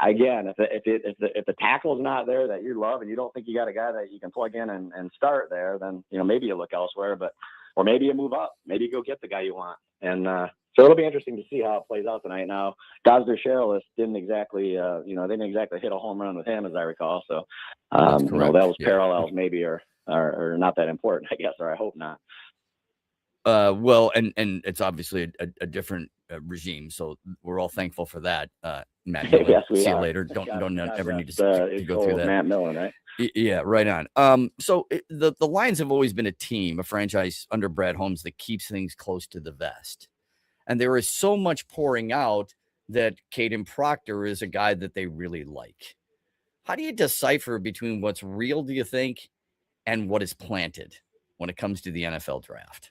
again, if the tackle's not there that you love, and you don't think you got a guy that you can plug in and start there, then maybe you look elsewhere. Or maybe you move up. Maybe you go get the guy you want. And so it'll be interesting to see how it plays out tonight. Now, Gosder Sherrills didn't exactly hit a home run with him, as I recall. So those parallels maybe are not that important, I guess, or I hope not. Well, and it's obviously a different regime, so we're all thankful for that. Matt Millen, yes, we see you are. later. Don't ever need to It's go through that. Matt Millen, right? Yeah, right on. So the Lions have always been a team, a franchise under Brad Holmes that keeps things close to the vest, and there is so much pouring out that Caden Proctor is a guy that they really like. How do you decipher between what's real, do you think, and what is planted when it comes to the NFL draft?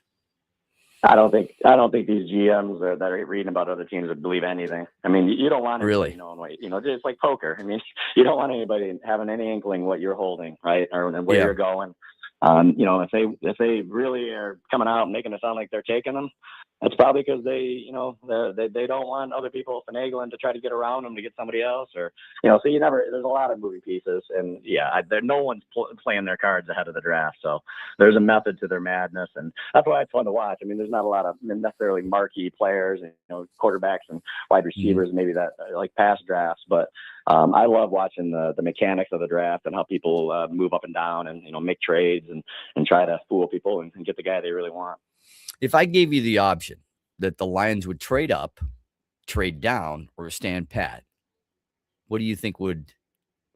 I don't think these GMs that are reading about other teams would believe anything. I mean, you don't want anybody knowing what, it's like poker. I mean, you don't want anybody having any inkling what you're holding, right, or where you're going. If they really are coming out and making it sound like they're taking them, that's probably because they don't want other people finagling to try to get around them to get somebody else, or so there's a lot of moving pieces, and no one's playing their cards ahead of the draft. So there's a method to their madness, and that's why it's fun to watch. I mean, there's not a lot of necessarily marquee players, and quarterbacks and wide receivers, maybe that like past drafts, but I love watching the mechanics of the draft and how people move up and down and make trades and try to fool people and get the guy they really want. If I gave you the option that the Lions would trade up, trade down, or stand pat, what do you think would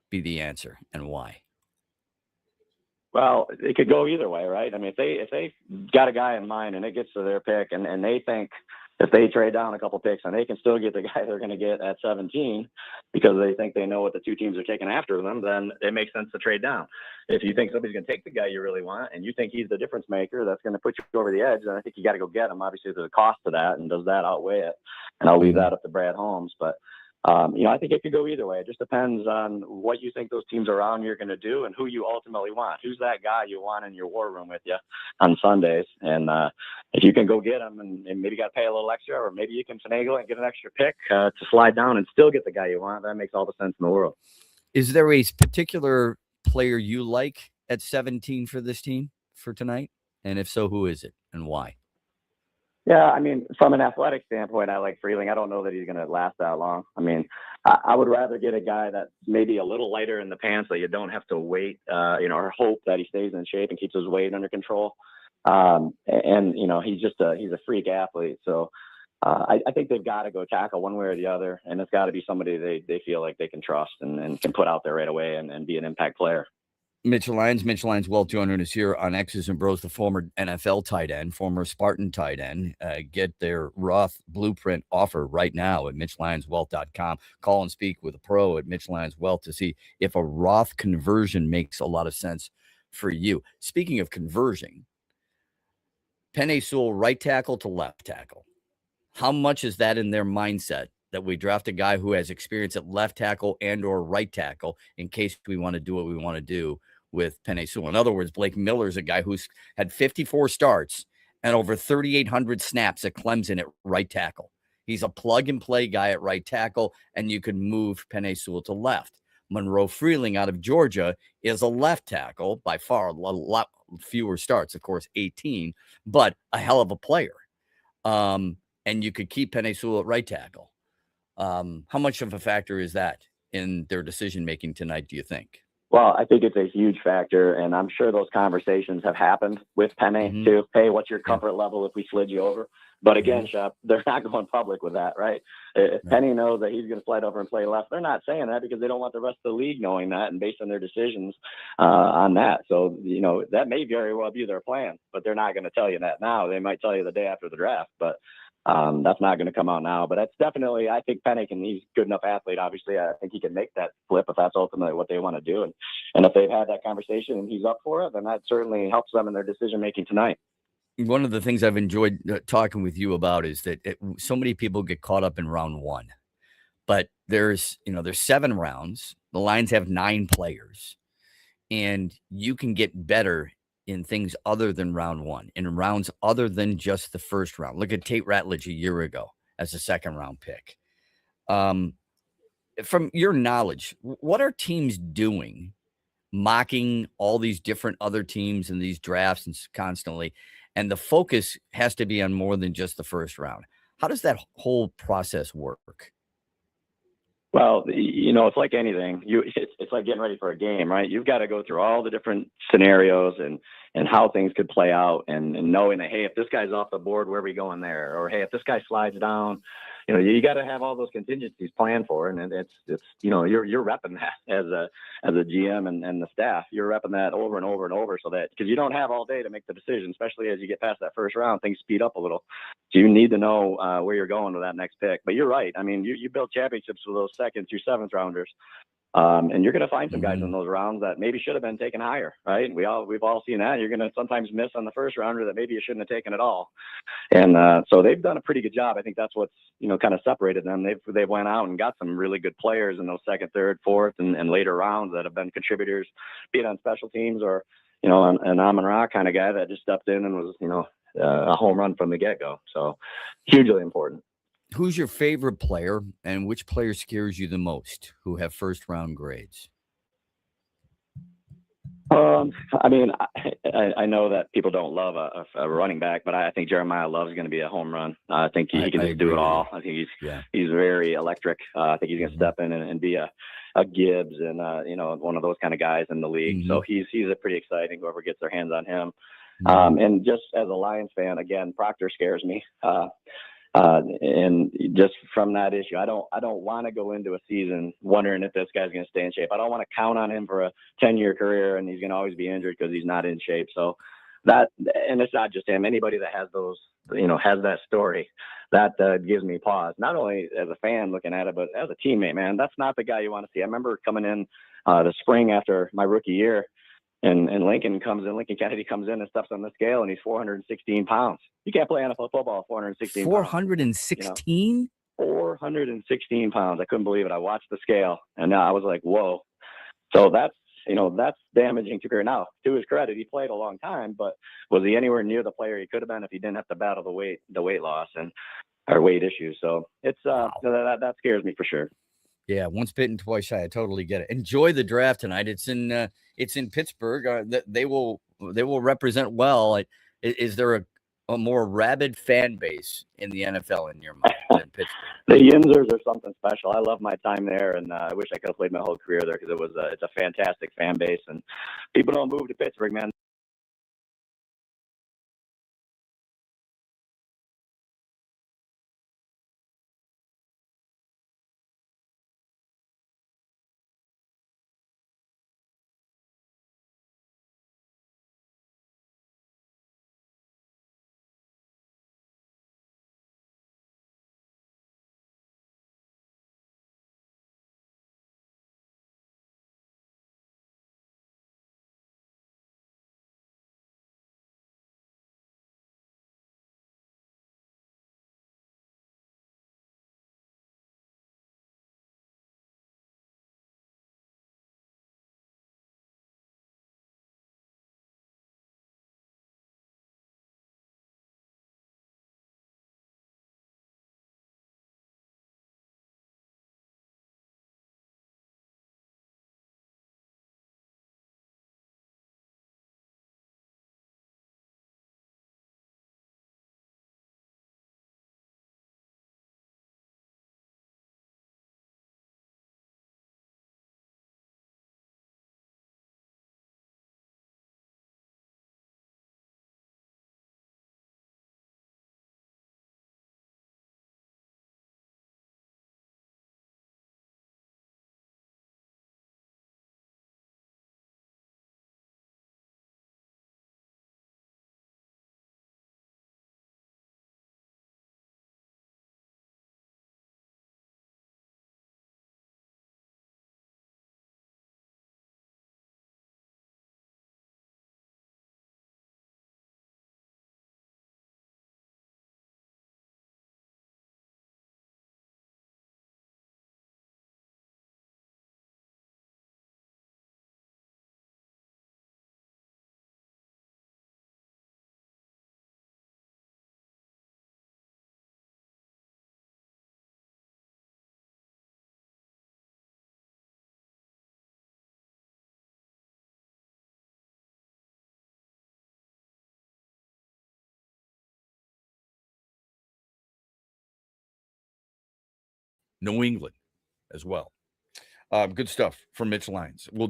be the answer and why? Well, it could go either way, right? I mean, if they got a guy in mind and it gets to their pick and they think if they trade down a couple picks and they can still get the guy they're going to get at 17 because they think they know what the two teams are taking after them, then it makes sense to trade down. If you think somebody's going to take the guy you really want and you think he's the difference maker that's going to put you over the edge, then I think you got to go get him. Obviously, there's a cost to that, and does that outweigh it? And I'll leave that up to Brad Holmes. But I think it could go either way. It just depends on what you think those teams around you are going to do and who you ultimately want. Who's that guy you want in your war room with you on Sundays? And if you can go get him and maybe got to pay a little extra, or maybe you can finagle it and get an extra pick to slide down and still get the guy you want, that makes all the sense in the world. Is there a particular player you like at 17 for this team for tonight? And if so, who is it and why? Yeah, I mean, from an athletic standpoint, I like Freeling. I don't know that he's going to last that long. I mean, I would rather get a guy that's maybe a little lighter in the pants so you don't have to wait, or hope that he stays in shape and keeps his weight under control. He's a freak athlete. So I think they've got to go tackle one way or the other, and it's got to be somebody they feel like they can trust and can put out there right away and be an impact player. Mitch Lyons Well joining us here on X's and Bros, the former NFL tight end, former Spartan tight end. Get their Roth blueprint offer right now at MitchLyonsWealth.com. Call and speak with a pro at Mitch Lyons Wealth to see if a Roth conversion makes a lot of sense for you. Speaking of conversion, Penei Sewell, right tackle to left tackle. How much is that in their mindset that we draft a guy who has experience at left tackle and or right tackle in case we want to do what we want to do with Penei Sewell? In other words, Blake Miller's a guy who's had 54 starts and over 3,800 snaps at Clemson at right tackle. He's a plug-and-play guy at right tackle, and you can move Penei Sewell to left. Monroe Freeling out of Georgia is a left tackle, by far a lot fewer starts, of course, 18, but a hell of a player. And you could keep Penei Sewell at right tackle. How much of a factor is that in their decision-making tonight, do you think? Well, I think it's a huge factor, and I'm sure those conversations have happened with Penei too. Hey, what's your comfort level if we slid you over? But again, Shep, they're not going public with that, right? If Penei knows that he's going to slide over and play left, they're not saying that because they don't want the rest of the league knowing that and based on their decisions on that. So, that may very well be their plan, but they're not going to tell you that now. They might tell you the day after the draft, but that's not going to come out now. But that's definitely, I think Penei he's a good enough athlete. Obviously, I think he can make that flip if that's ultimately what they want to do. And if they've had that conversation and he's up for it, then that certainly helps them in their decision-making tonight. One of the things I've enjoyed talking with you about is that so many people get caught up in round one, but there's 7 rounds. The Lions have 9 players, and you can get better in things other than round one, in rounds other than just the first round. Look at Tate Ratledge a year ago as a second-round pick. From your knowledge, what are teams doing, mocking all these different other teams in these drafts and constantly? And the focus has to be on more than just the first round. How does that whole process work? Well, it's like anything. It's like getting ready for a game, right? You've got to go through all the different scenarios and how things could play out and knowing that, hey, if this guy's off the board, where are we going there? Or, hey, if this guy slides down, you got to have all those contingencies planned for. And it's you're repping that as a GM and the staff. You're repping that over and over and over so that because you don't have all day to make the decision, especially as you get past that first round, things speed up a little. So you need to know where you're going with that next pick. But you're right. I mean, you build championships with those 2nd through 7th rounders. And you're going to find some guys in those rounds that maybe should have been taken higher, right? We've all seen that. You're going to sometimes miss on the first rounder that maybe you shouldn't have taken at all. And so they've done a pretty good job. I think that's what's kind of separated them. They went out and got some really good players in those 2nd, 3rd, 4th, and later rounds that have been contributors, be it on special teams or an Amon-Ra kind of guy that just stepped in and was a home run from the get-go. So hugely important. Who's your favorite player and which player scares you the most who have first round grades? I mean, I know that people don't love a running back, but I think Jeremiah Love is going to be a home run. I think he can just do it all. I think he's very electric. I think he's going to step in and be a Gibbs and one of those kind of guys in the league. So he's a pretty exciting. Whoever gets their hands on him. And just as a Lions fan, again, Proctor scares me. And just from that issue, I don't want to go into a season wondering if this guy's going to stay in shape. I don't want to count on him for a 10-year career and he's going to always be injured because he's not in shape. So and it's not just him. Anybody that has those, has that story, that gives me pause. Not only as a fan looking at it, but as a teammate, man. That's not the guy you want to see. I remember coming in the spring after my rookie year, and Lincoln Kennedy comes in and steps on the scale, and he's 416 pounds. You can't play NFL football at 416 pounds. 416? 416 pounds. I couldn't believe it. I watched the scale, and I was like, whoa. So that's damaging to career. Now, to his credit, he played a long time, but was he anywhere near the player he could have been if he didn't have to battle the weight loss or weight issues? So it's that scares me for sure. Yeah, once bitten, twice shy. I totally get it. Enjoy the draft tonight. It's in Pittsburgh. They will represent well. Is there a more rabid fan base in the NFL in your mind than Pittsburgh? The Yinzers are something special. I love my time there, and I wish I could have played my whole career there because it's a fantastic fan base, and people don't move to Pittsburgh, man. New England as well. Good stuff from Mitch Lyons. We'll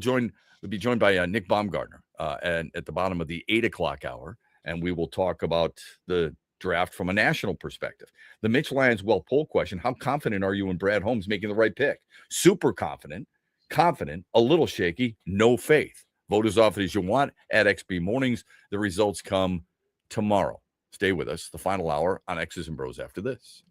be joined by Nick Baumgartner and at the bottom of the 8 o'clock hour, and we will talk about the draft from a national perspective. The Mitch Lyons poll question: how confident are you in Brad Holmes making the right pick? Super confident, a little shaky, no faith. Vote as often as you want at XB Mornings. The results come tomorrow. Stay with us. The final hour on X's and Bros after this.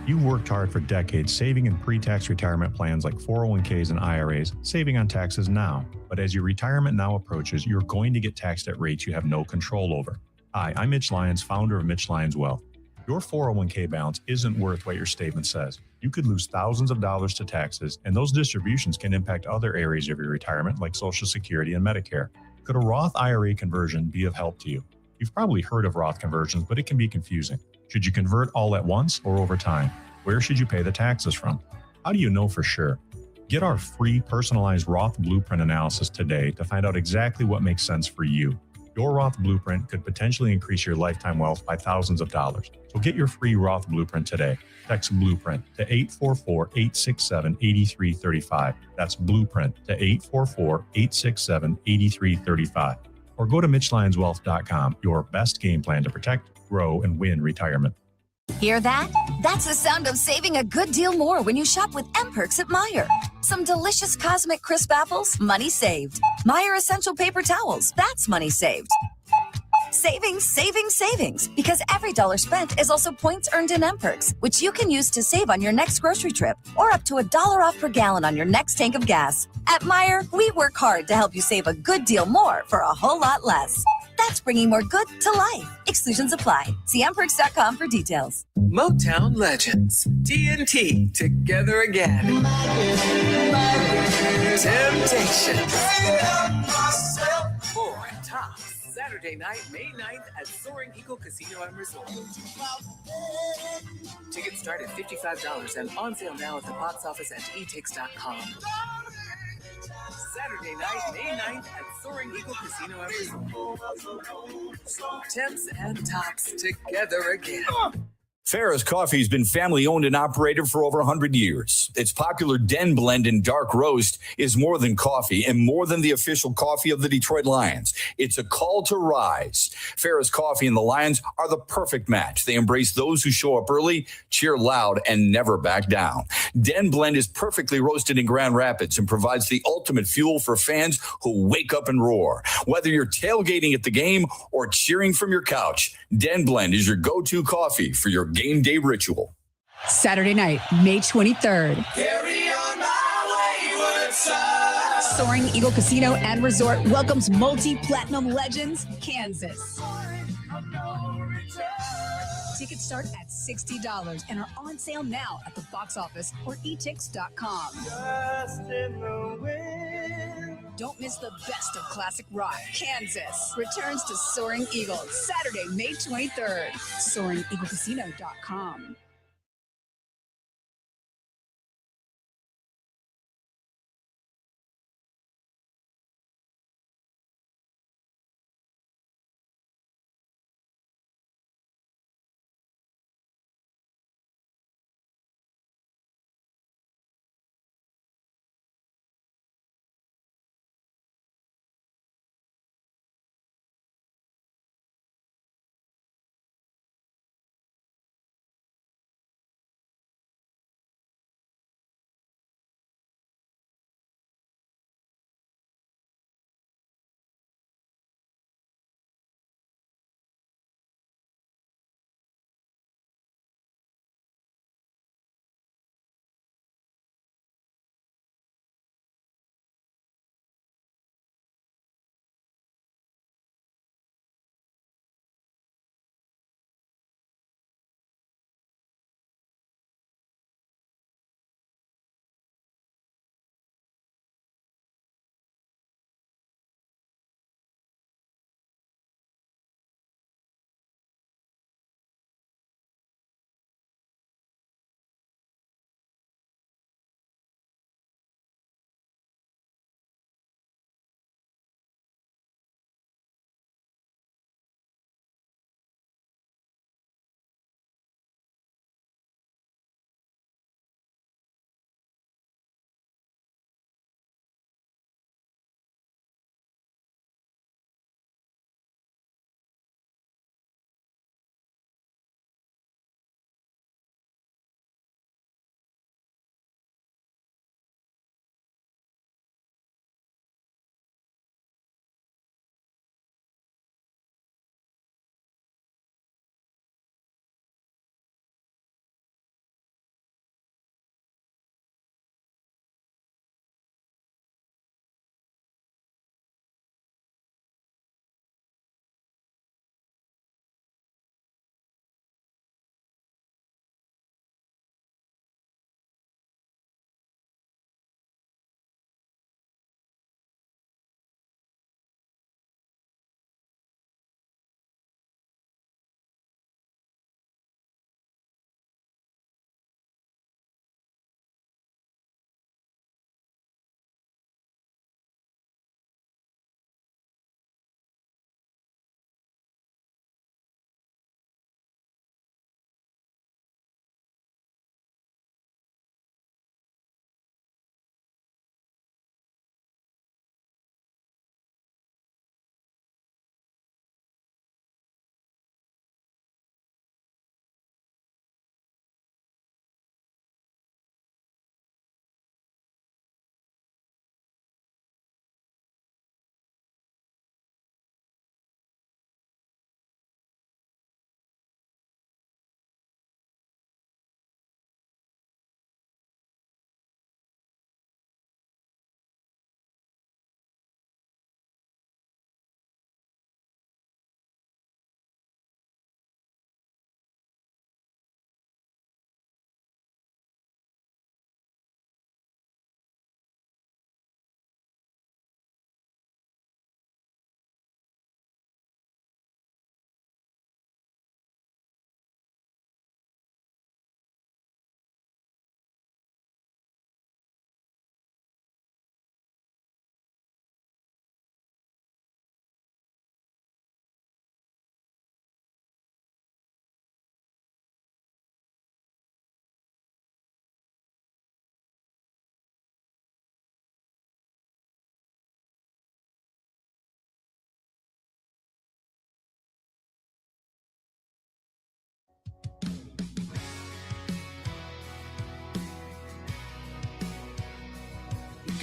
You've worked hard for decades saving in pre-tax retirement plans like 401ks and IRAs, saving on taxes now. But as your retirement now approaches, you're going to get taxed at rates you have no control over. Hi, I'm Mitch Lyons, founder of Mitch Lyons Wealth. Your 401k balance isn't worth what your statement says. You could lose thousands of dollars to taxes, and those distributions can impact other areas of your retirement like Social Security and Medicare. Could a Roth IRA conversion be of help to you? You've probably heard of Roth conversions, but it can be confusing. Should you convert all at once or over time? Where should you pay the taxes from? How do you know for sure? Get our free personalized Roth Blueprint analysis today to find out exactly what makes sense for you. Your Roth Blueprint could potentially increase your lifetime wealth by thousands of dollars. So get your free Roth Blueprint today. Text Blueprint to 844-867-8335. That's Blueprint to 844-867-8335. Or go to MitchLyonsWealth.com, your best game plan to protect, grow, and win retirement. Hear that? That's the sound of saving a good deal more when you shop with M-Perks at Meijer. Some delicious Cosmic Crisp apples, money saved. Meijer Essential Paper Towels, that's money saved. Savings, savings, savings. Because every dollar spent is also points earned in MPerks, which you can use to save on your next grocery trip or up to $1 off per gallon on your next tank of gas. At Meyer, we work hard to help you save a good deal more for a whole lot less. That's bringing more good to life. Exclusions apply. See mperks.com for details. Motown Legends. TNT together again. Temptation. Four tops. Saturday night, May 9th at Soaring Eagle Casino and Resort. Tickets start at $55 and on sale now at the box office at etix.com. Saturday night, May 9th at Soaring Eagle Casino and Resort. Temps and tops together again. Farrah's Coffee has been family owned and operated for over 100 years. Its popular Den Blend and Dark Roast is more than coffee and more than the official coffee of the Detroit Lions. It's a call to rise. Farrah's Coffee and the Lions are the perfect match. They embrace those who show up early, cheer loud, and never back down. Den Blend is perfectly roasted in Grand Rapids and provides the ultimate fuel for fans who wake up and roar. Whether you're tailgating at the game or cheering from your couch, Den Blend is your go-to coffee for your game day ritual. Saturday night, May 23rd. Carry on my wayward son. Soaring Eagle Casino and Resort welcomes multi-platinum legends, Kansas. Tickets start at $60 and are on sale now at the box office or etix.com. Just in the wind. Don't miss the best of classic rock. Kansas returns to Soaring Eagle Saturday, May 23rd. SoaringEagleCasino.com.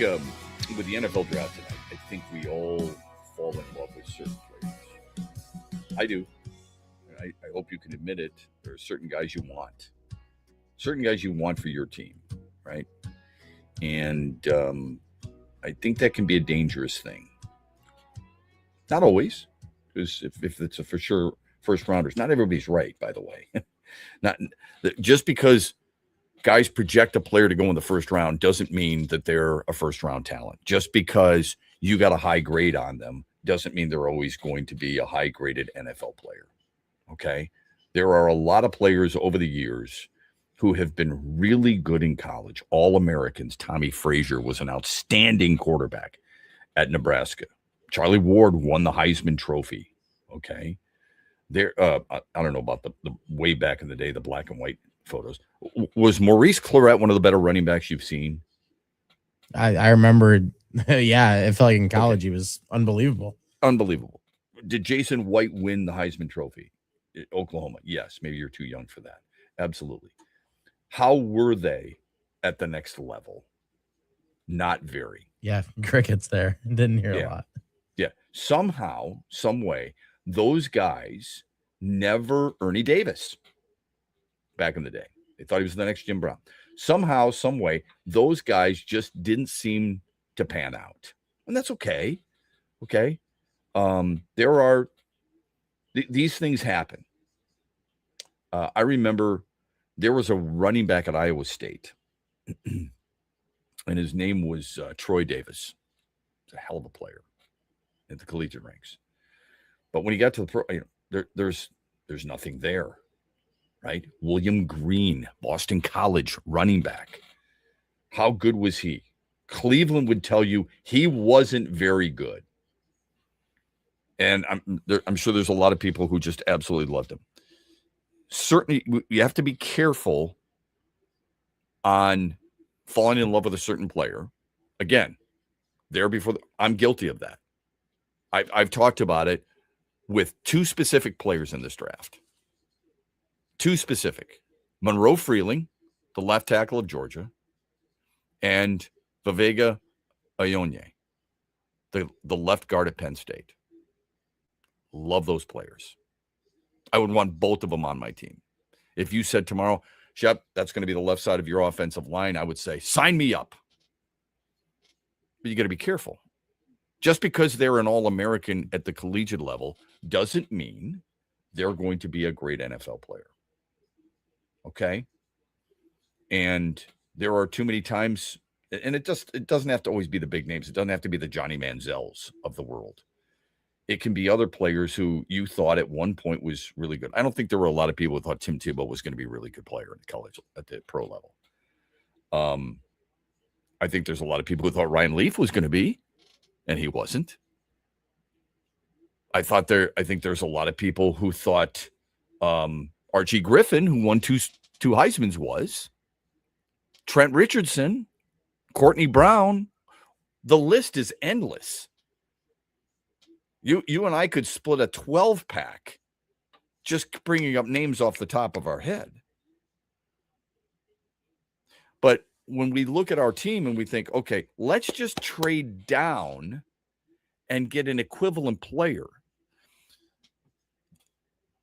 with the NFL draft tonight, I think we all fall in love with certain players. I do. I hope you can admit it. There are certain guys you want. Certain guys you want for your team, right? And I think that can be a dangerous thing. Not always, because if it's a for sure first rounders, not everybody's right, by the way. Not just because guys project a player to go in the first round doesn't mean that they're a first round talent. Just because you got a high grade on them doesn't mean they're always going to be a high graded NFL player. Okay. There are a lot of players over the years who have been really good in college. All Americans. Tommy Frazier was an outstanding quarterback at Nebraska. Charlie Ward won the Heisman Trophy. Okay. There, I don't know about the way back in the day, the black and white photos. Was Maurice Claret one of the better running backs you've seen? I remember, yeah, it felt like in college he was unbelievable. Unbelievable. Did Jason White win the Heisman Trophy? Oklahoma. Yes. Maybe you're too young for that. Absolutely. How were they at the next level? Not very. Yeah, crickets there. Didn't hear a lot. Yeah. Somehow, some way, those guys never Ernie Davis back in the day. They thought he was the next Jim Brown. Somehow, some way, those guys just didn't seem to pan out. And that's okay. Okay. There are these things happen. I remember there was a running back at Iowa State, and his name was Troy Davis. He's a hell of a player at the collegiate ranks. But when he got to the pro, there's nothing there, right? William Green, Boston College running back. How good was he? Cleveland would tell you he wasn't very good. And I'm sure there's a lot of people who just absolutely loved him. Certainly, you have to be careful on falling in love with a certain player. Again, I'm guilty of that. I've talked about it with two specific players in this draft. Two specific. Monroe Freeling, the left tackle of Georgia, and Vivega Ionye, the left guard at Penn State. Love those players. I would want both of them on my team. If you said tomorrow, Shep, that's going to be the left side of your offensive line, I would say, sign me up. But you got to be careful. Just because they're an All-American at the collegiate level doesn't mean they're going to be a great NFL player. Okay? And there are too many times, and it doesn't have to always be the big names. It doesn't have to be the Johnny Manziels of the world. It can be other players who you thought at one point was really good. I don't think there were a lot of people who thought Tim Tebow was going to be a really good player in college at the pro level. I think there's a lot of people who thought Ryan Leaf was going to be, and he wasn't. I think there's a lot of people who thought Archie Griffin, who won two Heismans, was. Trent Richardson, Courtney Brown. The list is endless. You and I could split a 12-pack just bringing up names off the top of our head. But when we look at our team and we think, okay, let's just trade down and get an equivalent player.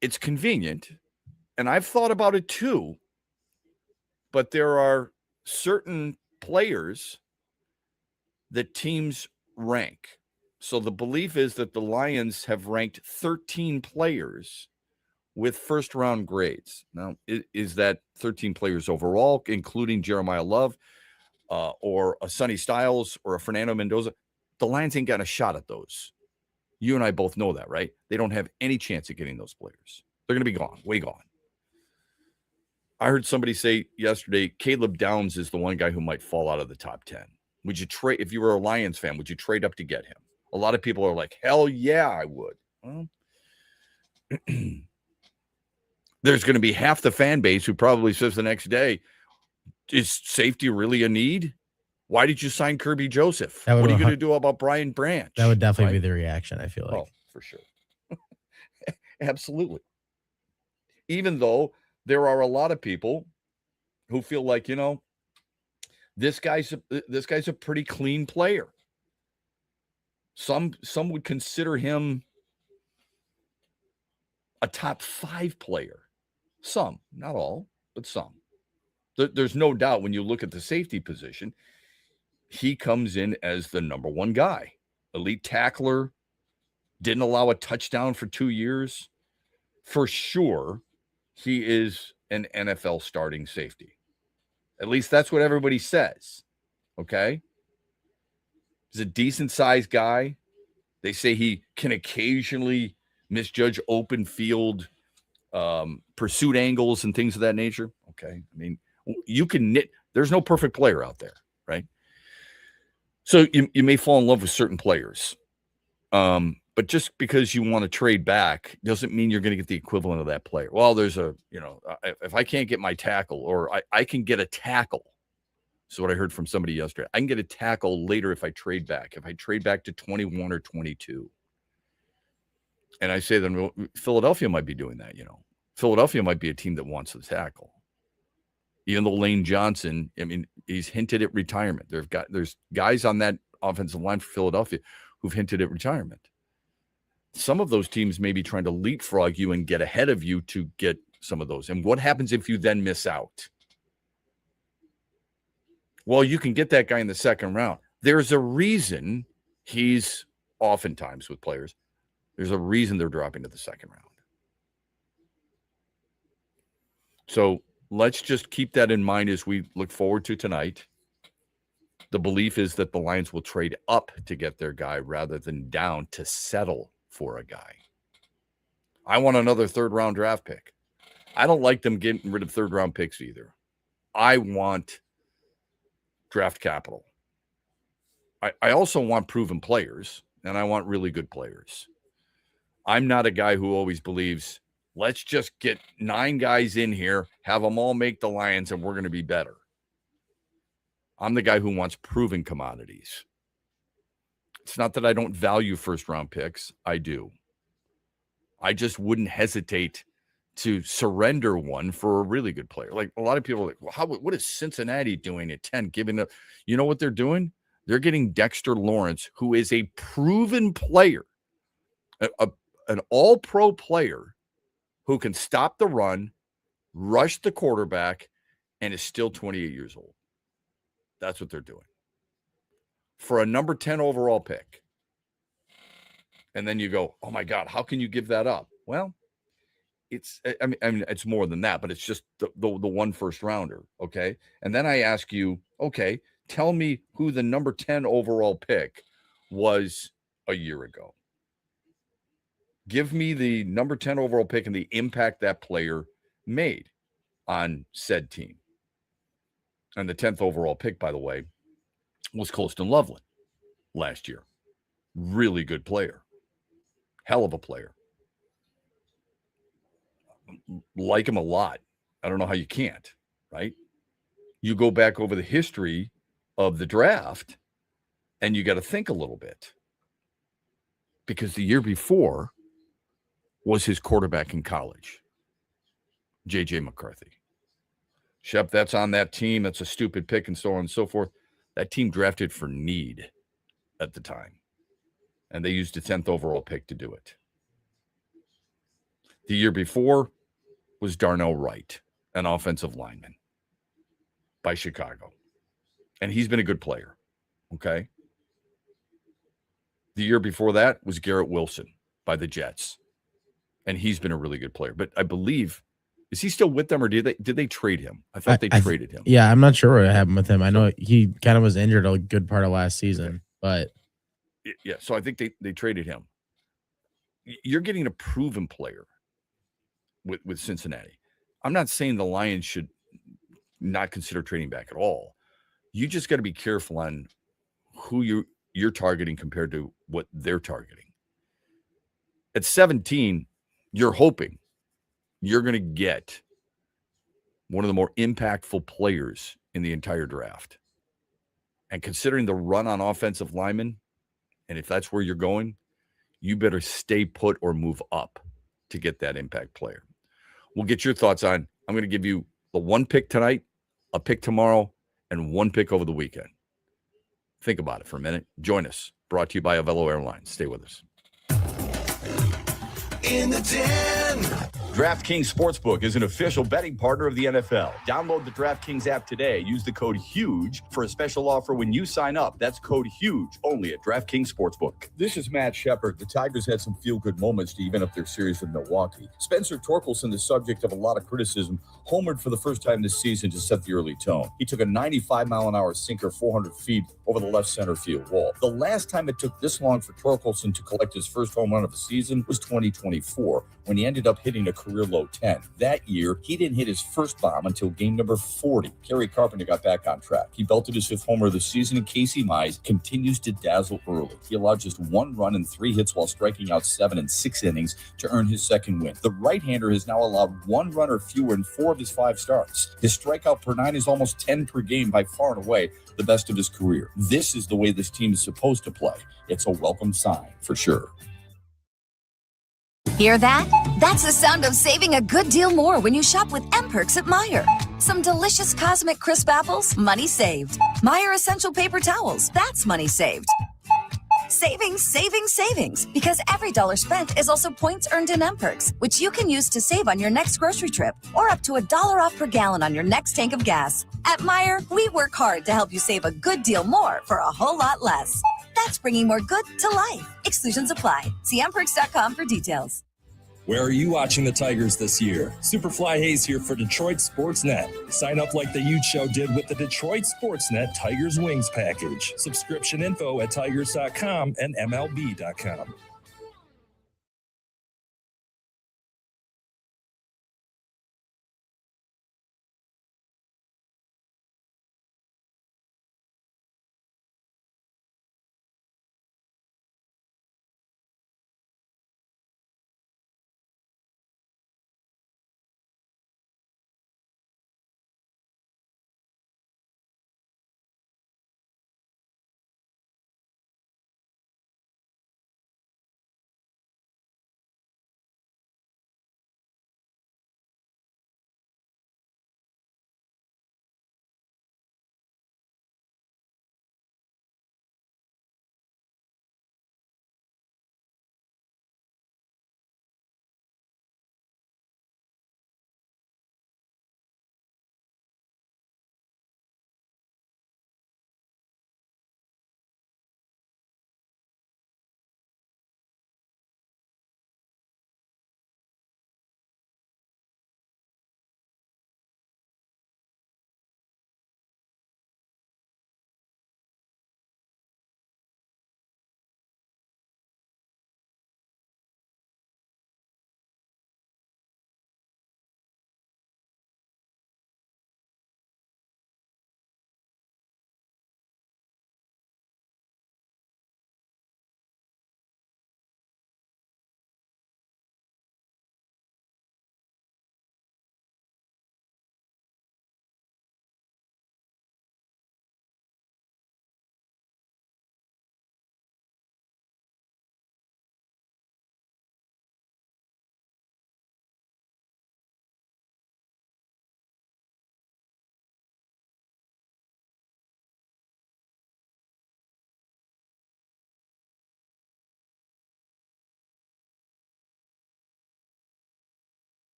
It's convenient, and I've thought about it too, but there are certain players that teams rank. So the belief is that the Lions have ranked 13 players with first-round grades. Now, is that 13 players overall, including Jeremiah Love or a Sonny Styles or a Fernando Mendoza? The Lions ain't got a shot at those. You and I both know that, right? They don't have any chance of getting those players. They're going to be gone, way gone. I heard somebody say yesterday, Caleb Downs is the one guy who might fall out of the top 10. Would you trade, if you were a Lions fan, would you trade up to get him? A lot of people are like, hell yeah, I would. Well, there's going to be half the fan base who probably says the next day, is safety really a need? Why did you sign Kirby Joseph? What are you going to do about Brian Branch? That would definitely be the reaction, I feel like. Oh, for sure. Absolutely. Even though there are a lot of people who feel like, This guy's a pretty clean player. Some would consider him a top 5 player. Some, not all, but some. There's no doubt when you look at the safety position, he comes in as the number 1 guy. Elite tackler, didn't allow a touchdown for 2 years. For sure, he is an NFL starting safety. At least that's what everybody says. Okay? He's a decent-sized guy. They say he can occasionally misjudge open field pursuit angles and things of that nature. Okay. I mean, you can there's no perfect player out there, right? So you may fall in love with certain players. But just because you want to trade back doesn't mean you're going to get the equivalent of that player. Well, there's if I can't get my tackle, or I can get a tackle. So what I heard from somebody yesterday, I can get a tackle later if I trade back. If I trade back to 21 or 22. And I say then, well, Philadelphia might be doing that, Philadelphia might be a team that wants the tackle. Even though Lane Johnson, I mean, he's hinted at retirement. There's guys on that offensive line for Philadelphia who've hinted at retirement. Some of those teams may be trying to leapfrog you and get ahead of you to get some of those. And what happens if you then miss out? Well, you can get that guy in the second round. There's a reason he's oftentimes with players. There's a reason they're dropping to the second round. So let's just keep that in mind as we look forward to tonight. The belief is that the Lions will trade up to get their guy rather than down to settle for a guy. I want another third-round draft pick. I don't like them getting rid of third-round picks either. I want draft capital. I also want proven players, and I want really good players. I'm not a guy who always believes, let's just get 9 guys in here, have them all make the Lions, and we're going to be better. I'm the guy who wants proven commodities. It's not that I don't value first-round picks. I do. I just wouldn't hesitate to surrender one for a really good player. Like a lot of people are like, well, what is Cincinnati doing at 10? Giving up, you know what they're doing? They're getting Dexter Lawrence, who is a proven player, an all-pro player who can stop the run, rush the quarterback, and is still 28 years old. That's what they're doing. For a number 10 overall pick. And then you go, oh my God, how can you give that up? Well, it's more than that, but it's just the one first rounder. Okay. And then I ask you, okay, tell me who the number 10 overall pick was a year ago. Give me the number 10 overall pick and the impact that player made on said team. And the 10th overall pick, by the way, was Colston Loveland last year. Really good player. Hell of a player. Like him a lot. I don't know how you can't, right? You go back over the history of the draft and you got to think a little bit. Because the year before was his quarterback in college, J.J. McCarthy. Shep, that's on that team. That's a stupid pick and so on and so forth. That team drafted for need at the time. And they used the 10th overall pick to do it. The year before was Darnell Wright, an offensive lineman by Chicago. And he's been a good player. Okay. The year before that was Garrett Wilson by the Jets. And he's been a really good player. But I believe, is he still with them or did they trade him? I thought they traded him. Yeah, I'm not sure what happened with him. I know he kind of was injured a good part of last season, but yeah, so I think they traded him. You're getting a proven player with Cincinnati. I'm not saying the Lions should not consider trading back at all. You just got to be careful on who you're targeting compared to what they're targeting. At 17, you're hoping you're going to get one of the more impactful players in the entire draft. And considering the run on offensive linemen, and if that's where you're going, you better stay put or move up to get that impact player. We'll get your thoughts on, I'm going to give you the one pick tonight, a pick tomorrow, and 1 pick over the weekend. Think about it for a minute. Join us. Brought to you by Avello Airlines. Stay with us. In the den. DraftKings Sportsbook is an official betting partner of the NFL. Download the DraftKings app today. Use the code HUGE for a special offer when you sign up. That's code HUGE only at DraftKings Sportsbook. This is Matt Shepard. The Tigers had some feel-good moments to even up their series with Milwaukee. Spencer Torkelson, the subject of a lot of criticism, homered for the first time this season to set the early tone. He took a 95-mile-an-hour sinker 400 feet over the left center field wall. The last time it took this long for Torkelson to collect his first home run of the season was 2024, when he ended up hitting a career low 10. That year, he didn't hit his first bomb until game number 40. Kerry Carpenter got back on track. He belted his 5th homer of the season, and Casey Mize continues to dazzle early. He allowed just 1 run and 3 hits while striking out 7 in 6 innings to earn his second win. The right-hander has now allowed 1 run or fewer in 4 of his 5 starts. His strikeout per 9 is almost 10 per game, by far and away the best of his career. This is the way this team is supposed to play. It's a welcome sign for sure. Hear that? That's the sound of saving a good deal more when you shop with M-Perks at Meijer. Some delicious Cosmic Crisp apples, money saved. Meijer Essential Paper Towels, that's money saved. Savings, savings, savings. Because every dollar spent is also points earned in M-Perks, which you can use to save on your next grocery trip or up to $1 off per gallon on your next tank of gas. At Meijer, we work hard to help you save a good deal more for a whole lot less. That's bringing more good to life. Exclusions apply. See mperks.com for details. Where are you watching the Tigers this year? Superfly Hayes here for Detroit Sports Net. Sign up like the Ute Show did with the Detroit Sports Net Tigers Wings package. Subscription info at tigers.com and MLB.com.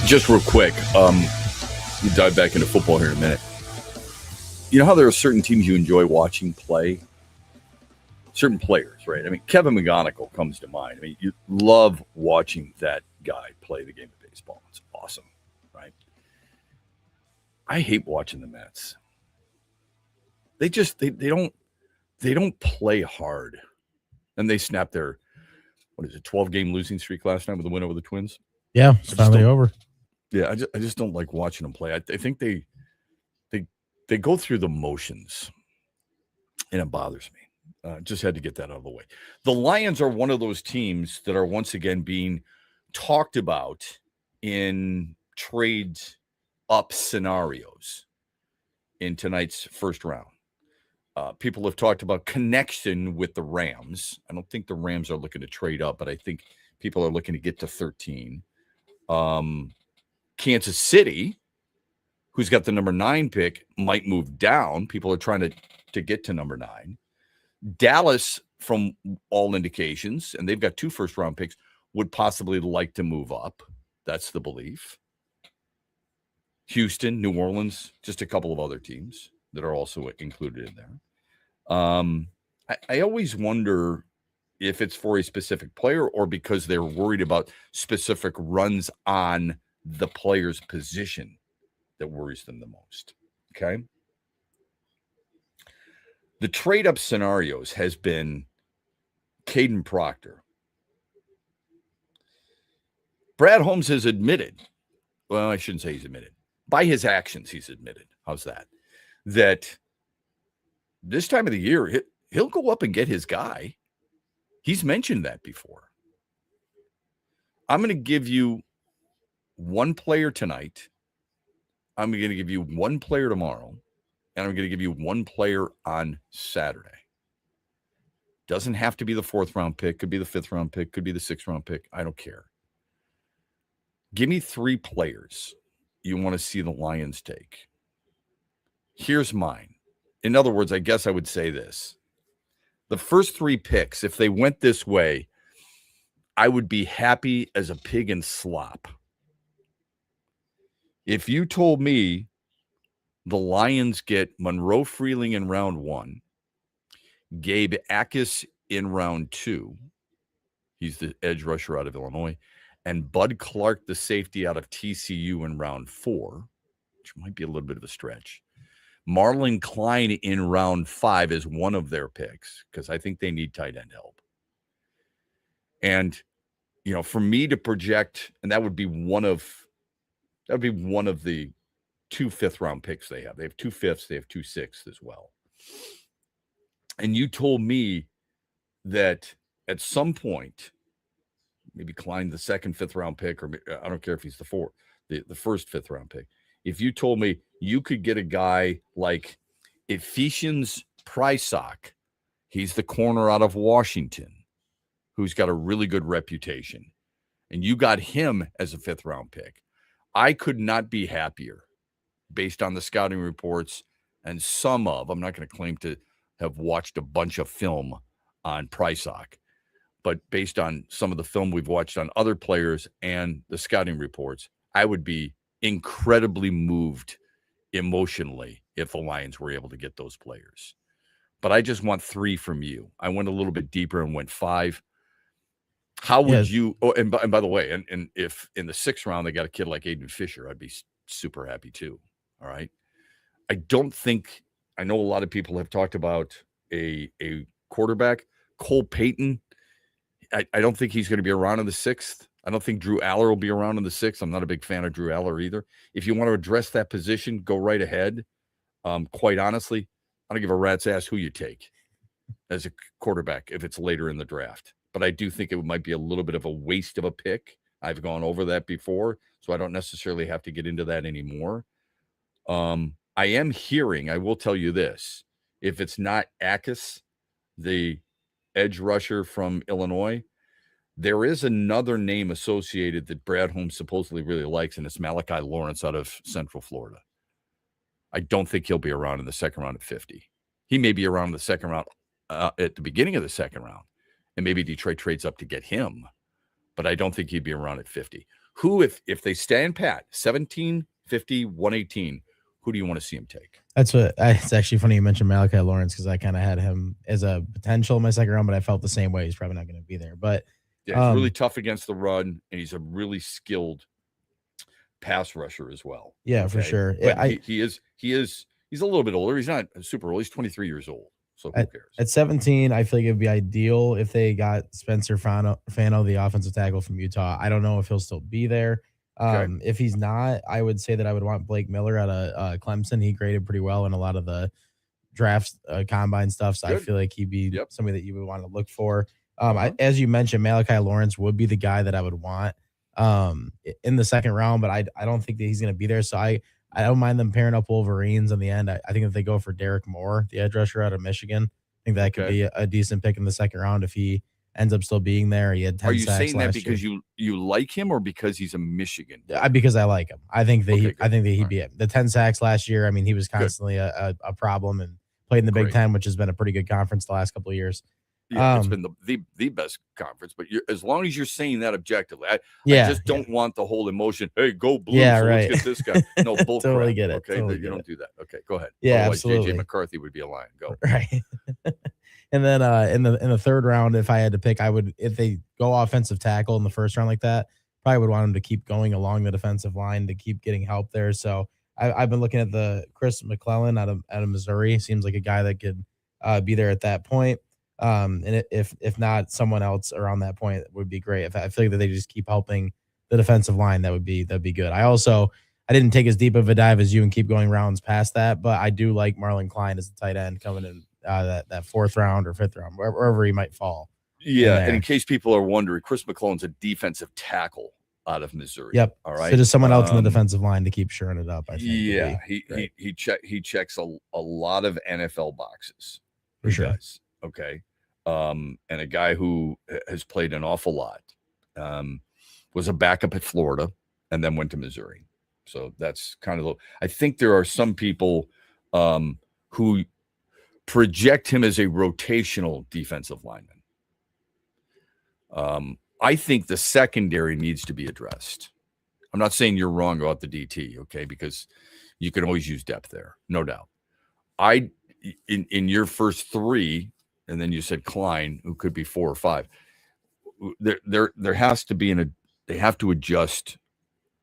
Just real quick, we dive back into football here in a minute. You know how there are certain teams you enjoy watching play? Certain players, right? I mean, Kevin McGonigal comes to mind. I mean, you love watching that guy play the game of baseball. It's awesome, right? I hate watching the Mets. They just they don't play hard. And they snapped their 12-game losing streak last night with a win over the Twins. Yeah, it's finally over. Yeah, I just don't like watching them play. I think they go through the motions, and it bothers me. Just had to get that out of the way. The Lions are one of those teams that are once again being talked about in trades up scenarios in tonight's first round. People have talked about connection with the Rams. I don't think the Rams are looking to trade up, but I think people are looking to get to 13. Kansas City, who's got the number 9 pick, might move down. People are trying to get to number 9. Dallas, from all indications, and they've got 2 first-round picks, would possibly like to move up. That's the belief. Houston, New Orleans, just a couple of other teams that are also included in there. I always wonder if it's for a specific player or because they're worried about specific runs on the player's position that worries them the most. Okay. The trade-up scenarios has been Caden Proctor. Brad Holmes has admitted, well, I shouldn't say he's admitted. By his actions, he's admitted. How's that? That this time of the year, he'll go up and get his guy. He's mentioned that before. I'm going to give you one player tonight. I'm going to give you one player tomorrow. And I'm going to give you one player on Saturday. Doesn't have to be the 4th round pick. Could be the 5th round pick. Could be the 6th round pick. I don't care. Give me 3 players you want to see the Lions take. Here's mine. In other words, I guess I would say this. The first 3 picks, if they went this way, I would be happy as a pig in slop. If you told me the Lions get Monroe Freeling in round 1, Gabe Akis in round 2, he's the edge rusher out of Illinois, and Bud Clark, the safety out of TCU in round 4, which might be a little bit of a stretch. Marlon Klein in round 5 is one of their picks because I think they need tight end help. And, you know, for me to project, and that would be one of the 2 5th-round picks they have. They have 2 5ths. They have 2 6ths as well. And you told me that at some point, maybe Klein, the 2nd 5th-round pick, or I don't care if he's the 1st 5th-round pick. If you told me you could get a guy like Ephesians Prysock, he's the corner out of Washington, who's got a really good reputation, and you got him as a 5th-round pick, I could not be happier based on the scouting reports and I'm not going to claim to have watched a bunch of film on Prysock, but based on some of the film we've watched on other players and the scouting reports, I would be incredibly moved emotionally if the Lions were able to get those players. But I just want 3 from you. I went a little bit deeper and went 5. How would you? Oh, and by the way, and if in the 6th round they got a kid like Aiden Fisher, I'd be super happy too. All right. I know a lot of people have talked about a quarterback, Cole Payton. I don't think he's going to be around in the 6th. I don't think Drew Aller will be around in the 6th. I'm not a big fan of Drew Aller either. If you want to address that position, go right ahead. Quite honestly, I don't give a rat's ass who you take as a quarterback if it's later in the draft. But I do think it might be a little bit of a waste of a pick. I've gone over that before, so I don't necessarily have to get into that anymore. I am hearing, I will tell you this, if it's not Akis, the edge rusher from Illinois, there is another name associated that Brad Holmes supposedly really likes, and it's Malachi Lawrence out of Central Florida. I don't think he'll be around in the 2nd round at 50. He may be around in the 2nd round at the beginning of the 2nd round, and maybe Detroit trades up to get him, but I don't think he'd be around at 50. Who, if they stand pat, 17, 50, 118, who do you want to see him take? It's actually funny you mentioned Malachi Lawrence because I kind of had him as a potential in my second round, but I felt the same way. He's probably not going to be there. But yeah, he's really tough against the run, and he's a really skilled pass rusher as well. Yeah, for sure. But he's a little bit older. He's not super old. He's 23 years old. So who cares? At 17, I feel like it'd be ideal if they got Spencer Fano, the offensive tackle from Utah. I don't know if he'll still be there. If he's not, I would say that I would want Blake Miller out of Clemson. He graded pretty well in a lot of the drafts, combine stuff. So I feel like he'd be somebody that you would want to look for. As you mentioned, Malachi Lawrence would be the guy that I would want in the second round, but I don't think that he's going to be there. So I don't mind them pairing up Wolverines in the end. I think if they go for Derek Moore, the edge rusher out of Michigan, I think that could be a decent pick in the second round if he ends up still being there. He had 10 Are you sacks saying that last because year. you like him or because he's a Michigan? Because I like him. I think that he'd be the 10 sacks last year. I mean, he was constantly a problem and played in the Big Ten, which has been a pretty good conference the last couple of years. Yeah, it's been the best conference, but as long as you're saying that objectively, I just don't want the whole emotion. Hey, go Blues! Yeah, so right. Let's get this guy. No bull Totally crap. get it. Okay, Totally you get don't it. do that. Okay, go ahead. Yeah, Otherwise, absolutely. JJ McCarthy would be a lion. Go right. And then in the third round, if I had to pick, I would, if they go offensive tackle in the first round like that, probably would want them to keep going along the defensive line to keep getting help there. So I've been looking at the Chris McClellan out of Missouri. Seems like a guy that could be there at that point. And if not, someone else around that point would be great. If I feel like that they just keep helping the defensive line, that'd be good. I didn't take as deep of a dive as you and keep going rounds past that, but I do like Marlon Klein as a tight end coming in that fourth round or fifth round, wherever he might fall. Yeah, and in case people are wondering, Chris McClellan's a defensive tackle out of Missouri. Yep. All right. So just someone else in the defensive line to keep shoring it up. I think. Yeah, he checks a lot of NFL boxes. For sure. Does. Okay. And a guy who has played an awful lot, was a backup at Florida and then went to Missouri. So that's kind of I think there are some people who project him as a rotational defensive lineman. I think the secondary needs to be addressed. I'm not saying you're wrong about the DT, okay, because you can always use depth there, no doubt. In your first three, and then you said Klein, who could be 4 or 5. There has to be they have to adjust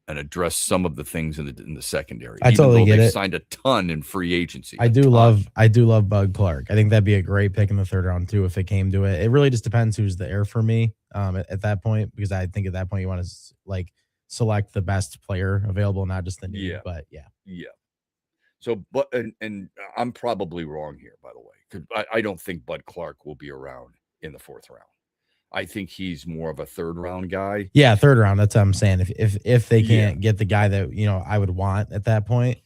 and address some of the things in the secondary. I totally get they've it. Signed a ton in free agency. I do love Bud Clark. I think that'd be a great pick in the third round too if it came to it. It really just depends who's the heir for me at that point, because I think at that point you want to select the best player available, not just the need. But yeah. So, but and I'm probably wrong here, by the way, because I don't think Bud Clark will be around in the fourth round. I think he's more of a third round guy. Yeah, third round. That's what I'm saying. If they can't get the guy that I would want at that point,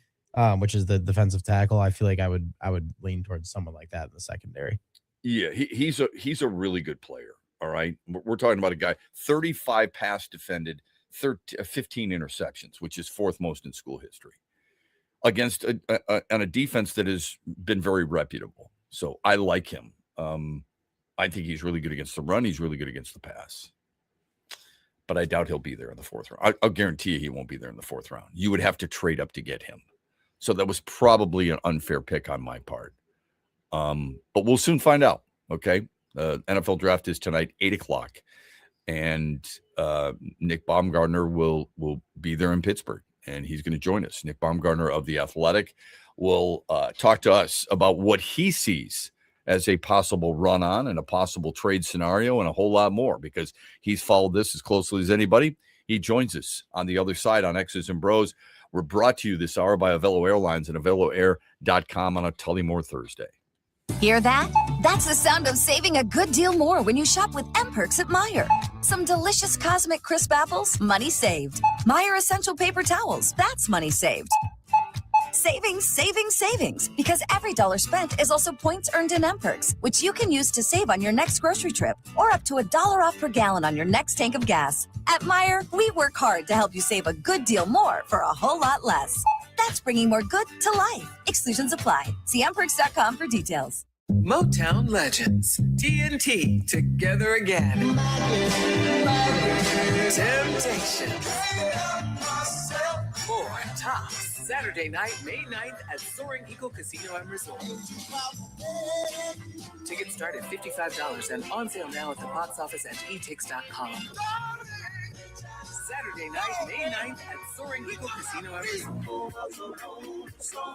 which is the defensive tackle, I feel like I would lean towards someone like that in the secondary. Yeah, he's a really good player. All right, we're talking about a guy 35 pass defended, 15 interceptions, which is fourth most in school history, against a defense that has been very reputable. So I like him. I think he's really good against the run. He's really good against the pass. But I doubt he'll be there in the fourth round. I'll guarantee you he won't be there in the fourth round. You would have to trade up to get him. So that was probably an unfair pick on my part. But we'll soon find out, okay? NFL draft is tonight, 8:00. And Nick Baumgartner will be there in Pittsburgh, and he's going to join us. Nick Baumgartner of The Athletic will talk to us about what he sees as a possible run on and a possible trade scenario and a whole lot more, because he's followed this as closely as anybody. He joins us on the other side on X's and Bros. We're brought to you this hour by Avello Airlines and AvelloAir.com on a Tullymore Thursday. Hear that? That's the sound of saving a good deal more when you shop with M-Perks at Meijer. Some delicious Cosmic Crisp apples, money saved. Meijer Essential Paper Towels, that's money saved. Savings, savings, savings, because every dollar spent is also points earned in M-Perks, which you can use to save on your next grocery trip or up to $1 off per gallon on your next tank of gas. At Meijer, we work hard to help you save a good deal more for a whole lot less. That's bringing more good to life. Exclusions apply. See mperks.com for details. Motown Legends, TNT, together again. Temptation. Four Tops, Saturday night, May 9th at Soaring Eagle Casino and Resort. Tickets start at $55 and on sale now at the box office at etix.com. Saturday night, May 9th at Soaring Eagle Casino and Resort.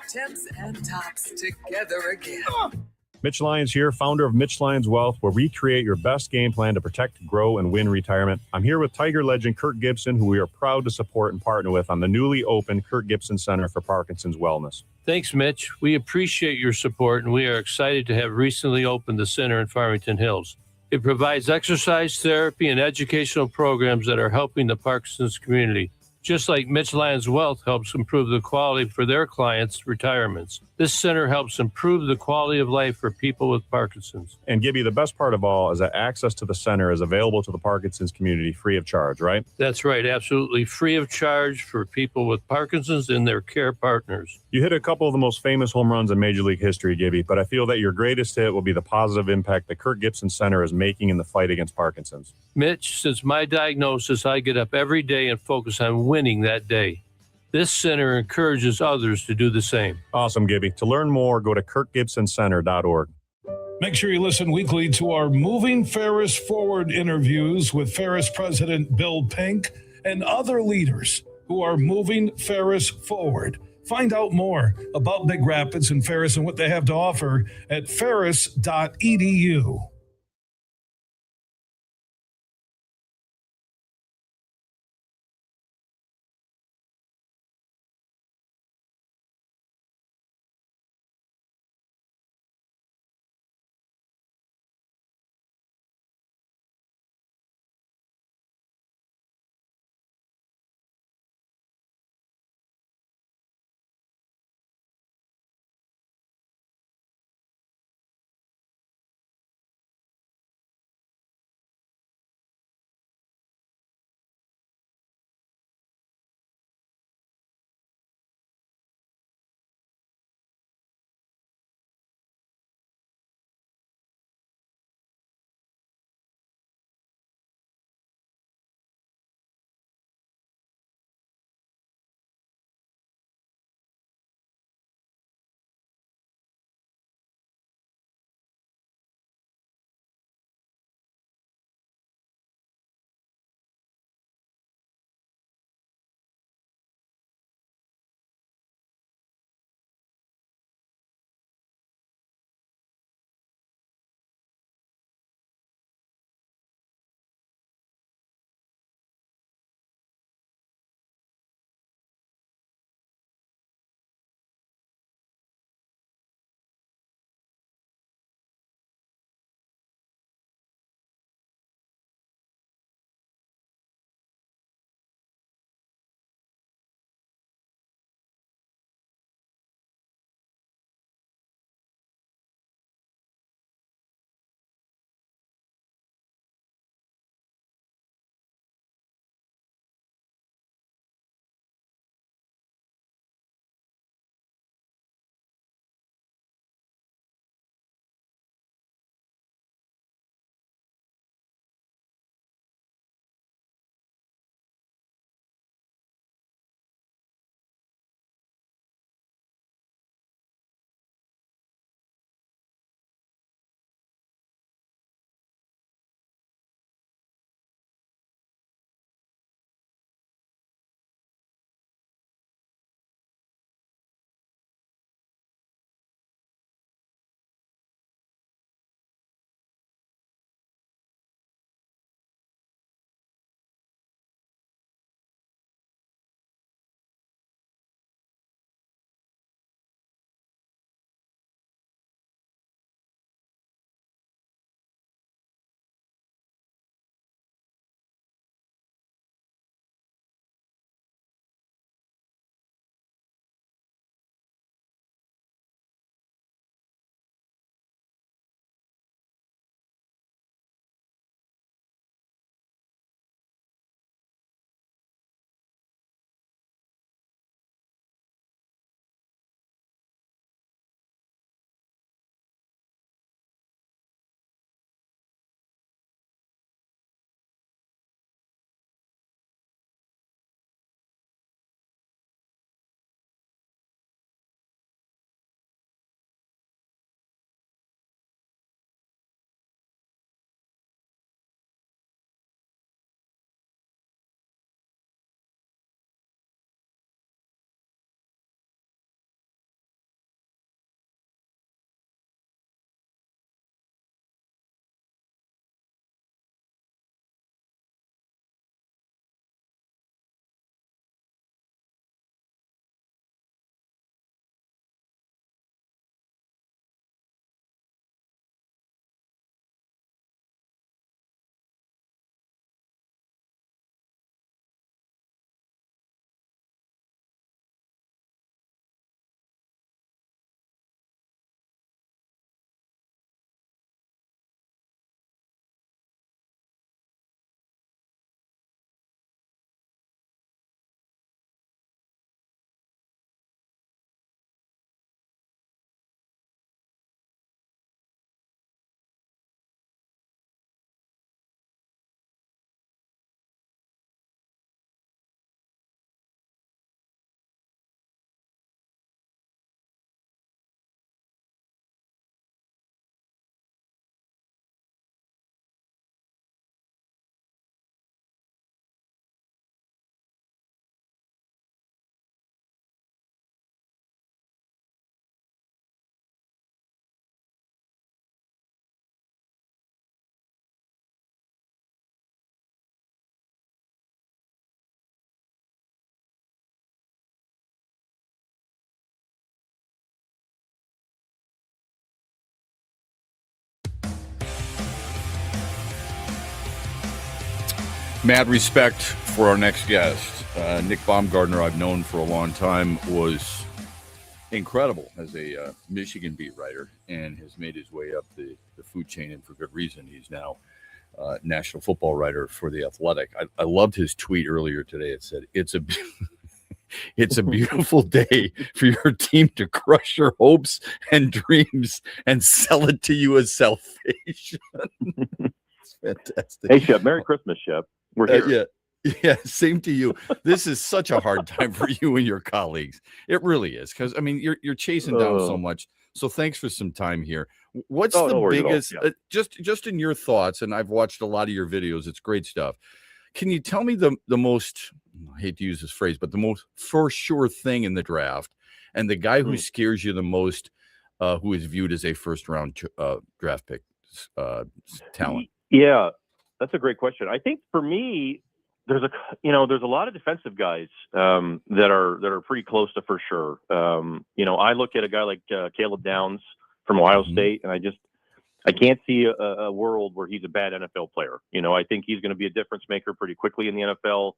Temps and Tops, together again. Mitch Lyons here, founder of Mitch Lyons Wealth, where we create your best game plan to protect, grow, and win retirement. I'm here with Tiger legend Kirk Gibson, who we are proud to support and partner with on the newly opened Kirk Gibson Center for Parkinson's Wellness. Thanks, Mitch. We appreciate your support, and we are excited to have recently opened the center in Farmington Hills. It provides exercise therapy and educational programs that are helping the Parkinson's community, just like Mitch Lyons Wealth helps improve the quality for their clients' retirements. This center helps improve the quality of life for people with Parkinson's. And Gibby, the best part of all is that access to the center is available to the Parkinson's community free of charge, right? That's right, absolutely free of charge for people with Parkinson's and their care partners. You hit a couple of the most famous home runs in Major League history, Gibby, but I feel that your greatest hit will be the positive impact the Kirk Gibson Center is making in the fight against Parkinson's. Mitch, since my diagnosis, I get up every day and focus on winning that day. This center encourages others to do the same. Awesome, Gibby. To learn more, go to kirkgibsoncenter.org. Make sure you listen weekly to our Moving Ferris Forward interviews with Ferris President Bill Pink and other leaders who are moving Ferris forward. Find out more about Big Rapids and Ferris and what they have to offer at ferris.edu. Mad respect for our next guest. Nick Baumgartner, I've known for a long time, was incredible as a Michigan beat writer and has made his way up the food chain, and for good reason. He's now national football writer for The Athletic. I loved his tweet earlier today. It said, it's a beautiful day for your team to crush your hopes and dreams and sell it to you as salvation. It's fantastic. Hey, Shep. Merry Christmas, Shep. We're here. Yeah, same to you. This is such a hard time for you and your colleagues. It really is, because I mean you're chasing down so much. So thanks for some time here. What's the biggest, just in your thoughts? And I've watched a lot of your videos. It's great stuff. Can you tell me the most, I hate to use this phrase, but the most for sure thing in the draft, and the guy who scares you the most, who is viewed as a first round draft pick talent? Yeah, that's a great question. I think for me, there's a lot of defensive guys that are pretty close to for sure. I look at a guy like Caleb Downs from Ohio State, and I can't see a world where he's a bad NFL player. I think he's going to be a difference maker pretty quickly in the NFL.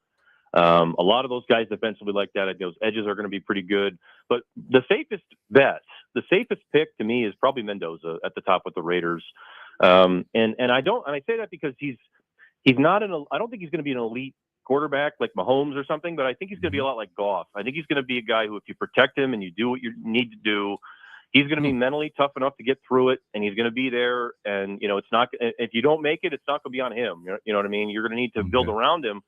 A lot of those guys defensively like that, I think those edges are going to be pretty good. But the safest bet, the safest pick to me is probably Mendoza at the top with the Raiders. And I say that because he's not I don't think he's going to be an elite quarterback like Mahomes or something, but I think he's going to be a lot like Goff. I think he's going to be a guy who, if you protect him and you do what you need to do, he's going to be mentally tough enough to get through it, and he's going to be there. And, it's not, if you don't make it, it's not going to be on him. You know what I mean? You're going to need to build around him.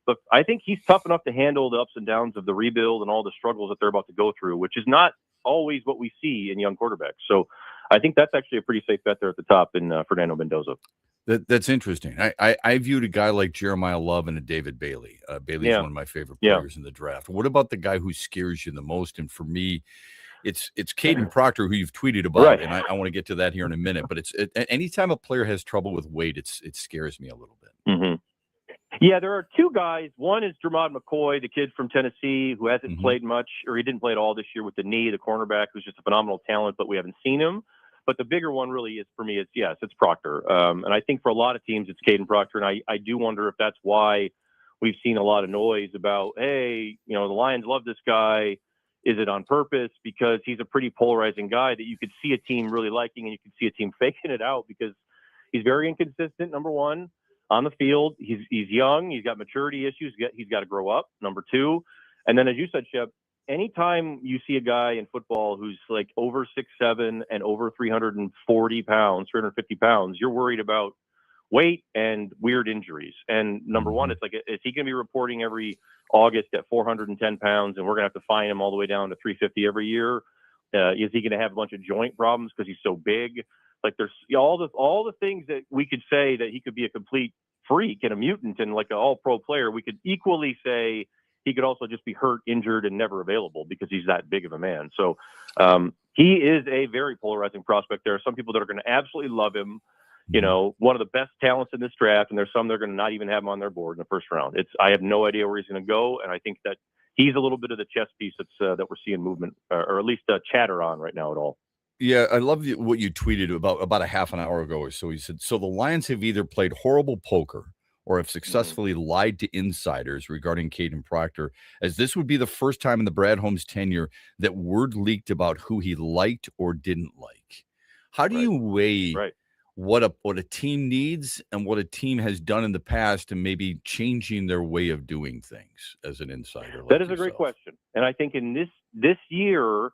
But I think he's tough enough to handle the ups and downs of the rebuild and all the struggles that they're about to go through, which is not always what we see in young quarterbacks. So I think that's actually a pretty safe bet there at the top in Fernando Mendoza. That's interesting. I viewed a guy like Jeremiah Love and a David Bailey. Bailey's one of my favorite players in the draft. What about the guy who scares you the most? And for me, it's Caden Proctor, who you've tweeted about, and I want to get to that here in a minute. But anytime a player has trouble with weight, it scares me a little bit. Mm-hmm. Yeah, there are two guys. One is Jermod McCoy, the kid from Tennessee, who hasn't played much, or he didn't play at all this year with the knee, the cornerback, who's just a phenomenal talent, but we haven't seen him. But the bigger one really is, for me, it's Proctor. And I think for a lot of teams, it's Caden Proctor. And I do wonder if that's why we've seen a lot of noise about, hey, the Lions love this guy. Is it on purpose? Because he's a pretty polarizing guy that you could see a team really liking, and you could see a team faking it out because he's very inconsistent, number one. On the field, he's young. He's got maturity issues. He's got to grow up, number two. And then, as you said, Shep, anytime you see a guy in football who's like over 6'7" and over 350 pounds, you're worried about weight and weird injuries. And number one, it's like, is he going to be reporting every August at 410 pounds and we're going to have to fine him all the way down to 350 every year? Is he going to have a bunch of joint problems because he's so big? Like, there's all the things that we could say that he could be a complete freak and a mutant and like an all-pro player. We could equally say he could also just be hurt, injured, and never available because he's that big of a man. So he is a very polarizing prospect. There are some people that are going to absolutely love him. One of the best talents in this draft, and there's some that are going to not even have him on their board in the first round. I have no idea where he's going to go, and I think that he's a little bit of the chess piece that we're seeing movement, or at least chatter on right now at all. Yeah, I love what you tweeted about a half an hour ago or so. You said, so the Lions have either played horrible poker or have successfully lied to insiders regarding Caden Proctor, as this would be the first time in the Brad Holmes tenure that word leaked about who he liked or didn't like. How do you weigh what a team needs and what a team has done in the past and maybe changing their way of doing things as an insider? That is a great question. And I think in this year,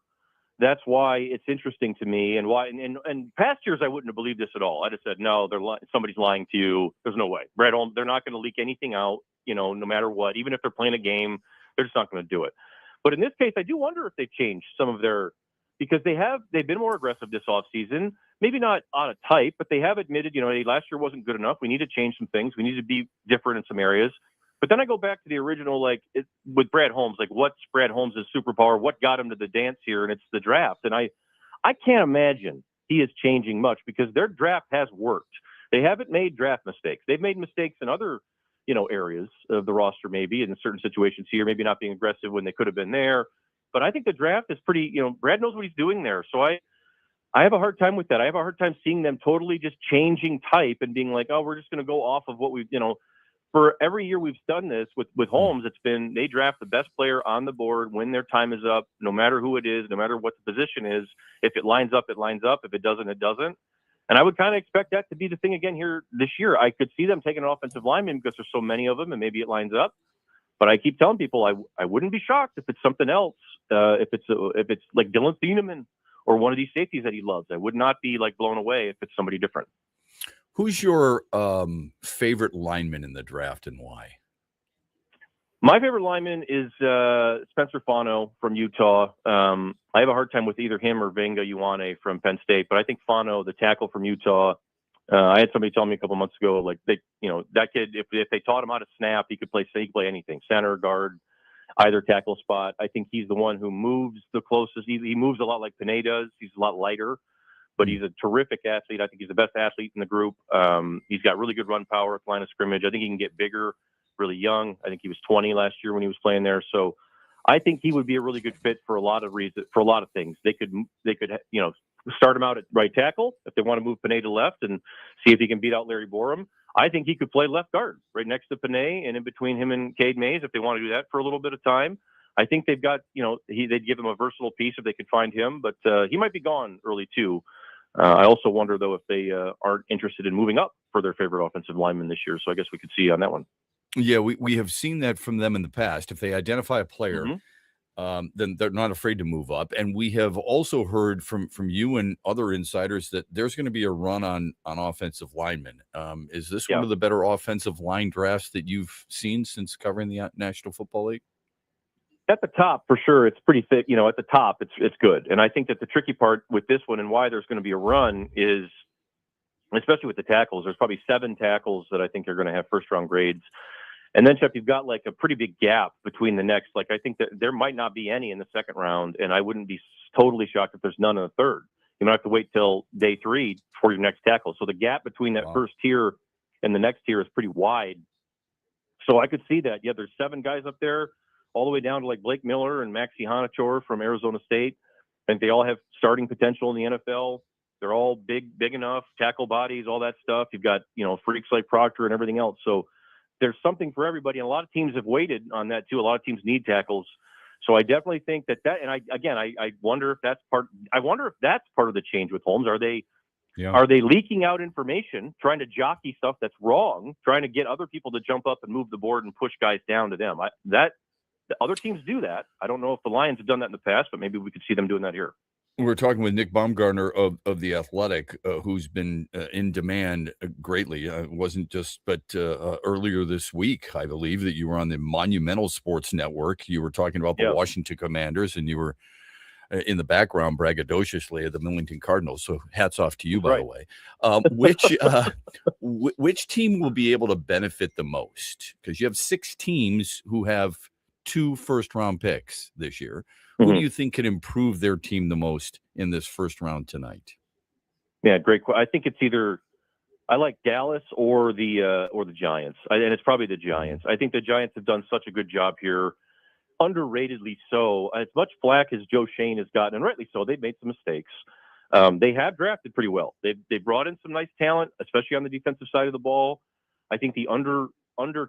that's why it's interesting to me, and why. And past years, I wouldn't have believed this at all. I'd have said, no, somebody's lying to you. There's no way. Brad Holmes, they're not going to leak anything out. No matter what. Even if they're playing a game, they're just not going to do it. But in this case, I do wonder if they've changed some of because they've been more aggressive this offseason. Maybe not on a type, but they have admitted, last year wasn't good enough. We need to change some things. We need to be different in some areas. But then I go back to the original, with Brad Holmes, what's Brad Holmes' superpower? What got him to the dance here? And it's the draft. And I can't imagine he is changing much because their draft has worked. They haven't made draft mistakes. They've made mistakes in other, areas of the roster, maybe in certain situations here, maybe not being aggressive when they could have been there. But I think the draft is pretty, Brad knows what he's doing there. So I have a hard time with that. I have a hard time seeing them totally just changing type and being like, oh, we're just going to go off of what we've, for every year we've done this with Holmes, it's been they draft the best player on the board when their time is up, no matter who it is, no matter what the position is. If it lines up, it lines up. If it doesn't, it doesn't. And I would kind of expect that to be the thing again here this year. I could see them taking an offensive lineman because there's so many of them, and maybe it lines up. But I keep telling people I wouldn't be shocked if it's something else. If it's like Dylan Thieneman or one of these safeties that he loves, I would not be like blown away if it's somebody different. Who's your favorite lineman in the draft and why? My favorite lineman is Spencer Fano from Utah. I have a hard time with either him or Venga Ioane from Penn State, but I think Fano, the tackle from Utah, I had somebody tell me a couple months ago, like that kid, if they taught him how to snap, he could play anything, center, guard, either tackle spot. I think he's the one who moves the closest. He moves a lot like Panay does. He's a lot lighter, but he's a terrific athlete. I think he's the best athlete in the group. He's got really good run power at the line of scrimmage. I think he can get bigger really young. I think he was 20 last year when he was playing there. So I think he would be a really good fit for a lot of reasons, for a lot of things. They could, start him out at right tackle if they want to move Panay to left and see if he can beat out Larry Borum. I think he could play left guard right next to Panay and in between him and Cade Mays if they want to do that for a little bit of time. I think they've got, they'd give him a versatile piece if they could find him, but he might be gone early too. I also wonder though if they aren't interested in moving up for their favorite offensive lineman this year. So I guess we could see on that one. Yeah, we have seen that from them in the past. If they identify a player, then they're not afraid to move up. And we have also heard from you and other insiders that there's going to be a run on offensive linemen. Is this one of the better offensive line drafts that you've seen since covering the National Football League? At the top, for sure, it's pretty thick. At the top, it's good. And I think that the tricky part with this one and why there's going to be a run is, especially with the tackles, there's probably 7 tackles that I think are going to have first-round grades. And then, Shep, you've got like a pretty big gap between the next. Like, I think that there might not be any in the second round, and I wouldn't be totally shocked if there's none in the third. You might have to wait till day 3 for your next tackle. So the gap between that first tier and the next tier is pretty wide. So I could see that. Yeah, there's 7 guys up there, all the way down to like Blake Miller and Maxi Hanachor from Arizona State. I think they all have starting potential in the NFL. They're all big enough, tackle bodies, all that stuff. You've got, freaks like Proctor and everything else. So there's something for everybody. And a lot of teams have waited on that too. A lot of teams need tackles. So I definitely think that, and I wonder if that's part of the change with Holmes. Are they leaking out information, trying to jockey stuff that's wrong, trying to get other people to jump up and move the board and push guys down to them? The other teams do that. I don't know if the Lions have done that in the past, but maybe we could see them doing that here. We're talking with Nick Baumgartner of The Athletic, who's been in demand greatly. It wasn't just, but earlier this week, I believe that you were on the Monumental Sports Network. You were talking about the Washington Commanders, and you were in the background braggadociously at the Millington Cardinals. So hats off to you, by the way. Which team will be able to benefit the most? Because you have 6 teams who have 2 first-round picks this year. Who do you think can improve their team the most in this first round tonight? Yeah, great. I think it's either I like Dallas or the Giants, and it's probably the Giants. I think the Giants have done such a good job here, underratedly so. As much flack as Joe Shane has gotten, and rightly so, they've made some mistakes. They have drafted pretty well. They brought in some nice talent, especially on the defensive side of the ball. I think the under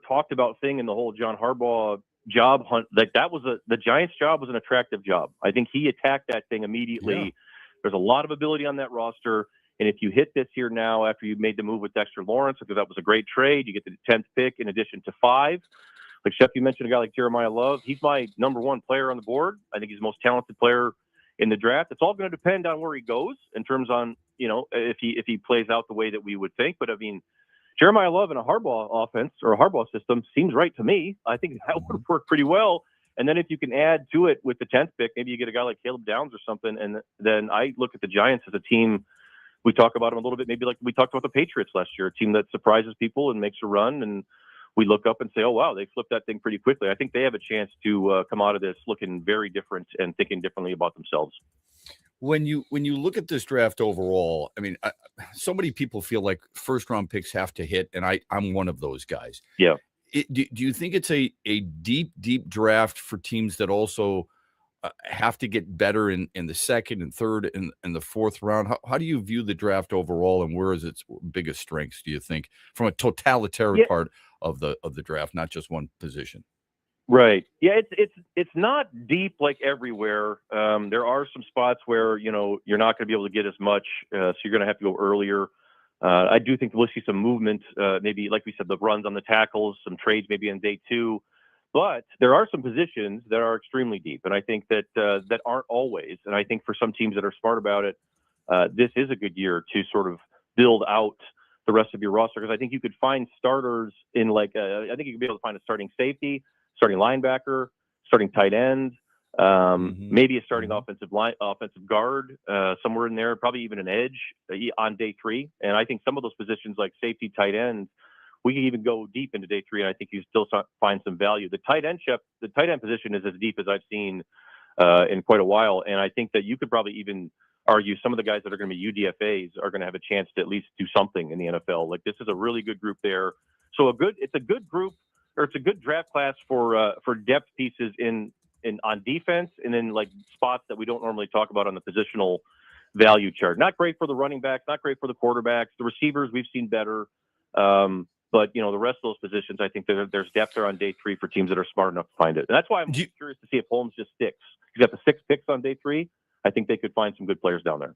talked about thing in the whole John Harbaugh job hunt, the Giants job was an attractive job. I think he attacked that thing immediately. Yeah. There's a lot of ability on that roster. And if you hit this here now, after you made the move with Dexter Lawrence, because that was a great trade, you get the 10th pick in addition to 5. Like Shep, you mentioned a guy like Jeremiah Love. He's my number 1 player on the board. I think he's the most talented player in the draft. It's all going to depend on where he goes in terms on, if he plays out the way that we would think. But I mean, Jeremiah Love in a Harbaugh offense or a Harbaugh system seems right to me. I think that would work pretty well. And then if you can add to it with the 10th pick, maybe you get a guy like Caleb Downs or something. And then I look at the Giants as a team. We talk about them a little bit, maybe like we talked about the Patriots last year, a team that surprises people and makes a run. And we look up and say, oh, wow, they flipped that thing pretty quickly. I think they have a chance to come out of this looking very different and thinking differently about themselves. When you look at this draft overall, I mean, so many people feel like first-round picks have to hit, and I'm one of those guys. Yeah. Do you think it's a deep draft for teams that also have to get better in the second and third and the fourth round? How do you view the draft overall, and where is its biggest strengths, do you think, from a totalitarian part of the draft, not just one position. Right. Yeah, it's not deep like everywhere. There are some spots where you're not going to be able to get as much, so you're going to have to go earlier. I do think we'll see some movement, maybe like we said, the runs on the tackles, some trades maybe in day 2. But there are some positions that are extremely deep, and I think that that aren't always. And I think for some teams that are smart about it, this is a good year to sort of build out the rest of your roster, because I think you could find starters in I think you could be able to find a starting safety, starting linebacker, starting tight end, maybe a starting offensive guard, somewhere in there, probably even an edge on day 3. And I think some of those positions like safety, tight end, we can even go deep into day 3, and I think you still find some value. The tight end position is as deep as I've seen in quite a while, and I think that you could probably even argue some of the guys that are going to be UDFAs are going to have a chance to at least do something in the NFL. Like, this is a really good group there. So it's a good group, or it's a good draft class for depth pieces on defense, and then like spots that we don't normally talk about on the positional value chart. Not great for the running backs, not great for the quarterbacks. The receivers we've seen better. But the rest of those positions, I think there's depth there on day 3 for teams that are smart enough to find it. And that's why I'm curious to see if Holmes just sticks. He's got the 6 picks on day 3. I think they could find some good players down there.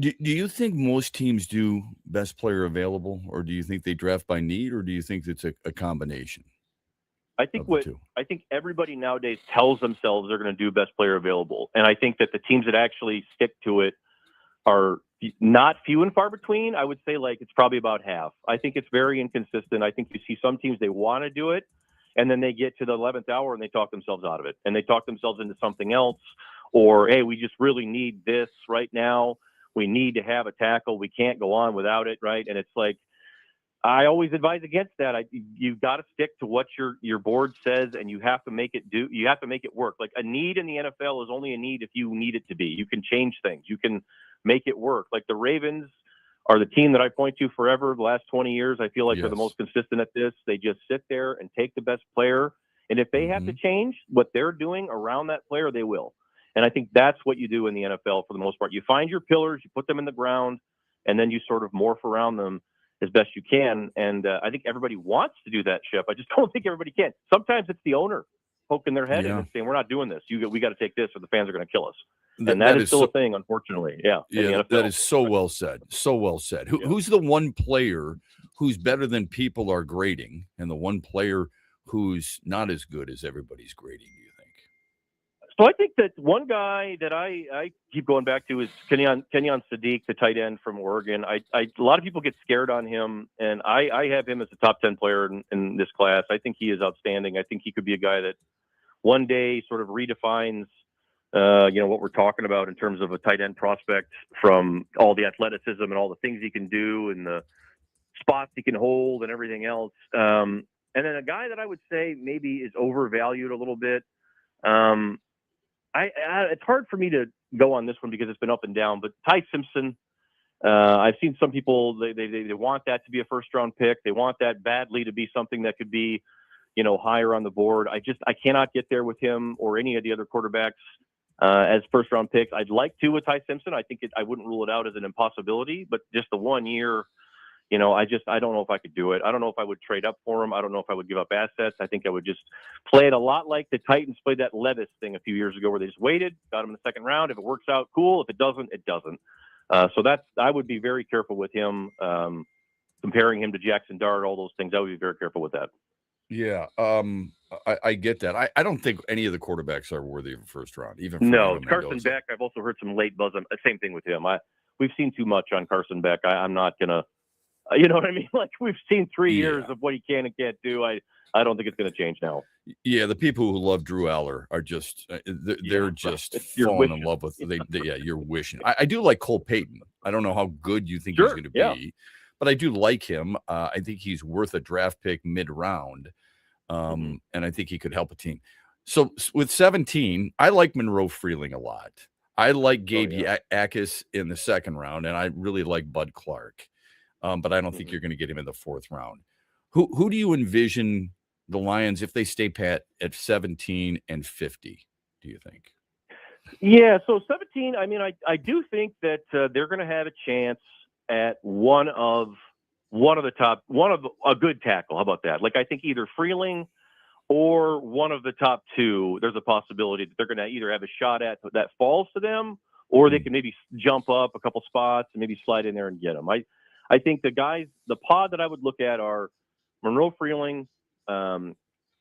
Do you think most teams do best player available, or do you think they draft by need, or do you think it's a combination? I think everybody nowadays tells themselves they're going to do best player available, and I think that the teams that actually stick to it are not few and far between. I would say it's probably about half. I think it's very inconsistent. I think you see some teams, they want to do it, and then they get to the 11th hour and they talk themselves out of it, and they talk themselves into something else, or, hey, we just really need this right now. We need to have a tackle. We can't go on without it, right? And it's like, I always advise against that. You've got to stick to what your board says, and you have to make it work. Like, a need in the NFL is only a need if you need it to be. You can change things. You can make it work. Like, the Ravens are the team that I point to forever. The last 20 years, I feel like they're the most consistent at this. They just sit there and take the best player. And if they have to change what they're doing around that player, they will. And I think that's what you do in the NFL for the most part. You find your pillars, you put them in the ground, and then you sort of morph around them as best you can. And I think everybody wants to do that, Shep. I just don't think everybody can. Sometimes it's the owner poking their head in and saying, we're not doing this. We got to take this or the fans are going to kill us. And that is still a thing, unfortunately. Yeah. That is so well said. So well said. Who's the one player who's better than people are grading, and the one player who's not as good as everybody's grading, do you think? So I think that one guy that I keep going back to is Kenyon Sadiq, the tight end from Oregon. A lot of people get scared on him, and I have him as a top 10 player in this class. I think he is outstanding. I think he could be a guy that one day sort of redefines what we're talking about in terms of a tight end prospect, from all the athleticism and all the things he can do and the spots he can hold and everything else. And then a guy that I would say maybe is overvalued a little bit. It's hard for me to go on this one because it's been up and down, but Ty Simpson, I've seen some people, they want that to be a first round pick. They want that badly to be something that could be, higher on the board. I cannot get there with him or any of the other quarterbacks as first round picks. I'd like to with Ty Simpson. I think I wouldn't rule it out as an impossibility, but just the 1 year, I don't know if I could do it. I don't know if I would trade up for him. I don't know if I would give up assets. I think I would just play it a lot like the Titans played that Levis thing a few years ago, where they just waited, got him in the second round. If it works out, cool. If it doesn't, it doesn't. So I would be very careful with him, comparing him to Jackson Dart, all those things. I would be very careful with that. Yeah, I get that. I don't think any of the quarterbacks are worthy of a first round. Even no, Carson Beck. I've also heard some late buzz. Same thing with him. We've seen too much on Carson Beck. I'm not gonna. You know what I mean? Like, we've seen 3 years of what he can and can't do. I don't think it's going to change now. Yeah, the people who love Drew Aller are just they're just falling in love with. You're wishing. I do like Cole Payton. I don't know how good you think he's going to be, but I do like him. I think he's worth a draft pick mid-round, and I think he could help a team. So with 17, I like Monroe Freeling a lot. I like Gabe Akis in the second round, and I really like Bud Clark. But I don't think you're going to get him in the fourth round. Who do you envision the Lions, if they stay pat, at 17 and 50, do you think? Yeah, so 17, I mean, I do think that they're going to have a chance at one of a good tackle. How about that? Like, I think either Freeling or one of the top two, there's a possibility that they're going to either have a shot at that falls to them, or they can maybe jump up a couple spots and maybe slide in there and get them. I think the pod that I would look at are Monroe Freeling, Venga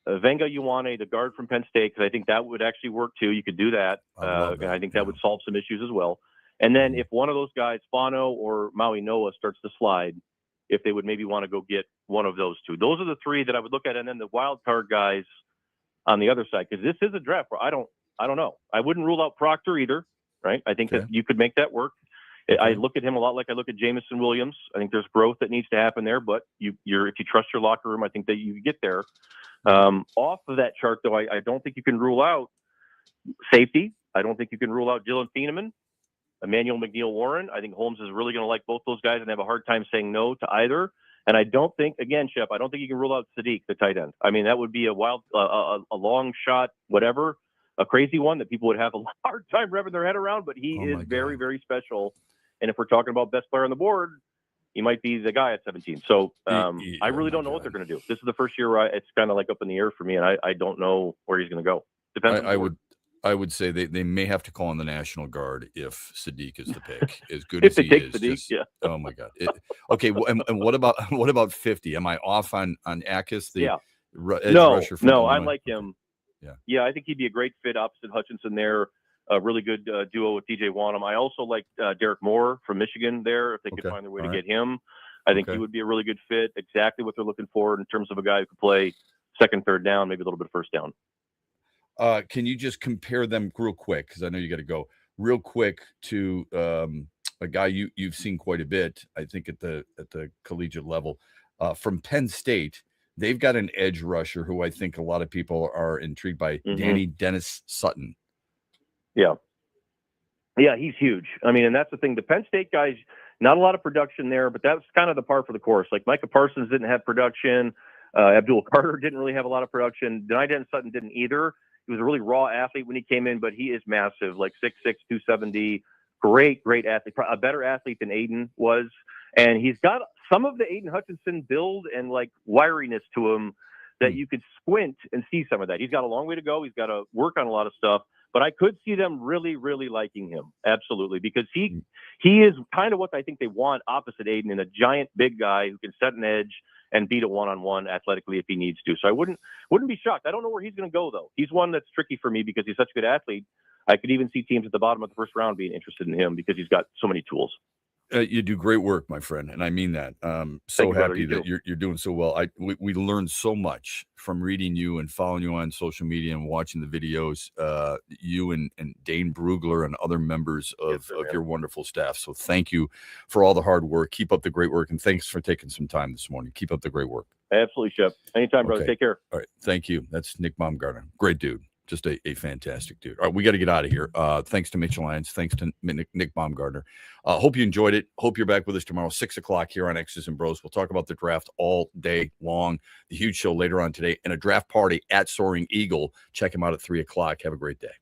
Ioane, the guard from Penn State, because I think that would actually work too. You could do that. And I think that would solve some issues as well. And then if one of those guys, Fano or Maui Noah, starts to slide, if they would maybe want to go get one of those two. Those are the three that I would look at. And then the wild card guys on the other side, because this is a draft where I don't know. I wouldn't rule out Proctor either, right? I think that you could make that work. I look at him a lot like I look at Jamison Williams. I think there's growth that needs to happen there, but if you trust your locker room, I think that you get there. Off of that chart, though, I don't think you can rule out safety. I don't think you can rule out Dylan Thieneman, Emmanuel McNeil-Warren. I think Holmes is really going to like both those guys and have a hard time saying no to either. And I don't think, again, Shep, I don't think you can rule out Sadiq, the tight end. I mean, that would be a long shot, whatever, a crazy one that people would have a hard time wrapping their head around, but he is very, very special. And if we're talking about best player on the board, he might be the guy at 17. So I really don't know what they're going to do. This is the first year where it's kind of like up in the air for me, and I don't know where he's going to go. Depends on the board. I would say they may have to call on the National Guard if Sadiq is the pick. As good as he is, Sadiq, oh my God. Okay, and what about 50? Am I off on Akis? Edge rusher from no, Illinois? I like him. Yeah, I think he'd be a great fit opposite Hutchinson there. A really good duo with DJ Wanham. I also like Derek Moore from Michigan there. If they could find their way to get him, I think he would be a really good fit. Exactly what they're looking for in terms of a guy who could play second, third down, maybe a little bit of first down. Can you just compare them real quick? Because I know you got to go real quick to a guy you've seen quite a bit, I think, at the collegiate level from Penn State. They've got an edge rusher who I think a lot of people are intrigued by, Danny Dennis Sutton. Yeah, he's huge. I mean, and that's the thing. The Penn State guys, not a lot of production there, but that's kind of the par for the course. Like Micah Parsons didn't have production. Abdul Carter didn't really have a lot of production. Denny Dennis Sutton didn't either. He was a really raw athlete when he came in, but he is massive, like 6'6", 270. Great athlete, a better athlete than Aiden was. And he's got some of the Aiden Hutchinson build and like wiriness to him that you could squint and see some of that. He's got a long way to go. He's got to work on a lot of stuff, but I could see them really, really liking him. Absolutely. Because he is kind of what I think they want opposite Aiden, in a giant big guy who can set an edge and beat a one-on-one athletically if he needs to. So I wouldn't be shocked. I don't know where he's going to go, though. He's one that's tricky for me because he's such a good athlete. I could even see teams at the bottom of the first round being interested in him because he's got so many tools. You do great work, my friend, and I mean that. So happy that you're doing so well. We learned so much from reading you and following you on social media and watching the videos. You and Dane Brugler and other members of your wonderful staff. So thank you for all the hard work. Keep up the great work, and thanks for taking some time this morning. Keep up the great work. Absolutely, Shep. Anytime, brother. Take care. All right, thank you. That's Nick Baumgartner. Great dude. Just a fantastic dude. All right, we got to get out of here. Thanks to Mitchell Lyons. Thanks to Nick Baumgartner. Hope you enjoyed it. Hope you're back with us tomorrow, 6 o'clock here on X's and Bros. We'll talk about the draft all day long. The huge show later on today, and a draft party at Soaring Eagle. Check him out at 3 o'clock. Have a great day.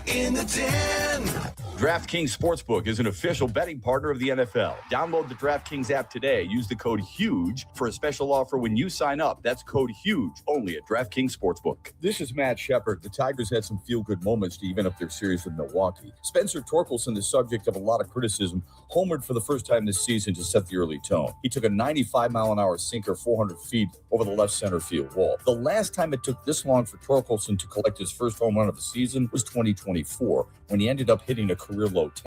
In the den. DraftKings Sportsbook is an official betting partner of the NFL. Download the DraftKings app today. Use the code HUGE for a special offer when you sign up. That's code HUGE only at DraftKings Sportsbook. This is Matt Shepard. The Tigers had some feel-good moments to even up their series with Milwaukee. Spencer Torkelson, the subject of a lot of criticism, homered for the first time this season to set the early tone. He took a 95-mile-an-hour sinker 400 feet over the left center field wall. The last time it took this long for Torkelson to collect his first home run of the season was 2024, when he ended up hitting a career low 10.